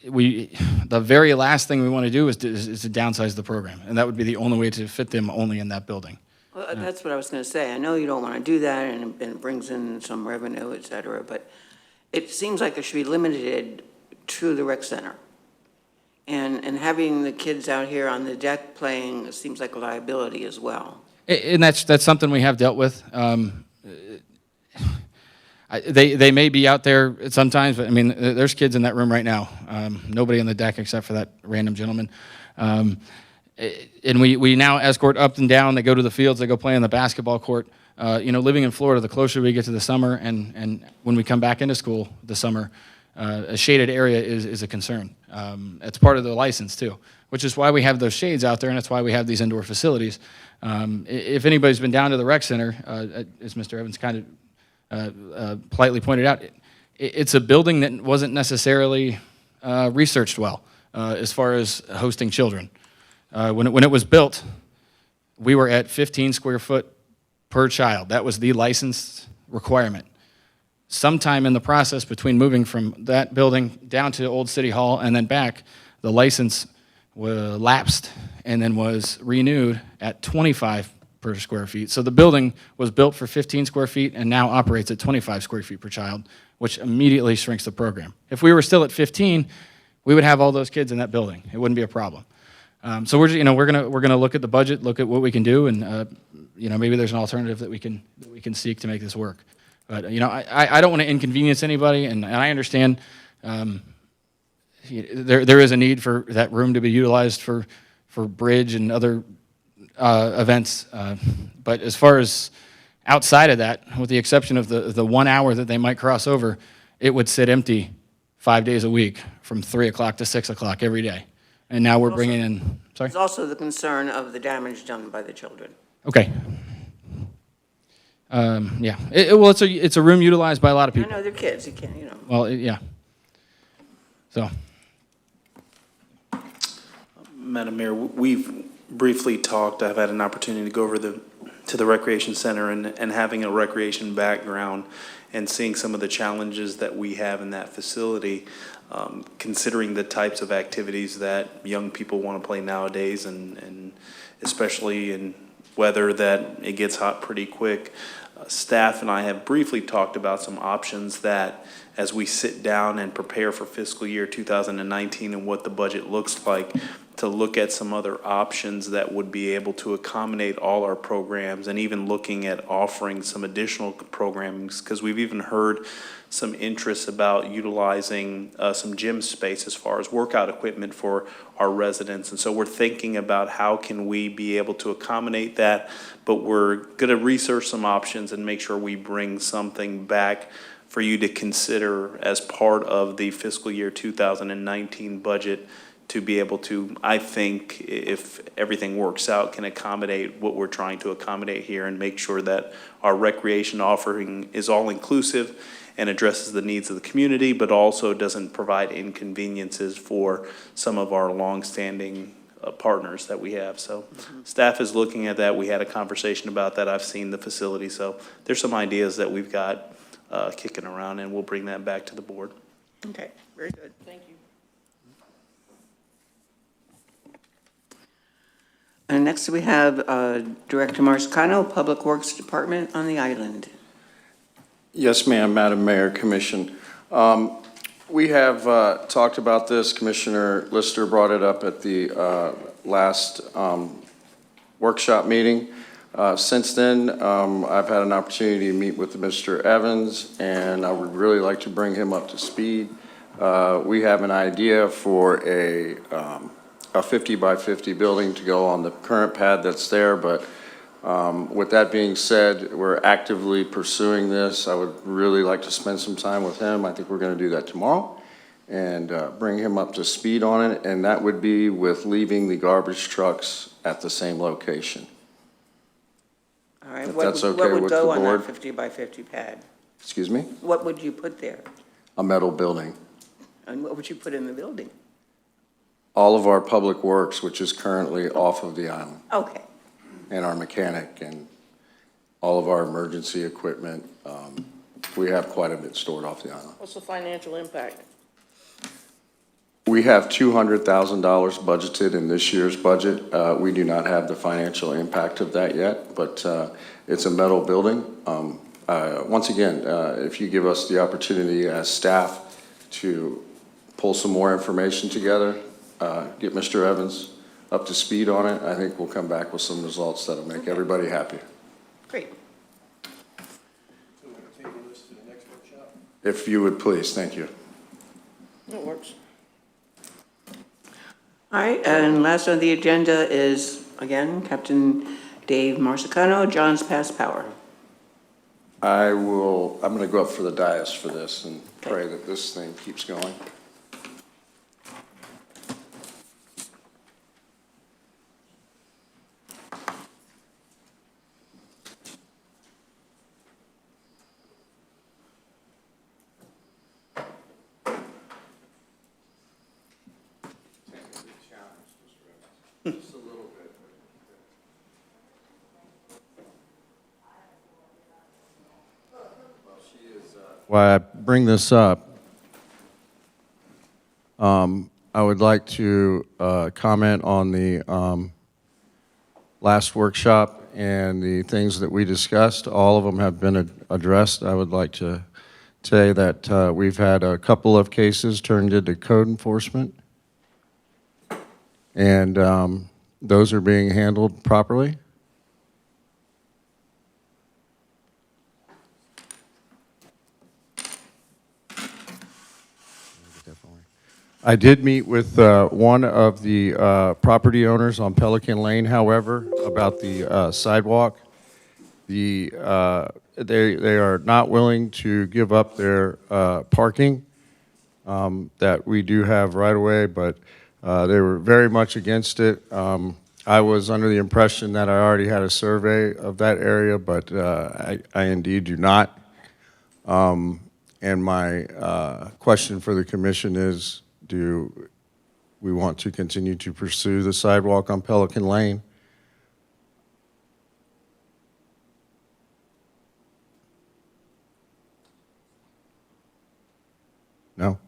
the very last thing we want to do is to downsize the program, and that would be the only way to fit them only in that building. Well, that's what I was going to say. I know you don't want to do that, and it brings in some revenue, et cetera, but it seems like it should be limited to the rec center. And having the kids out here on the deck playing seems like a liability as well. And that's something we have dealt with. They may be out there sometimes, but there's kids in that room right now. Nobody on the deck except for that random gentleman. And we now escort up and down. They go to the fields. They go play on the basketball court. Living in Florida, the closer we get to the summer, and when we come back into school this summer, a shaded area is a concern. It's part of the license too, which is why we have those shades out there, and that's why we have these indoor facilities. If anybody's been down to the rec center, as Mr. Evans kind of politely pointed out, it's a building that wasn't necessarily researched well as far as hosting children. When it was built, we were at 15 square foot per child. That was the licensed requirement. Sometime in the process between moving from that building down to Old City Hall and then back, the license lapsed and then was renewed at 25 per square feet. So the building was built for 15 square feet and now operates at 25 square feet per child, which immediately shrinks the program. If we were still at 15, we would have all those kids in that building. It wouldn't be a problem. So we're gonna look at the budget, look at what we can do, and maybe there's an alternative that we can seek to make this work. But I don't want to inconvenience anybody, and I understand there is a need for that room to be utilized for bridge and other events. But as far as outside of that, with the exception of the 1 hour that they might cross over, it would sit empty 5 days a week from 3 o'clock to 6 o'clock every day. And now we're bringing in, sorry? There's also the concern of the damage done by the children. Okay. Yeah. It's a room utilized by a lot of people. I know they're kids, you can't, Well, yeah. So. Madam Mayor, we've briefly talked. I've had an opportunity to go over the to the recreation center and having a recreation background and seeing some of the challenges that we have in that facility, considering the types of activities that young people want to play nowadays, and especially in weather that it gets hot pretty quick. Staff and I have briefly talked about some options that, as we sit down and prepare for fiscal year 2019 and what the budget looks like, to look at some other options that would be able to accommodate all our programs, and even looking at offering some additional programs, because we've even heard some interest about utilizing some gym space as far as workout equipment for our residents. And so we're thinking about how can we be able to accommodate that, but we're going to research some options and make sure we bring something back for you to consider as part of the fiscal year 2019 budget, to be able to, I think, if everything works out, can accommodate what we're trying to accommodate here and make sure that our recreation offering is all inclusive and addresses the needs of the community, but also doesn't provide inconveniences for some of our longstanding partners that we have. So staff is looking at that. We had a conversation about that. I've seen the facility. So there's some ideas that we've got kicking around, and we'll bring that back to the board. Okay, very good. Thank you. And next we have Director Marsicano, Public Works Department on the island. Yes, ma'am, Madam Mayor, Commission. We have talked about this. Commissioner Lister brought it up at the last workshop meeting. Since then, I've had an opportunity to meet with Mr. Evans, and I would really like to bring him up to speed. We have an idea for a 50 by 50 building to go on the current pad that's there, but with that being said, we're actively pursuing this. I would really like to spend some time with him. I think we're going to do that tomorrow, and bring him up to speed on it, and that would be with leaving the garbage trucks at the same location. All right, If what that's would, okay what would with go the on board. that 50 by 50 pad? Excuse me? What would you put there? A metal building. And what would you put in the building? All of our public works, which is currently off of the island, Okay, and our mechanic and all of our emergency equipment. We have quite a bit stored off the island. What's the financial impact? We have $200,000 budgeted in this year's budget. We do not have the financial impact of that yet, but it's a metal building. Once again, if you give us the opportunity as staff to pull some more information together, get Mr. Evans up to speed on it, I think we'll come back with some results that'll make everybody happy. great. If you would please, thank you. It works. All right, and last on the agenda is, again, Captain Dave Marsicano, John's Pass Power. I'm going to go up for the dais for this and pray that this thing keeps going. Just a little bit. Why I bring this up, I would like to comment on the last workshop and the things that we discussed. All of them have been addressed. I would like to say that we've had a couple of cases turned into code enforcement, and those are being handled properly. I did meet with one of the property owners on Pelican Lane, however, about the sidewalk. They are not willing to give up their parking that we do have right away, but they were very much against it. I was under the impression that I already had a survey of that area, but I indeed do not. And my question for the commission is, do we want to continue to pursue the sidewalk on Pelican Lane? No?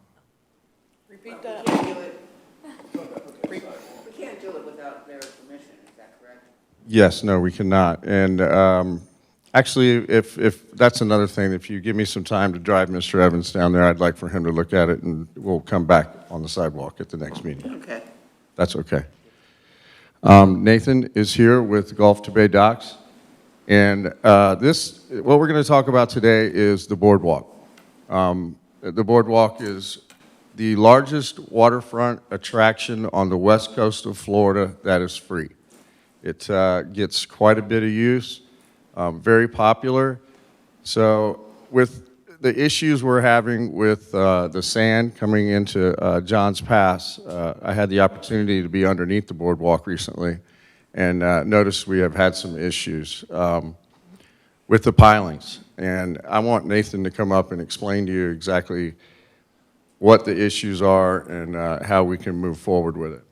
Repeat that. We can't do it without their permission, is that correct? Yes, no, we cannot. And actually, if that's another thing, if you give me some time to drive Mr. Evans down there, I'd like for him to look at it, and we'll come back on the sidewalk at the next meeting. Okay. That's okay. Nathan is here with Gulf to Bay Docks. And what we're going to talk about today is the boardwalk. The boardwalk is the largest waterfront attraction on the west coast of Florida that is free. It gets quite a bit of use, very popular. So with the issues we're having with the sand coming into Johns Pass, I had the opportunity to be underneath the boardwalk recently and noticed we have had some issues with the pilings. And I want Nathan to come up and explain to you exactly what the issues are and how we can move forward with it.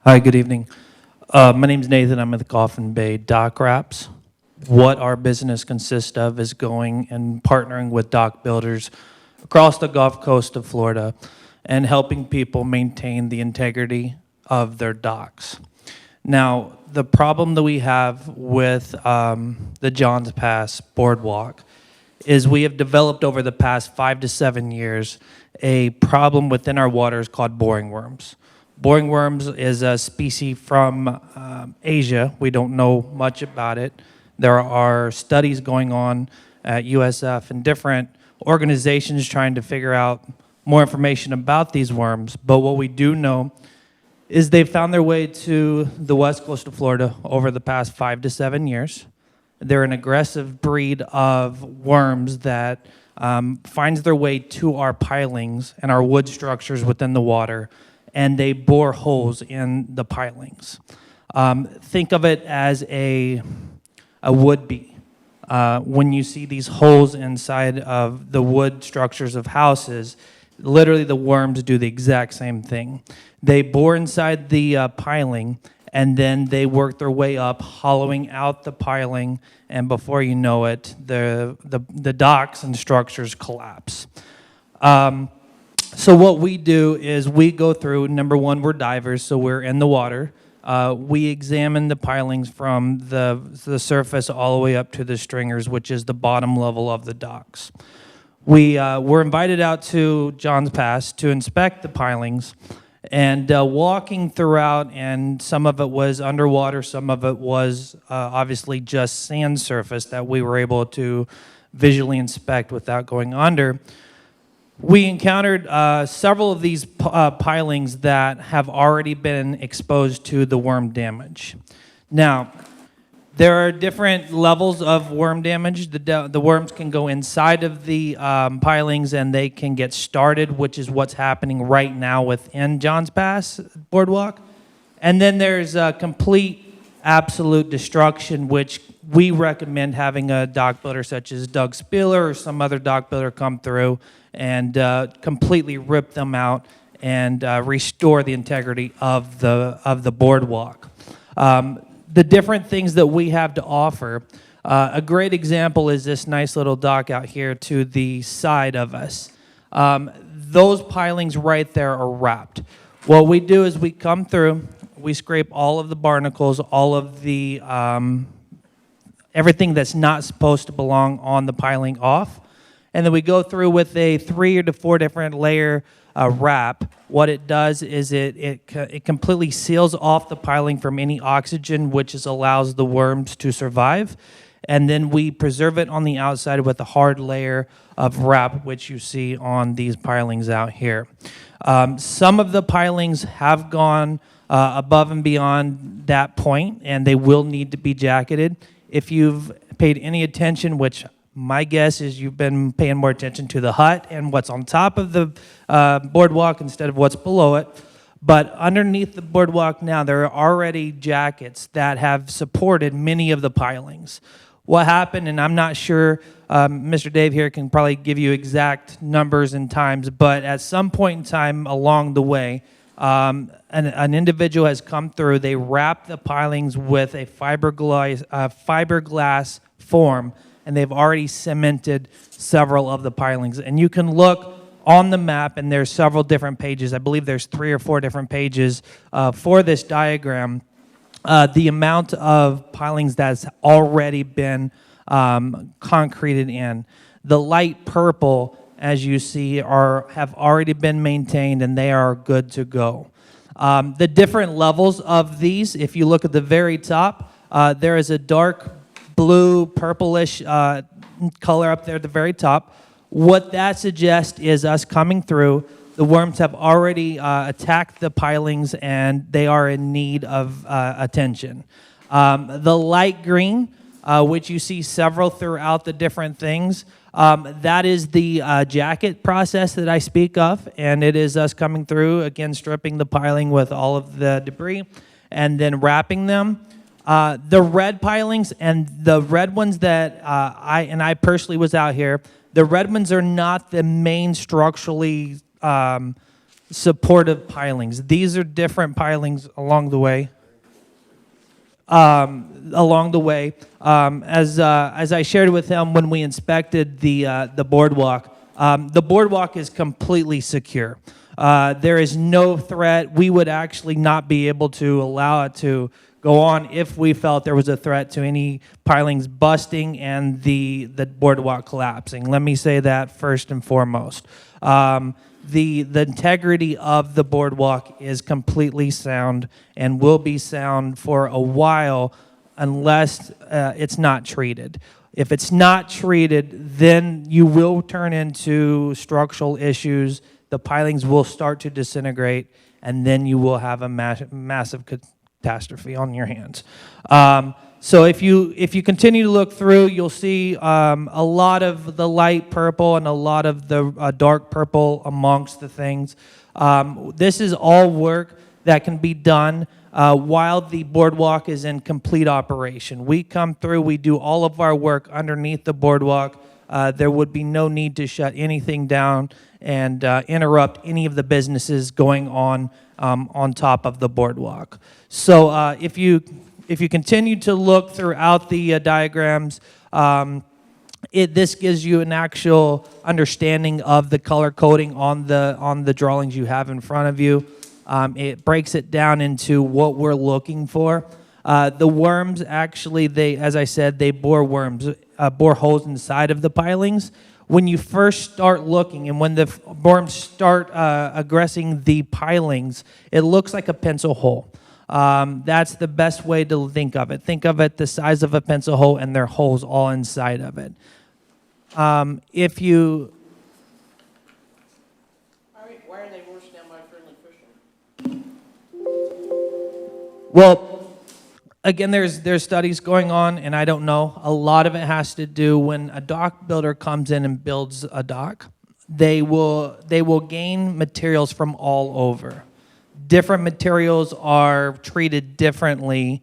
Hi, good evening. My name's Nathan. I'm at the Coffin Bay Dock Wraps. What our business consists of is going and partnering with dock builders across the Gulf Coast of Florida and helping people maintain the integrity of their docks. Now, the problem that we have with the Johns Pass Boardwalk is we have developed over the past 5 to 7 years a problem within our waters called boring worms. Boring worms is a species from Asia. We don't know much about it. There are studies going on at USF and different organizations trying to figure out more information about these worms. But what we do know is they've found their way to the west coast of Florida over the past 5 to 7 years. They're an aggressive breed of worms that finds their way to our pilings and our wood structures within the water, and they bore holes in the pilings. Think of it as a wood bee. When you see these holes inside of the wood structures of houses, literally the worms do the exact same thing. They bore inside the piling, and then they work their way up, hollowing out the piling, and before you know it, the docks and structures collapse. So what we do is we go through, number one, we're divers, so we're in the water. We examine the pilings from the surface all the way up to the stringers, which is the bottom level of the docks. We were invited out to Johns Pass to inspect the pilings, and walking throughout, and some of it was underwater, some of it was obviously just sand surface that we were able to visually inspect without going under. We encountered several of these pilings that have already been exposed to the worm damage. Now, there are different levels of worm damage. The worms can go inside of the pilings and they can get started, which is what's happening right now within Johns Pass Boardwalk. And then there's complete, absolute destruction, which we recommend having a dock builder such as Doug Spiller or some other dock builder come through and completely rip them out and restore the integrity of the boardwalk. The different things that we have to offer, a great example is this nice little dock out here to the side of us. Those pilings right there are wrapped. What we do is we come through, we scrape all of the barnacles, all of the everything that's not supposed to belong on the piling off. And then we go through with a 3 to 4 different layer wrap. What it does is it completely seals off the piling from any oxygen, which allows the worms to survive. And then we preserve it on the outside with a hard layer of wrap, which you see on these pilings out here. Some of the pilings have gone above and beyond that point, and they will need to be jacketed. If you've paid any attention, which my guess is you've been paying more attention to the hut and what's on top of the boardwalk instead of what's below it. But underneath the boardwalk now, there are already jackets that have supported many of the pilings. What happened, and I'm not sure, Mr. Dave here can probably give you exact numbers and times, but at some point in time along the way, an individual has come through, they wrap the pilings with a fiberglass form, and they've already cemented several of the pilings. And you can look on the map, and there's several different pages. I believe there's 3 or 4 different pages for this diagram. The amount of pilings that's already been concreted in. The light purple, as you see, have already been maintained, and they are good to go. The different levels of these, if you look at the very top, there is a dark blue, purplish color up there at the very top. What that suggests is us coming through. The worms have already attacked the pilings, and they are in need of attention. The light green, which you see several throughout the different things, that is the jacket process that I speak of, and it is us coming through, again, stripping the piling with all of the debris, and then wrapping them. The red pilings and the red ones that I personally was out here, the red ones are not the main structurally supportive pilings. These are different pilings along the way. As I shared with him when we inspected the boardwalk is completely secure. There is no threat. We would actually not be able to allow it to go on if we felt there was a threat to any pilings busting and the boardwalk collapsing. Let me say that first and foremost. The integrity of the boardwalk is completely sound and will be sound for a while unless it's not treated. If it's not treated, then you will turn into structural issues. The pilings will start to disintegrate, and then you will have a massive catastrophe on your hands. So if you continue to look through, you'll see a lot of the light purple and a lot of the dark purple amongst the things. This is all work that can be done while the boardwalk is in complete operation. We come through, we do all of our work underneath the boardwalk. There would be no need to shut anything down and interrupt any of the businesses going on top of the boardwalk. So if you continue to look throughout the diagrams, this gives you an actual understanding of the color coding on the drawings you have in front of you. It breaks it down into what we're looking for. The worms actually, as I said, they bore holes inside of the pilings. When you first start looking and when the worms start aggressing the pilings, it looks like a pencil hole. That's the best way to think of it. Think of it the size of a pencil hole, and there are holes all inside of it. Why are they worse down by friendly fishing? Well, again, there's studies going on, and I don't know. A lot of it has to do when a dock builder comes in and builds a dock. They will gain materials from all over. Different materials are treated differently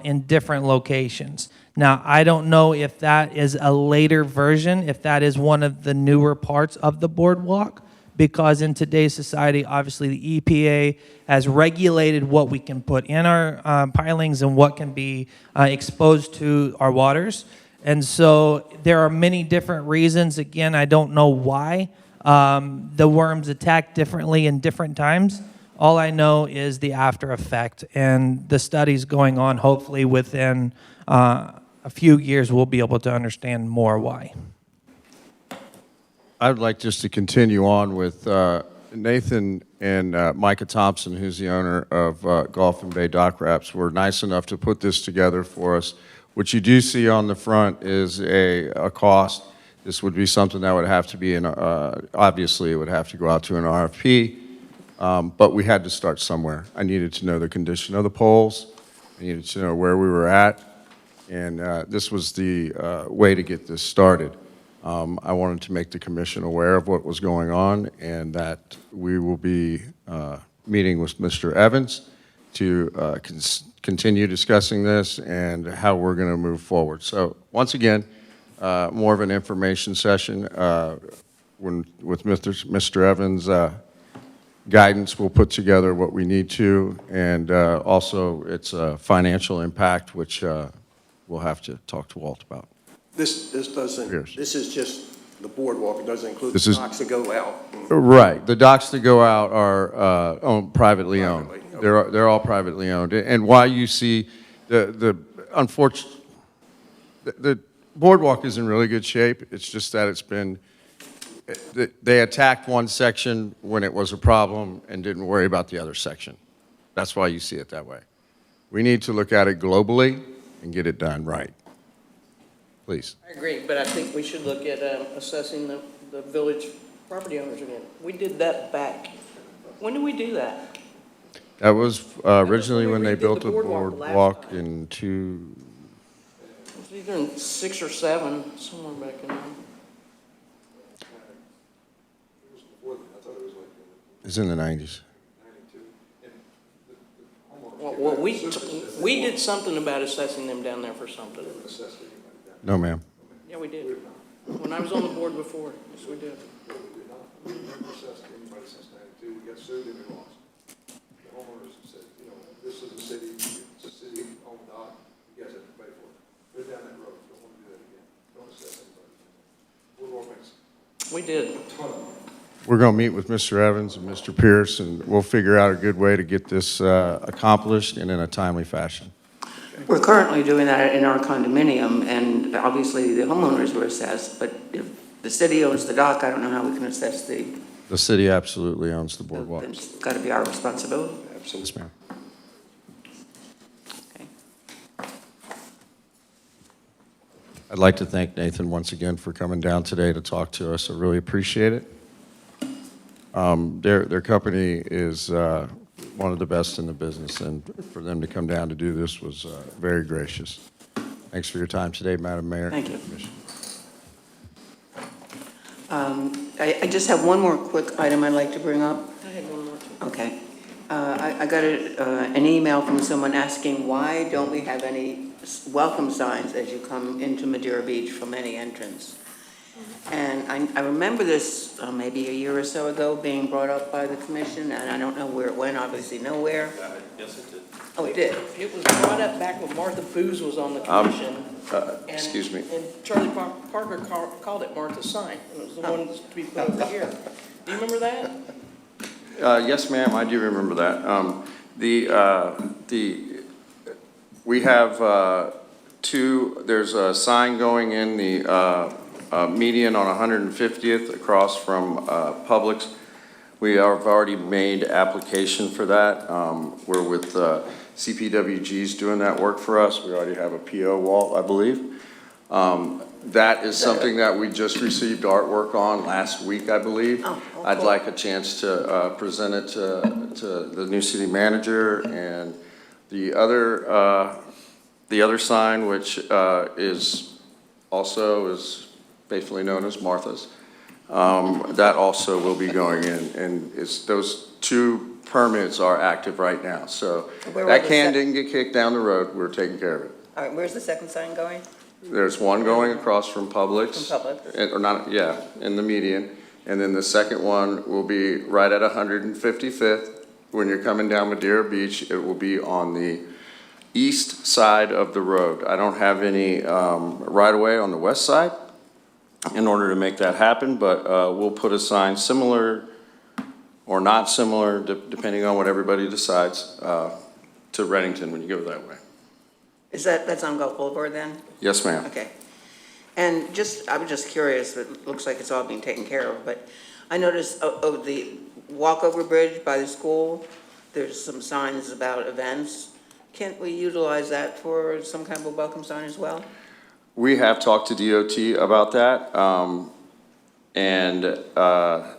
in different locations. Now, I don't know if that is a later version, if that is one of the newer parts of the boardwalk, because in today's society, obviously the EPA has regulated what we can put in our pilings and what can be exposed to our waters. And so there are many different reasons. Again, I don't know why the worms attack differently in different times. All I know is the after effect, and the studies going on. Hopefully within a few years we'll be able to understand more why. I'd like just to continue on with Nathan and Micah Thompson, who's the owner of Gulf and Bay Dock Wraps, were nice enough to put this together for us. What you do see on the front is a cost. This would be something that would have to be obviously it would have to go out to an RFP. But we had to start somewhere. I needed to know the condition of the poles. I needed to know where we were at. And this was the way to get this started. I wanted to make the commission aware of what was going on and that we will be meeting with Mr. Evans to continue discussing this and how we're going to move forward. So once again, more of an information session with Mr. Evans' guidance. We'll put together what we need to, and also its financial impact, which we'll have to talk to Walt about. This doesn't, Yes. this is just the boardwalk, it doesn't include This the is- docks that go out. Right. The docks that go out are privately owned. Privately, okay. They're all privately owned. And why you see the boardwalk is in really good shape. It's just that it's been, they attacked one section when it was a problem and didn't worry about the other section. That's why you see it that way. We need to look at it globally and get it done right. Please. I agree, but I think we should look at assessing the village property owners again. We did that back, when did we do that? That was originally we when they redid built the the boardwalk the last boardwalk time. in It was either in 6 or 7, somewhere back in there. it's in the 90s. Well, we did something about assessing them down there for something. No, ma'am. Yeah, we did. When I was on the board before, yes, we did. We never assessed anybody since '92. We got sued and we lost. The homeowners said, you know, this is a city-owned dock. You guys have to pay for it. Go down that road. Don't want to do that again. Don't assess anybody. Boardwalk makes We did. a ton of money. We're going to meet with Mr. Evans and Mr. Pierce, and we'll figure out a good way to get this accomplished and in a timely fashion. We're currently doing that in our condominium, and obviously the homeowners were assessed, but if the city owns the dock, I don't know how we can assess the, The city absolutely owns the boardwalk. it's got to be our responsibility. Yes, ma'am. Okay. I'd like to thank Nathan once again for coming down today to talk to us. I really appreciate it. Their company is one of the best in the business, and for them to come down to do this was very gracious. Thanks for your time today, Madam Mayor. Thank you. I just have one more quick item I'd like to bring up. I had one more too. Okay. I got an email from someone asking, why don't we have any welcome signs as you come into Madeira Beach from any entrance? And I remember this maybe a year or so ago being brought up by the commission, and I don't know where it went, obviously nowhere. Yes, it did. Oh, it did? It was brought up back when Martha Foos was on the commission. Excuse me. And Charlie Parker called it Martha's sign, and it was the one to be put over here. Do you remember that? Yes, ma'am, I do remember that. We have there's a sign going in the median on 150th across from Publix. We have already made application for that. We're with CPWG's doing that work for us. We already have a PO, Walt, I believe. That is something that we just received artwork on last week, I believe. Oh, I'd cool. like a chance to present it to the new city manager, and the other sign, which is faithfully known as Martha's. That also will be going in, and those two permits are active right now. So Where will that the can didn't get kicked down the road. We're taking care of it. All right, where's the second sign going? There's one going across from Publix. From Publix. Or not, yeah, in the median. And then the second one will be right at 155th. When you're coming down Madeira Beach, it will be on the east side of the road. I don't have any right-of-way on the west side in order to make that happen, but we'll put a sign similar or not similar, depending on what everybody decides, to Reddington when you go that way. That's on Gulf Boulevard then? Yes, ma'am. Okay. And I was just curious, it looks like it's all being taken care of, but I noticed of the walkover bridge by the school, there's some signs about events. Can't we utilize that for some kind of a welcome sign as well? We have talked to DOT about that, and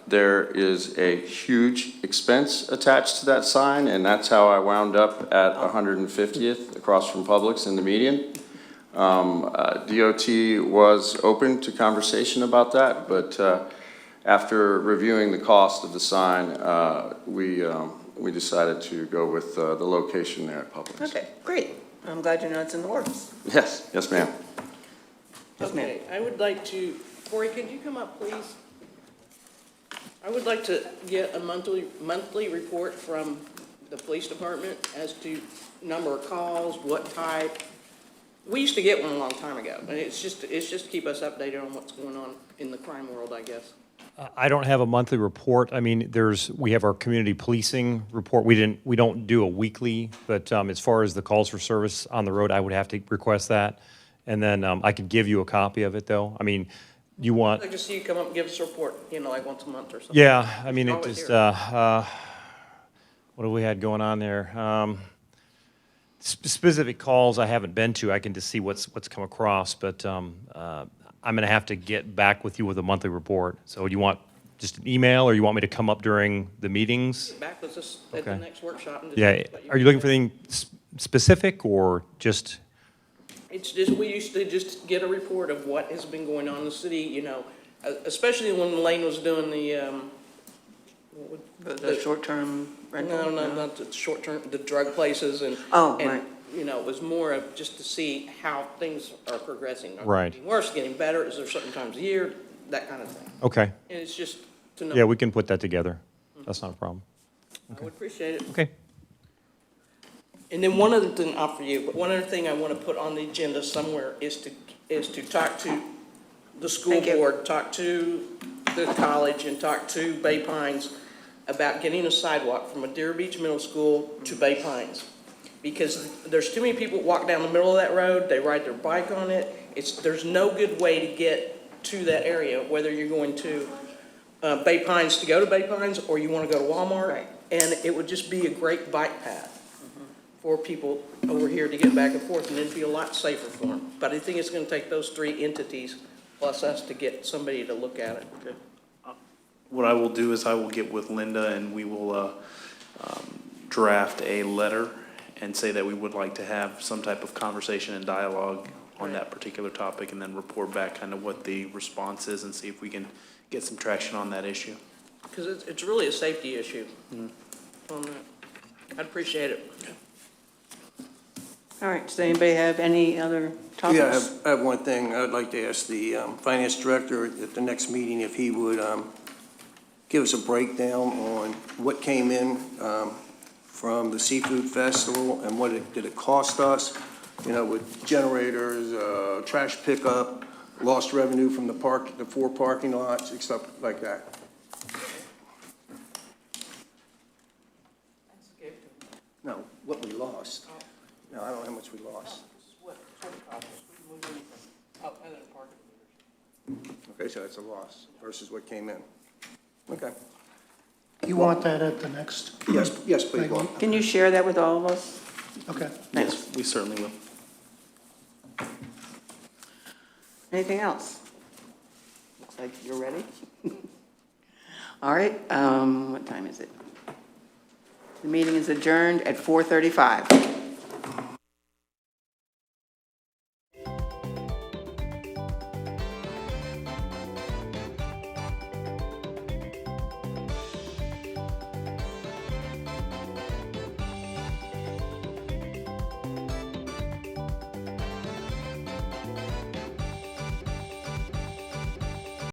there is a huge expense attached to that sign, and that's how I wound up at 150th across from Publix in the median. DOT was open to conversation about that, but after reviewing the cost of the sign, we decided to go with the location there at Publix. Okay, great. I'm glad you know it's in the works. Yes, yes, ma'am. Yes, ma'am. Okay, I would like to, Corey, could you come up, please? I would like to get a monthly report from the police department as to number of calls, what type, We used to get one a long time ago, and it's just to keep us updated on what's going on in the crime world, I guess. I don't have a monthly report. I mean, we have our community policing report. We don't do a weekly, but as far as the calls for service on the road, I would have to request that. And then I could give you a copy of it, though. I mean, you want? I'd like to see you come up and give us a report, like once a month or something. Yeah, I mean, it Always just, here. what have we had going on there? Specific calls I haven't been to, I can just see what's come across, but I'm going to have to get back with you with a monthly report. So do you want just an email, or you want me to come up during the meetings? Get back with us at the Okay. next workshop. And Yeah, are you looking for anything specific, or just? It's just, we used to just get a report of what has been going on in the city, especially when Lane was doing The short-term rental? No, not the short-term, the drug places and. Oh, and, right. It was more of just to see how things are progressing. Are they Right. getting worse, getting better? Is there certain times of year? That kind of thing. Okay. And it's just to know. Yeah, we can put that together. That's not a problem. I would appreciate it. Okay. And then one other thing, not for you, but one other thing I want to put on the agenda somewhere is to talk to the school Thank you. board, talk to the college, and talk to Bay Pines about getting a sidewalk from Madeira Beach Middle School to Bay Pines. Because there's too many people walk down the middle of that road, they ride their bike on it. There's no good way to get to that area, whether you're going to Bay Pines to go to Bay Pines, or you want to go to Walmart. Right. And it would just be a great bike path for people over here to get back and forth, and it'd be a lot safer for them. But I think it's going to take those three entities plus us to get somebody to look at it. Okay. What I will do is I will get with Linda, and we will draft a letter and say that we would like to have some type of conversation and dialogue on that particular topic, and then report back kind of what the response is and see if we can get some traction on that issue. Because it's really a safety issue on that. I'd appreciate it. All right, does anybody have any other topics? Yeah, I have one thing. I'd like to ask the finance director at the next meeting if he would give us a breakdown on what came in from the Seafood Festival and did it cost us, with generators, trash pickup, lost revenue from the 4 parking lots, and stuff like that. No, what we lost. No, I don't know how much we lost. Okay, so that's a loss versus what came in. Okay. You want that at the next? Yes, please. Regular? Can you share that with all of us? Okay. Yes, we certainly will. Anything else? Looks like you're ready. All right, what time is it? The meeting is adjourned at 4:35.